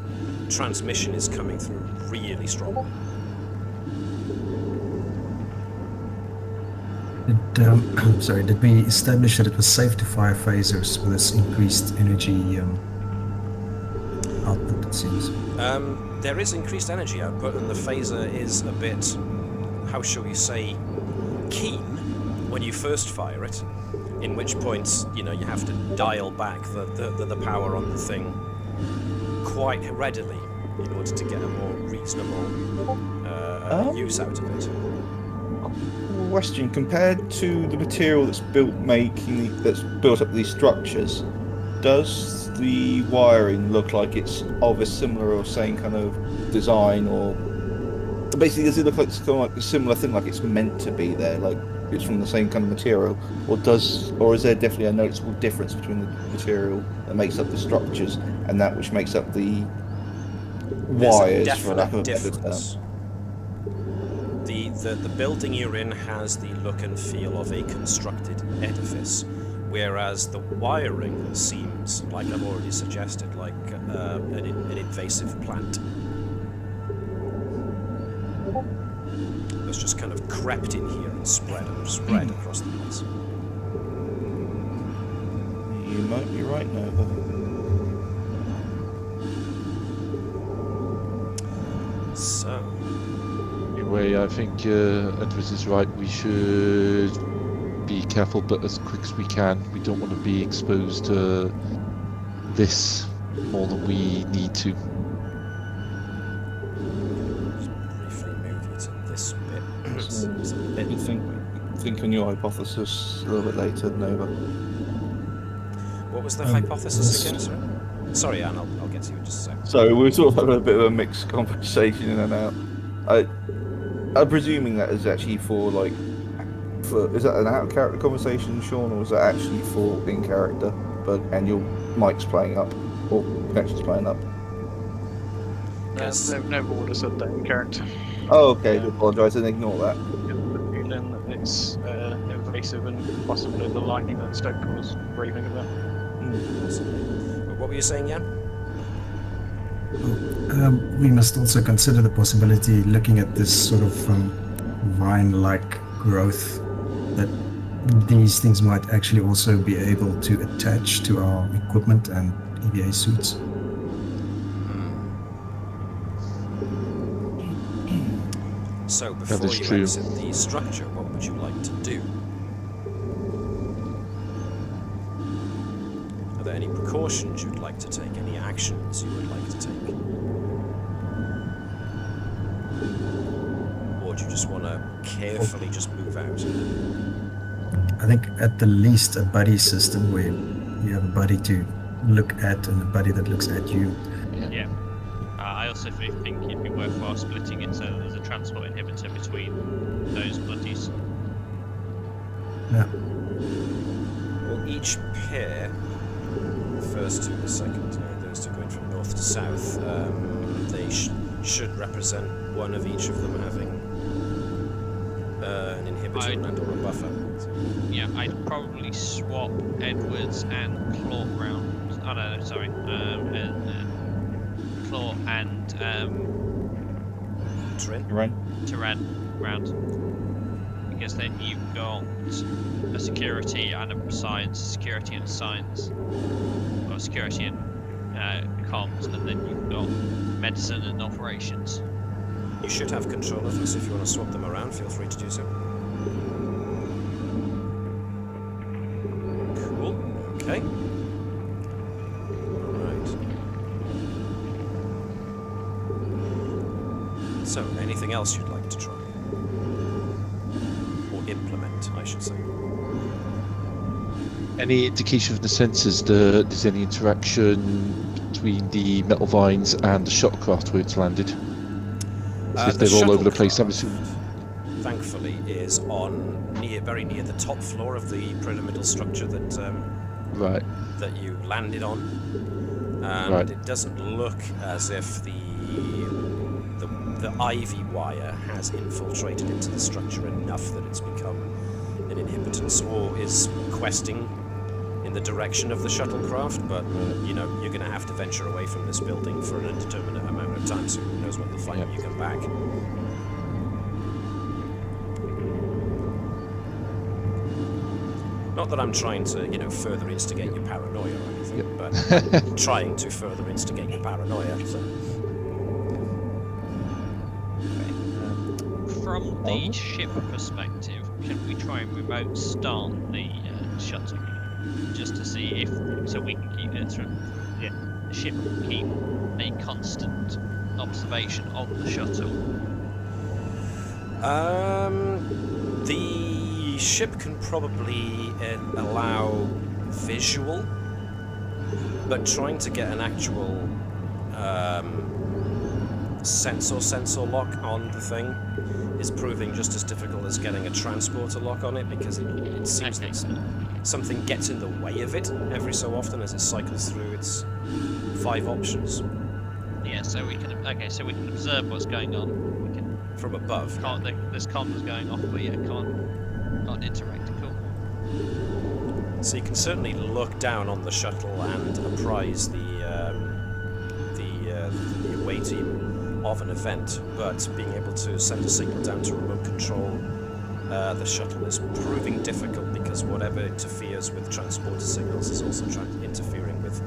transmission is coming through really strongly. Did we establish that it was safe to fire phasers with this increased energy output, it seems? There is increased energy output, and the phaser is a bit, how shall we say, keen when you first fire it, in which point, you have to dial back the power on the thing quite readily in order to get a more reasonable use out of it. Question: compared to the material that's built up these structures, does the wiring look like it's of a similar or same kind of design, or basically does it look like it's kind of like a similar thing, like it's meant to be there, like it's from the same kind of material, or is there definitely a noticeable difference between the material that makes up the structures and that which makes up the wires, for lack of a better term? The building you're in has the look and feel of a constructed edifice, whereas the wiring seems, like I've already suggested, like an invasive plant that's just kind of crept in here and spread across the place. You might be right, Nova. So. Anyway, I think Edwards is right. We should be careful, but as quick as we can. We don't want to be exposed to this more than we need to. Just briefly move you to this bit. It's a bit. You think on your hypothesis a little bit later, Nova. What was the hypothesis again, sir? Sorry, Anne, I'll get to you in just a sec. So we were sort of having a bit of a mixed conversation in and out. I'm presuming that is actually is that an out of character conversation, Shaun, or is that actually for in character? And your mic's playing up, or connection's playing up? There's no order said that in character. Oh, okay. I apologise, and ignore that. Then it's invasive and possibly the lightning that Stoker was raving about. What were you saying, Jan? We must also consider the possibility, looking at this sort of vine-like growth, that these things might actually also be able to attach to our equipment and EVA suits. So, before you exit the structure, what would you like to do? there any precautions you'd like to take, any actions you would like to take? Or do you just want to carefully just move out? I think at the least a buddy system where you have a buddy to look at and a buddy that looks at you. Yeah. I also think it'd be worthwhile splitting it so that there's a transport inhibitor between those buddies. Yeah. Well, each pair, the first two, the second, those two going from north to south, they should represent one of each of them having an inhibitor and or a buffer. Yeah, I'd probably swap Edwards and Claw round. Oh no, sorry. Claw and Tyrann round. Because then you've got a security and a science, security and science, or security and comms, and then you've got medicine and operations. You should have control of them, so if you want to swap them around, feel free to do so. Cool. Okay. Alright. So, anything else you'd like to try? Or implement, I should say. Any indication from the sensors that there's any interaction between the metal vines and the shuttlecraft where it's landed? If they're all over the place, I'm assuming. Thankfully, is on very near the top floor of the pyramidal structure that right. that you landed on. And right. It doesn't look as if the ivy wire has infiltrated into the structure enough that it's become an inhibitance, or is questing in the direction of the shuttlecraft, but you know, you're going to have to venture away from this building for an indeterminate amount of time, so who knows what you'll find when you come back. Not that I'm trying to, you know, further instigate your paranoia or anything, but trying to further instigate your paranoia. So. From the ship perspective, can we try and remote start the shuttle, just to see if, so we can keep the ship can keep a constant observation of the shuttle? The ship can probably allow visual, but trying to get an actual sensor lock on the thing is proving just as difficult as getting a transporter lock on it, because it seems that something gets in the way of it every so often as it cycles through its 5 options. Yeah, so we can observe what's going on. We can from above. There's comms going off, but can't interact. Cool. So you can certainly look down on the shuttle and apprise the away team of an event, but being able to send a signal down to remote control the shuttle is proving difficult, because whatever interferes with transporter signals is also interfering with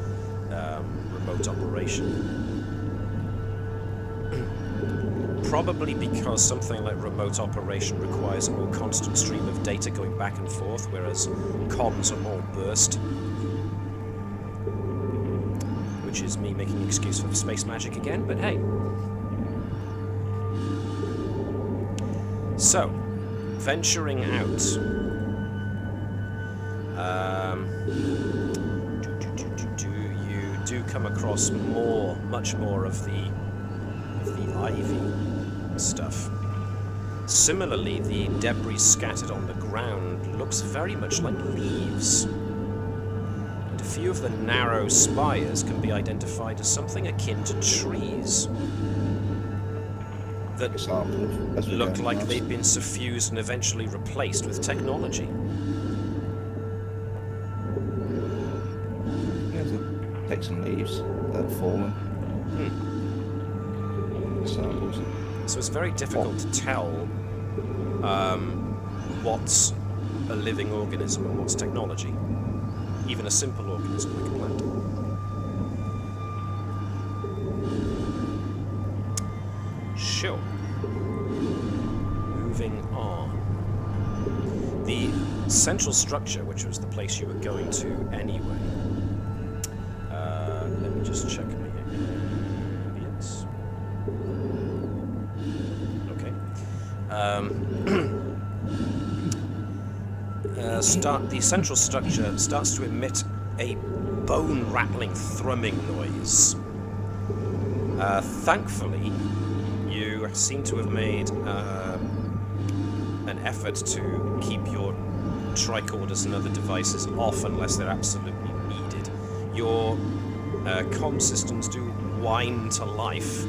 remote operation. Probably because something like remote operation requires a more constant stream of data going back and forth, whereas comms are more burst. Which is me making an excuse for space magic again, but hey. So, venturing out. You do come across much more of the ivy stuff. Similarly, the debris scattered on the ground looks very much like leaves. And a few of the narrow spires can be identified as something akin to trees that look like they've been suffused and eventually replaced with technology. Take some leaves that have fallen. Samples. So it's very difficult to tell what's a living organism and what's technology. Even a simple organism like a plant. Sure. Moving on. The central structure, which was the place you were going to anyway, the central structure starts to emit a bone-rattling thrumming noise. Thankfully, you seem to have made an effort to keep your tricorders and other devices off unless they're absolutely needed. Your comm systems do whine to life,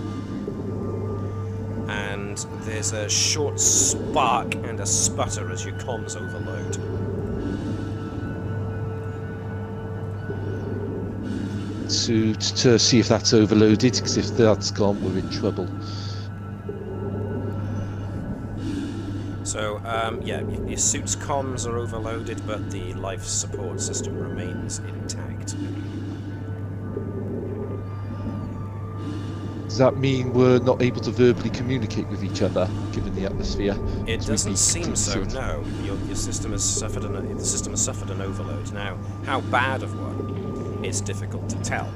and there's a short spark and a sputter as your comms overload. To see if that's overloaded, because if that's gone, we're in trouble. So, yeah, your suit's comms are overloaded, but the life support system remains intact. Does that mean we're not able to verbally communicate with each other, given the atmosphere? It doesn't seem so. Suit? No, your system has suffered the system has suffered an overload. Now, how bad of one, it's difficult to tell.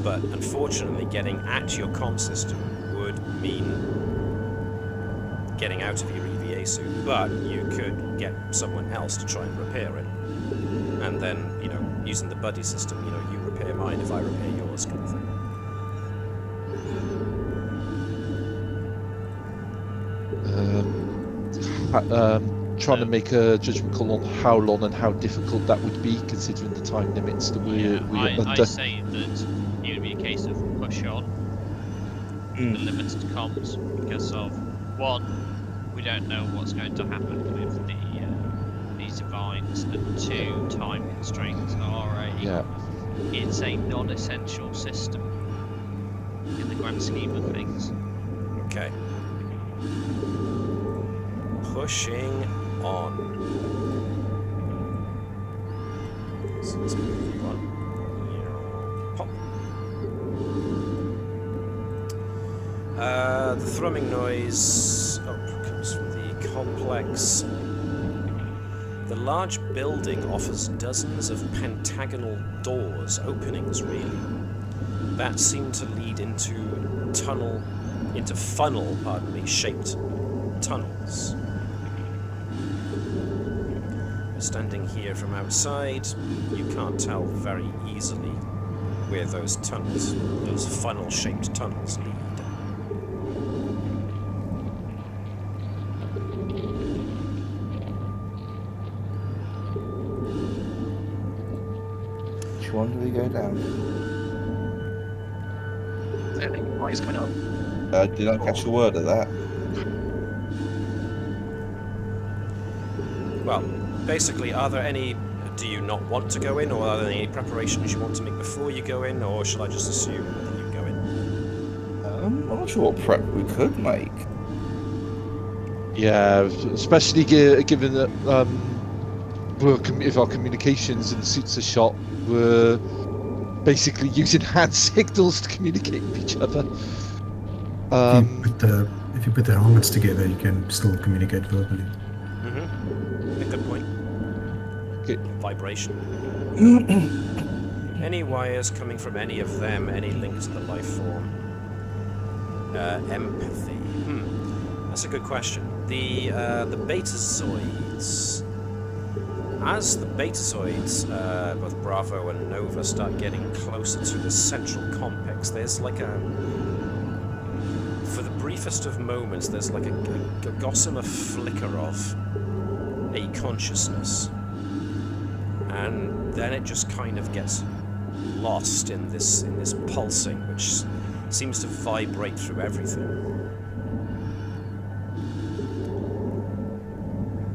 But unfortunately, getting at your comm system would mean getting out of your EVA suit. But you could get someone else to try and repair it, and then using the buddy system, you repair mine if I repair yours, kind of thing. Trying to make a judgment call on how long and how difficult that would be, considering the time limits that we're under. I say that it would be a case of push on with the limited comms, because of one, we don't know what's going to happen with these divines, and two, time constraints are it's a non-essential system in the grand scheme of things. Okay. Pushing on. So let's move on. Pop. The thrumming noise comes from the complex. The large building offers dozens of pentagonal doors, openings really, that seem to lead into funnel, shaped tunnels. Standing here from outside, you can't tell very easily where those funnel-shaped tunnels lead. Which one do we go down? Anything wise coming up? Did not catch a word of that. Well, basically, do you not want to go in, or are there any preparations you want to make before you go in, or shall I just assume that you go in? I'm not sure what prep we could make. Yeah, especially given that if our communications and suits are shot, we're basically using hand signals to communicate with each other. If you put the helmets together, you can still communicate verbally. Mm-hmm. A good point. Okay. Vibration. Any wires coming from any of them, any link to the life form? Empathy. That's a good question. The betazoids. As the betazoids, both Bravo and Nova, start getting closer to the central complex, there's like for the briefest of moments, there's like a gossamer flicker of a consciousness. And then it just kind of gets lost in this pulsing, which seems to vibrate through everything.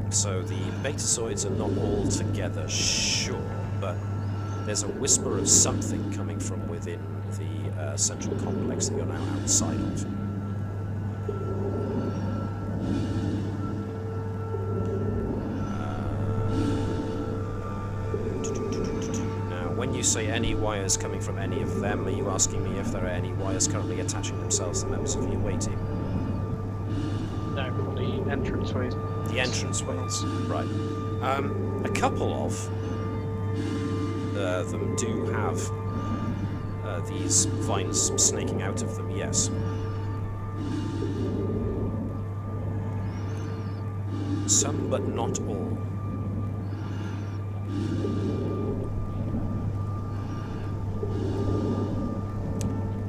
So the betazoids are not all together, sure, but there's a whisper of something coming from within the central complex that you're now outside of. When you say any wires coming from any of them, are you asking me if there are any wires currently attaching themselves to members of your away team? No, the entranceways. The entranceways, right. A couple of them do have these vines snaking out of them, yes. Some, but not all.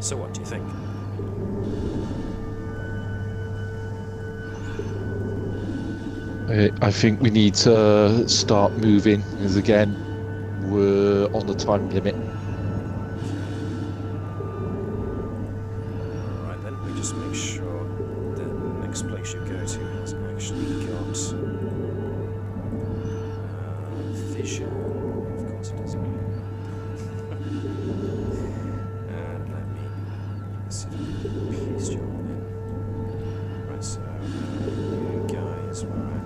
So what do you think? I think we need to start moving, as again, we're on the time limit. Alright then, we just make sure the next place you go to has actually got vision. Of course it doesn't. And let me see if I can paste you all in. Right, so you guys were at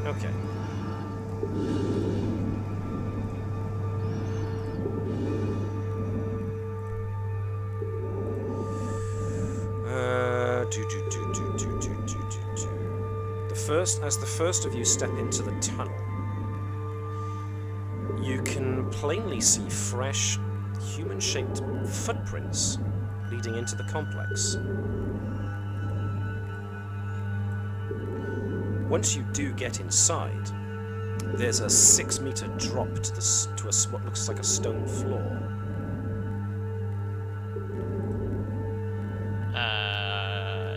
okay. As the first of you step into the tunnel, you can plainly see fresh, human-shaped footprints leading into the complex. Once you do get inside, there's a 6-meter drop to what looks like a stone floor.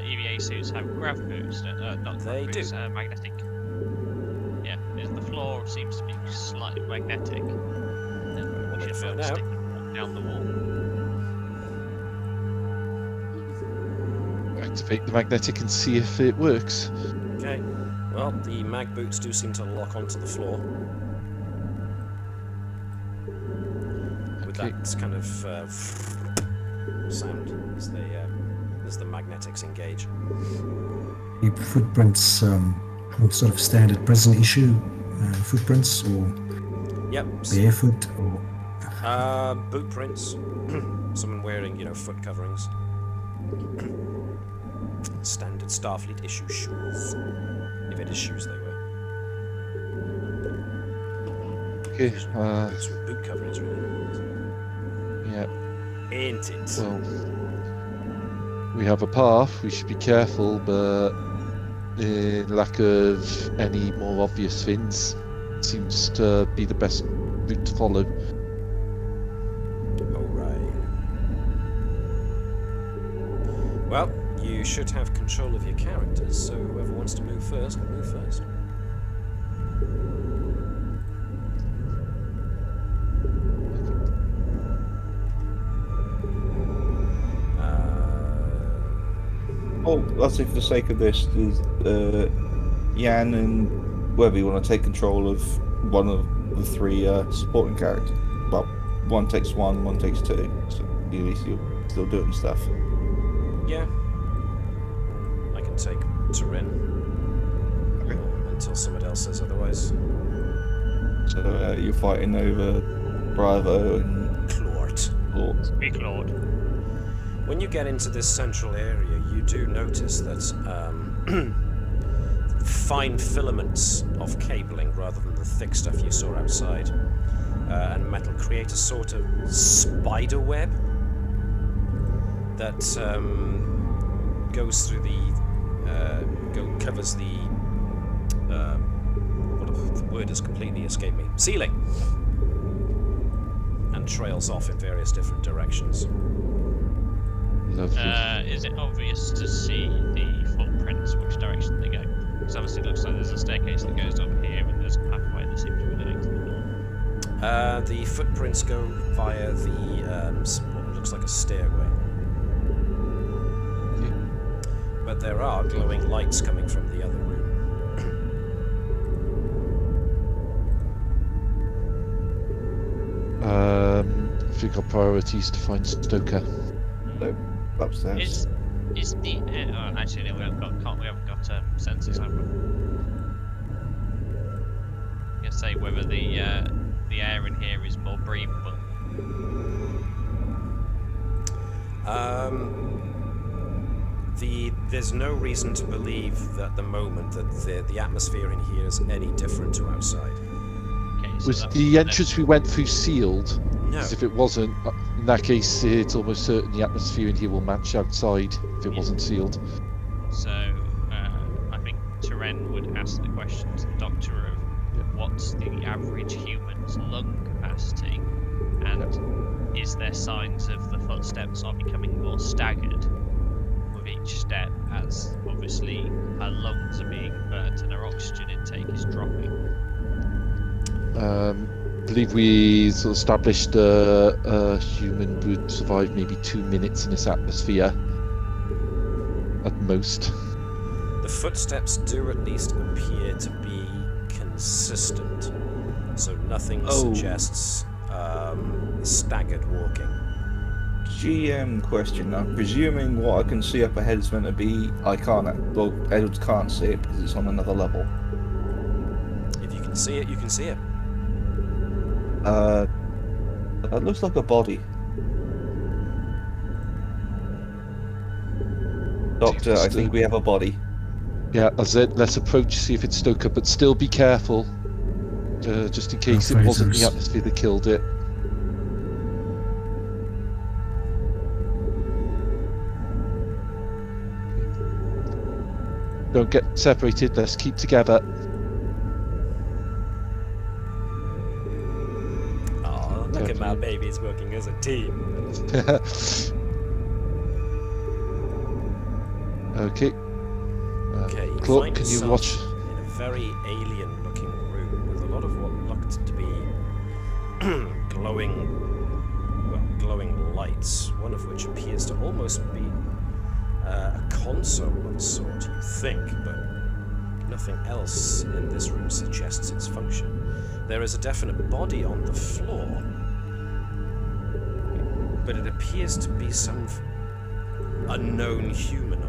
EVA suits have grav boots, not They grav boots, do. magnetic. Yeah, the floor seems to be slightly magnetic. Then we should be able to stick it down the wall. Activate the magnetic and see if it works. Okay. Well, the mag boots do seem to lock onto the floor. With Okay. that kind of sound as the magnetics engage. The footprints, sort of standard prison issue footprints, or Yep. barefoot, or Boot prints. Someone wearing, foot coverings. Standard Starfleet issue shoes. If it is shoes, they were. Okay, Boots with boot coverings, really. yeah, Ain't it? well, we have a path, we should be careful, but in lack of any more obvious things, seems to be the best route to follow. Alright. Well, you should have control of your characters, so whoever wants to move first, can move first. Oh, let's say for the sake of this, does Jan and Webby want to take control of one of the three supporting characters? Well, one takes one takes two, so at least you're still doing stuff. Yeah. I can take Turin. Okay. Until someone else says otherwise. So you're fighting over Bravo and Thwart. Lord. Big Lord. When you get into this central area, you do notice that fine filaments of cabling, rather than the thick stuff you saw outside, and metal create a sort of spider web that goes through covers the the word has completely escaped me. Ceiling, and trails off in various different directions. Lovely. Is it obvious to see the footprints, which direction they go? Because obviously it looks like there's a staircase that goes up here, and there's a pathway that seems to be leading to the door. The footprints go via the what looks like a stairway. Okay. But there are glowing lights coming from the other room. I think our priority is to find Stoker. So, upstairs. Is the actually no, we haven't got sensors, have we? I can say whether the air in here is more breathable. There's no reason to believe at the moment that the atmosphere in here is any different to outside. Okay, Was that's the the entrance we went through sealed? No. Because if it wasn't, in that case, it's almost certain the atmosphere in here will match outside if it wasn't sealed. So I think Tyren would ask the question to the doctor of what's the average human's lung capacity, and is there signs of the footsteps are becoming more staggered with each step, as obviously her lungs are being burnt and her oxygen intake is dropping. I believe we sort of established a human would survive maybe 2 minutes in this atmosphere at most. The footsteps do at least appear to be consistent, so nothing suggests staggered walking. GM question. I'm presuming what I can see up ahead is meant to be. Well, Edwards can't see it because it's on another level. If you can see it, you can see it. That looks like a body. Doctor, I think we have a body. Yeah, as it, let's approach, see if it's Stoker, but still be careful, just in case it wasn't the atmosphere that killed it. Don't get separated, let's keep together. Oh, look at my babies working as a team. Okay. Okay, you Clark, find can you yourself watch? in a very alien-looking room with a lot of what looked to be glowing lights, one of which appears to almost be a console of a sort, you think, but nothing else in this room suggests its function. There is a definite body on the floor, but it appears to be some unknown humanoid.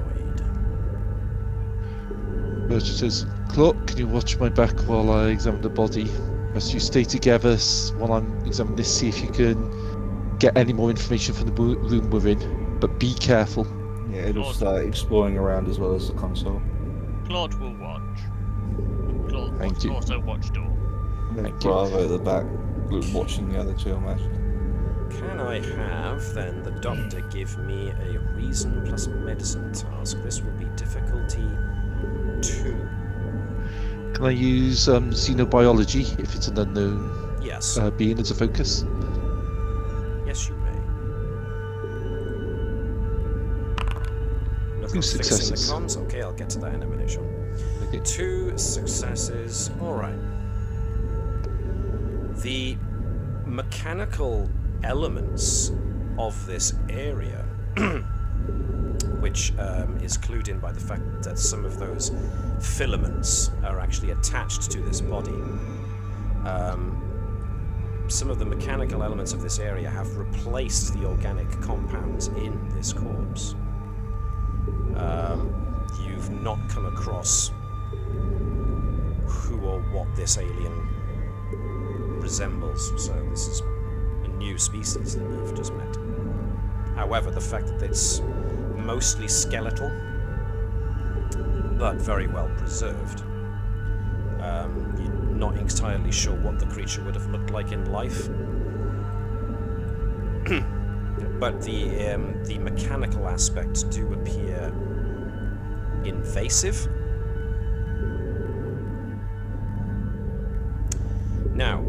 Bertram says, Clark, can you watch my back while I examine the body? Must you stay together while I'm examining this, see if you can get any more information from the room we're in, but be careful. Yeah, it'll start exploring around as well as the console. Claude will watch. Claude Thank will you. also watch door. Thank you. Bravo at the back, watching the other two match. Can I have, then, the doctor give me a reason plus medicine task? This will be difficulty 2. Can I use xenobiology if it's an unknown Yes. being as a focus? Yes, you may. Look, 2 I'm fixing the successes. comms. Okay, I'll get to that in a minute, Shaun. Okay. 2 successes. Alright. The mechanical elements of this area, which is clued in by the fact that some of those filaments are actually attached to this body. Some of the mechanical elements of this area have replaced the organic compounds in this corpse. You've not come across who or what this alien resembles, so this is a new species that you've just met. However, the fact that it's mostly skeletal, but very well preserved, you're not entirely sure what the creature would have looked like in life. But the mechanical aspects do appear invasive. Now,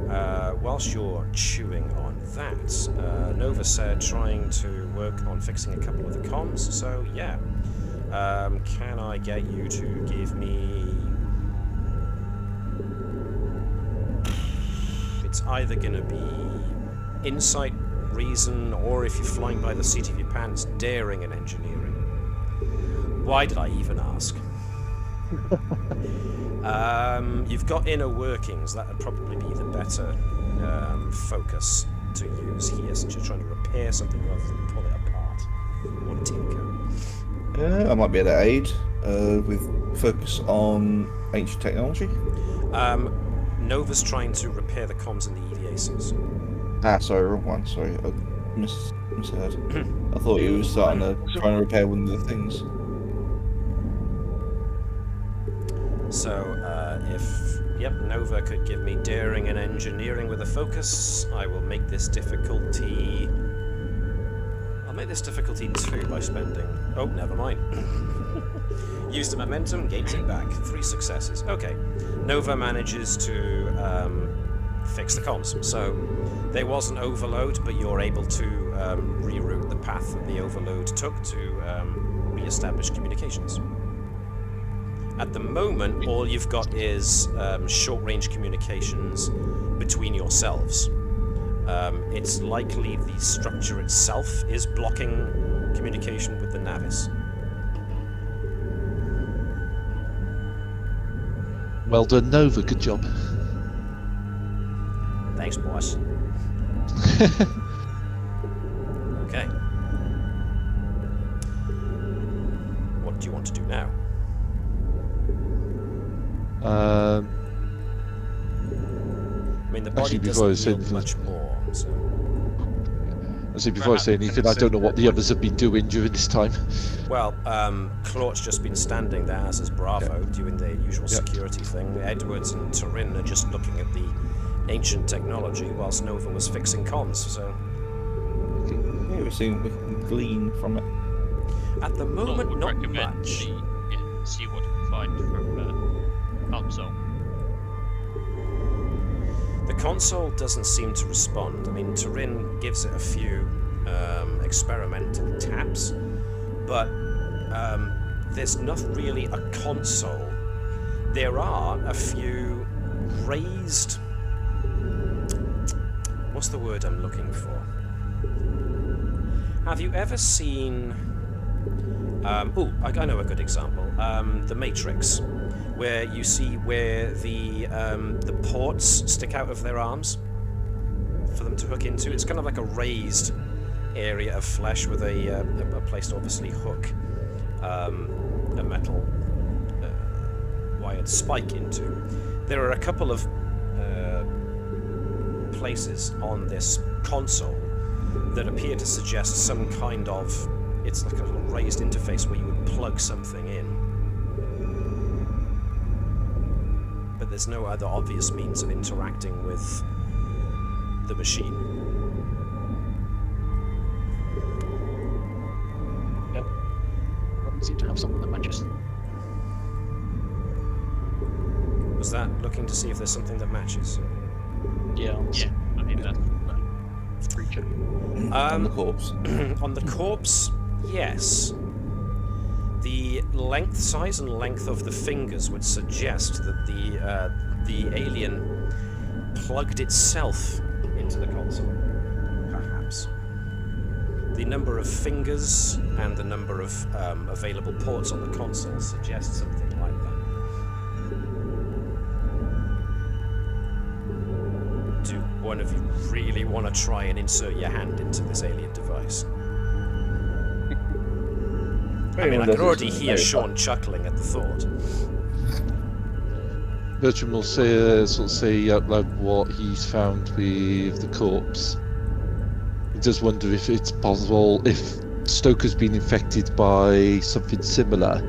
whilst you're chewing on that, Nova said trying to work on fixing a couple of the comms, so yeah. Can I get you to give me... It's either going to be insight, reason, or if you're flying by the seat of your pants, daring and engineering. Why did I even ask? You've got inner workings. That would probably be the better focus to use here, since you're trying to repair something rather than pull it apart or tinker. I might be able to aid with focus on ancient technology. Nova's trying to repair the comms in the EVACs. Sorry, wrong one. Sorry, I misheard. I thought you were trying to repair one of the things. So, if Nova could give me daring and engineering with a focus, I will make this difficulty... I'll make this difficulty 2 by spending... Oh, never mind. Use the momentum, gains it back. 3 successes. Okay. Nova manages to fix the comms. So, there was an overload, but you're able to reroute the path that the overload took to re-establish communications. At the moment, all you've got is short-range communications between yourselves. It's likely the structure itself is blocking communication with the Navis. Well done, Nova. Good job. Thanks, boss. Okay. What do you want to do now? I mean, the body Actually, before I doesn't said yield much more, so... said before I say anything, I don't know what the others have been doing during this time. Well, Claude's just been standing there as Bravo, doing their usual security thing. Edwards and Turin are just looking at the ancient technology, whilst Nova was fixing comms, so... Yeah, we can glean from it. At the moment, would not recommend much. See what you can find from console. The console doesn't seem to respond. I mean, Turin gives it a few experimental taps, but there's not really a console. There are a few raised... What's the word I'm looking for? Have you ever seen... I know a good example. The Matrix, where you see where the ports stick out of their arms for them to hook into. It's kind of like a raised area of flesh with a place to obviously hook a metal wired spike into. There are a couple of places on this console that appear to suggest some kind of... It's like a little raised interface where you would plug something in. But there's no other obvious means of interacting with the machine. Yep. Well, we seem to have something that matches. Was that looking to see if there's something that matches? Yeah. I mean that creature. On the corpse. On the corpse, yes. The size and length of the fingers would suggest that the alien plugged itself into the console, perhaps. The number of fingers and the number of available ports on the console suggest something like that. Do one of you really want to try and insert your hand into this alien device? I mean, I can already hear Shaun chuckling at the thought. Bertram will say out loud what he's found with the corpse. He does wonder if it's possible, if Stoker's been infected by something similar.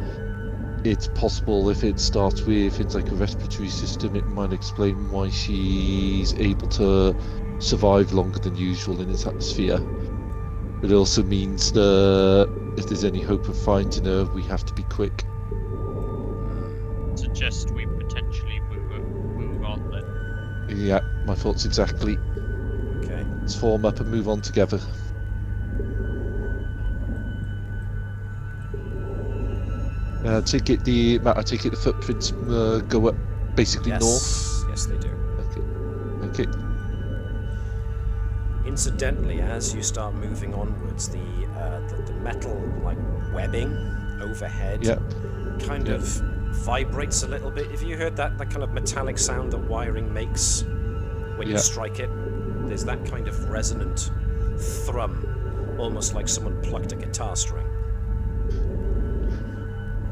It's possible if it starts with things like a respiratory system, it might explain why she's able to survive longer than usual in its atmosphere. It also means that if there's any hope of finding her, we have to be quick. Suggest we potentially move on then. Yeah, my thoughts exactly. Okay. Let's form up and move on together. I take it the footprints go up basically north? Yes, they do. Okay. Incidentally, as you start moving onwards, the metal like webbing overhead kind of vibrates a little bit. Have you heard that kind of metallic sound that wiring makes when you strike it? There's that kind of resonant thrum, almost like someone plucked a guitar string.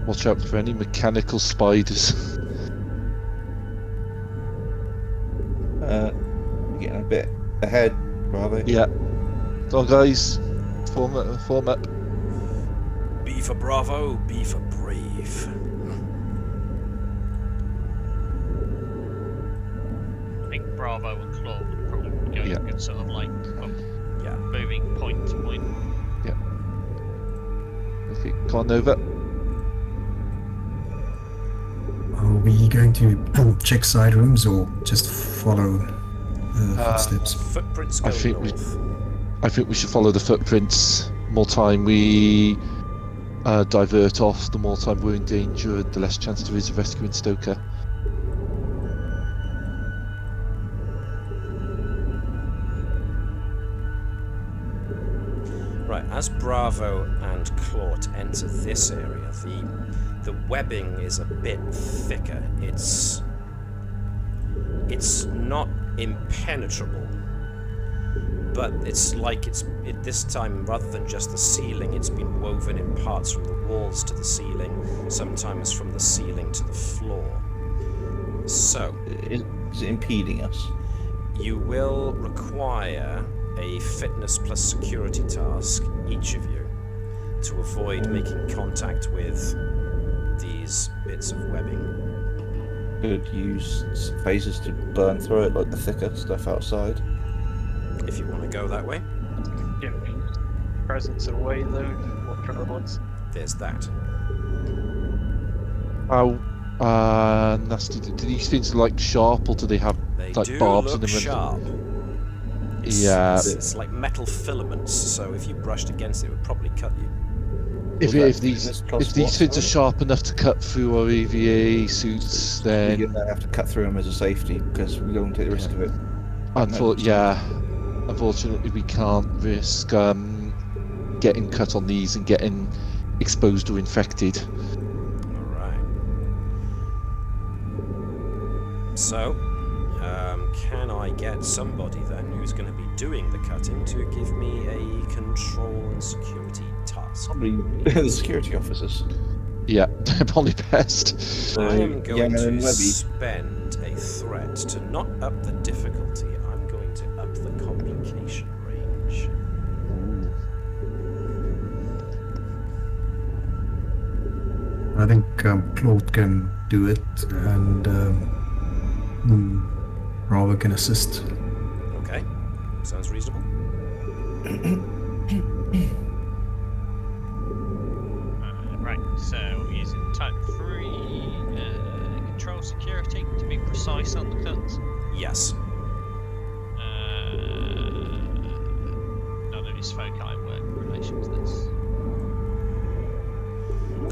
Watch out for any mechanical spiders. Getting a bit ahead, Bravo. Yeah. Come on, guys. Form up. B for Bravo, B for Brave. Bravo and Claw would probably go Yeah. a good sort of like Yeah. moving point to point. Okay, Con over. Are we going to check side rooms or just follow the footsteps? Footprints go I think north. I think we should follow the footprints. More time we divert off, the more time we're in danger, and the less chance there is of rescuing Stoker. Right, as Bravo and Claude enter this area, the webbing is a bit thicker. It's not impenetrable, but it's like this time, rather than just the ceiling, it's been woven in parts from the walls to the ceiling, sometimes from the ceiling to the floor. So, Is it impeding us? you will require a fitness plus security task, each of you, to avoid making contact with these bits of webbing. Could use phasers to burn through it, like the thicker stuff outside. If you want to go that way, Give presence away though. What from the ones? there's that. How nasty do these things like sharp, or do they have They like do barbs look in them? sharp. Yeah. It's like metal filaments, so if you brushed against it, it would probably cut you. If these things are sharp enough to cut through our EVA suits, We're then gonna have to cut through them as a safety because we don't take the risk of it. unfortunately we can't risk getting cut on these and getting exposed or infected. Alright. So, can I get somebody then who's going to be doing the cutting to give me a control and security task? Probably the security officers. Yeah, probably best. I am going to and Webby. spend a threat to not up the difficulty, I'm going to up the complication range. I think Claude can do it, and Bravo can assist. Okay, sounds reasonable. Right, so using type 3 control security to be precise on the cuts. Yes. None of his foci work in relation to this.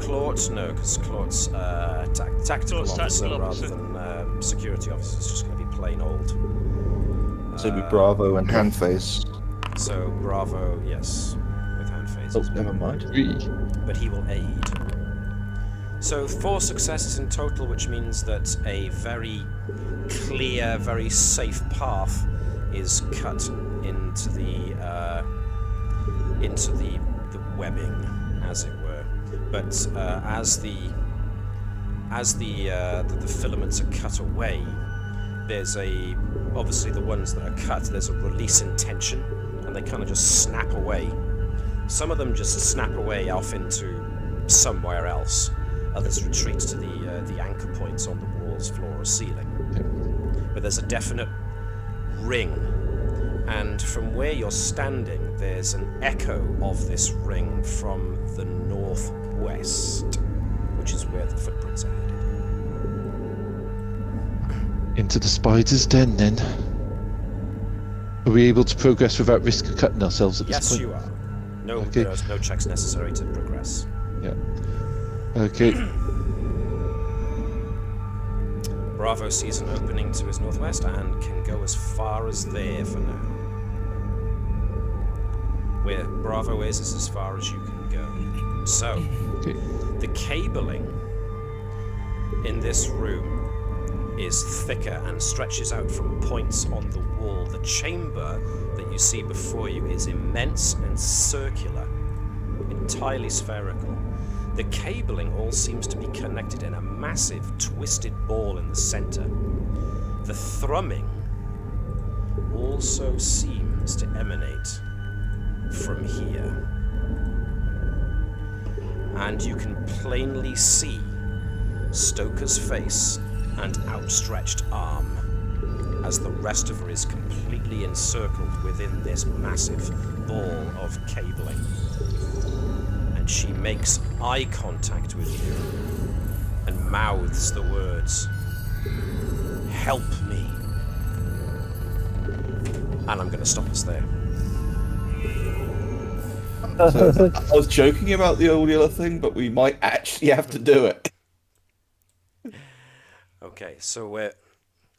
Claude, no, because Claude's tactical Claude's officer tactical rather officer. than security officer. It's just going to be plain old. So it'd be Bravo and hand phase. So Bravo, yes, with hand Oh, phases, never mind. but he will aid. So 4 successes in total, which means that a very clear, very safe path is cut into the webbing, as it were. But as the filaments are cut away, there's obviously the ones that are cut, there's a release in tension, and they kind of just snap away. Some of them just snap away off into somewhere else. Others retreat to the anchor points on the walls, floor, or ceiling. But there's a definite ring, and from where you're standing, there's an echo of this ring from the northwest, which is where the footprints are headed. Into the spider's den, then. Are we able to progress without risk of cutting ourselves at this Yes, point? you are. No, Okay. there's no checks necessary to progress. Yeah. Okay. Bravo sees an opening to his northwest and can go as far as there for now. Where Bravo is as far as you can go. So, Okay. the cabling in this room is thicker and stretches out from points on the wall. The chamber that you see before you is immense and circular, entirely spherical. The cabling all seems to be connected in a massive twisted ball in the center. The thrumming also seems to emanate from here. And you can plainly see Stoker's face and outstretched arm as the rest of her is completely encircled within this massive ball of cabling. And she makes eye contact with you and mouths the words, "Help me." And I'm going to stop us there. So, I was joking about the old yellow thing, but we might actually have to do it. Okay, so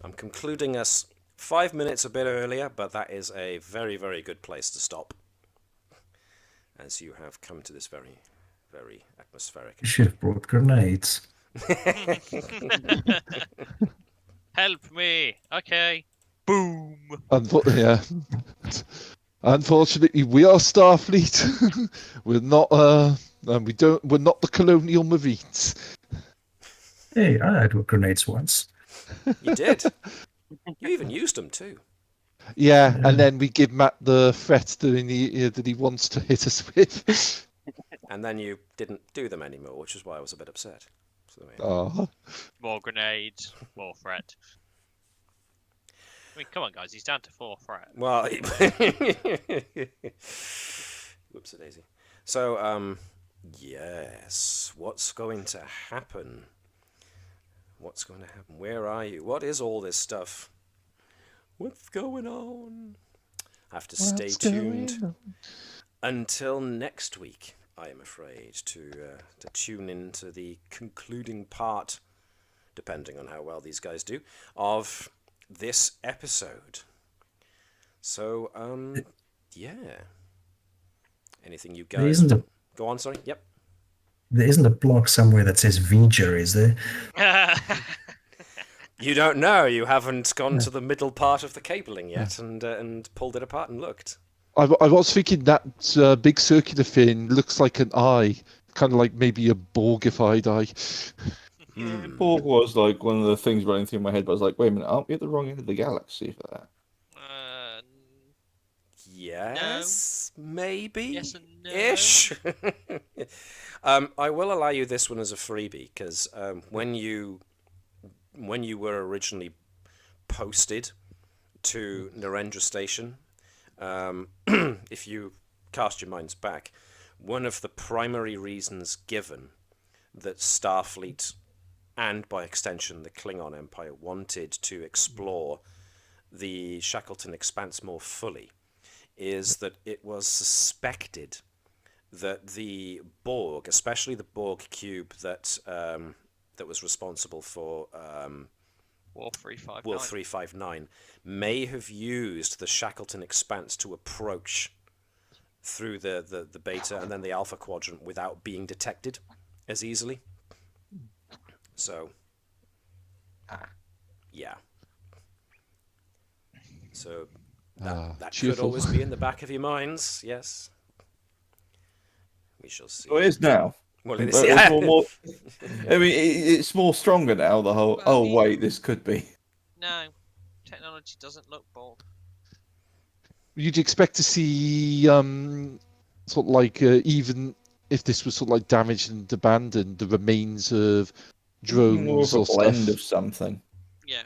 I'm concluding us 5 minutes a bit earlier, but that is a very, very good place to stop, as you have come to this very, very atmospheric. You should have brought grenades. Help me. Okay. Boom. Yeah. Unfortunately, we are Starfleet. We're not. And we're not the Colonial Marines. Hey, I had grenades once. You did. You even used them too. Yeah, and then we give Matt the threat that he wants to hit us with. And then you didn't do them anymore, which is why I was a bit upset. So, yeah. Oh. More grenades. More threat. I mean, come on, guys. He's down to 4 threat. Well, whoops a daisy. So, yes, what's going to happen? What's going to happen? Where are you? What is all this stuff? What's going on? I have to stay tuned until next week, I am afraid, to tune into the concluding part, depending on how well these guys do, of this episode. So, yeah. Anything you guys... Go on, sorry. Yep. There isn't a block somewhere that says V'ger, is there? You don't know. You haven't gone to the middle part of the cabling yet and pulled it apart and looked. I was thinking that big circular thing looks like an eye, kind of like maybe a Borgified eye. Borg was like one of the things running through my head, but I was like, wait a minute, aren't we at the wrong end of the galaxy for that? Yes, no. Maybe. Yes and no. Ish. I will allow you this one as a freebie, because when you were originally posted to Narendra Station, if you cast your minds back, one of the primary reasons given that Starfleet, and by extension the Klingon Empire, wanted to explore the Shackleton Expanse more fully is that it was suspected that the Borg, especially the Borg cube that was responsible for War 359. War 359, may have used the Shackleton Expanse to approach through the beta and then the alpha quadrant without being detected as easily. So, yeah. So that could always be in the back of your minds. Yes, we shall see. Oh, it is now. Well, it is. Yeah. More, I mean, it's more stronger now. The whole. Well, wait, this could be. No, technology doesn't look bold. You'd expect to see sort of like even if this was sort of like damaged and abandoned, the remains of drones More of a or blend stuff. of something. Yeah,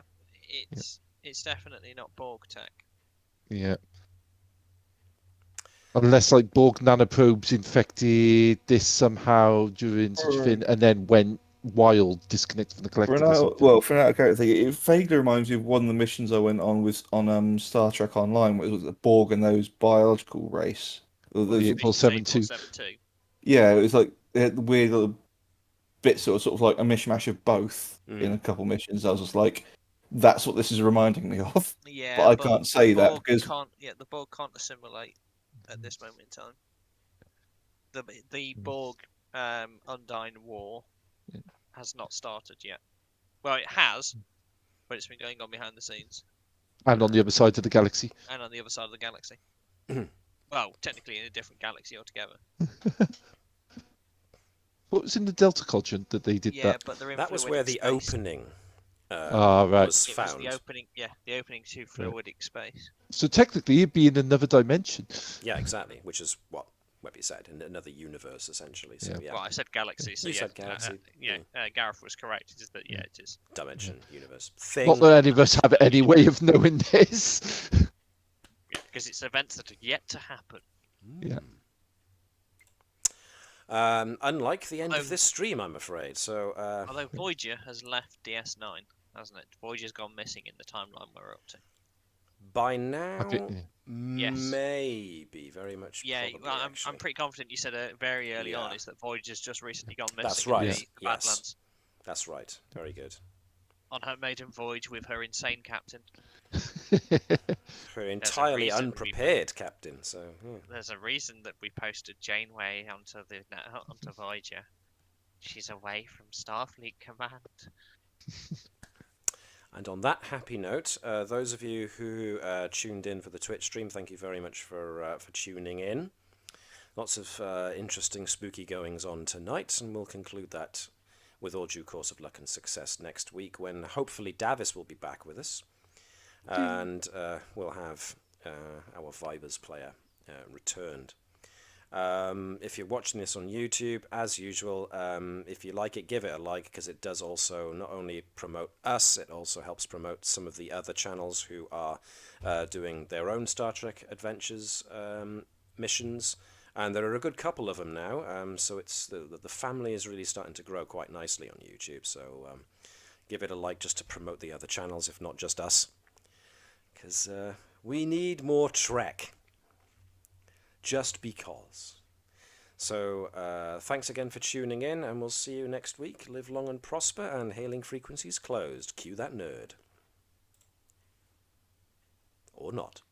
it's definitely not Borg tech. Yeah. Unless like Borg nanoprobes infected this somehow during such a thing and then went wild, disconnected from the collective or something. For an out thing, it vaguely reminds me of one of the missions I went on on Star Trek Online, where it was the Borg and those biological race. The 472. Yeah, it was like they had the weird little bits of sort of like a mishmash of both in a couple missions. I was just like, that's what this is reminding me of. Yeah, but I can't say that because the Borg can't assimilate at this moment in time. The Borg Undyne War has not started yet. Well, it has, but it's been going on behind the scenes. And on the other side of the galaxy. And on the other side of the galaxy. Well, technically in a different galaxy altogether. What was in the Delta Quadrant that they did that? But they're in that was where the opening right. was found. It was the opening to fluidic space. So technically it'd be in another dimension. Yeah, exactly. Which is what, Webby said, in another universe, essentially. So, yeah. Well, I said galaxy, so You yeah. said galaxy. Gareth was correct. It is that, it is. Dimension, universe, Not thing. that any of us have any way of knowing this. Yeah, because it's events that are yet to happen. Yeah. Unlike the end of this stream, I'm afraid. So, Although Voyager has left DS9, hasn't it? Voyager's gone missing in the timeline we're up to. by now, Yes. maybe, very much. Yeah, probably, well, actually. I'm pretty confident you said it very early on, Yeah. is that Voyager's just recently gone missing. That's right. In the Yes. Badlands. That's right. Very good. On her maiden voyage with her insane captain. Her entirely unprepared captain. So there's a reason that we posted Janeway onto Voyager. She's away from Starfleet Command. And on that happy note, those of you who tuned in for the Twitch stream, thank you very much for tuning in. Lots of interesting, spooky goings on tonight, and we'll conclude that with all due course of luck and success next week, when hopefully Davis will be back with us, and we'll have our Vibers player returned. If you're watching this on YouTube, as usual, if you like it, give it a like, because it does also not only promote us, it also helps promote some of the other channels who are doing their own Star Trek adventures missions, and there are a good couple of them now, so it's the family is really starting to grow quite nicely on YouTube, so give it a like just to promote the other channels, if not just us, because we need more Trek. Just because. So, thanks again for tuning in, and we'll see you next week. Live long and prosper, and hailing frequencies closed. Cue that nerd. Or not.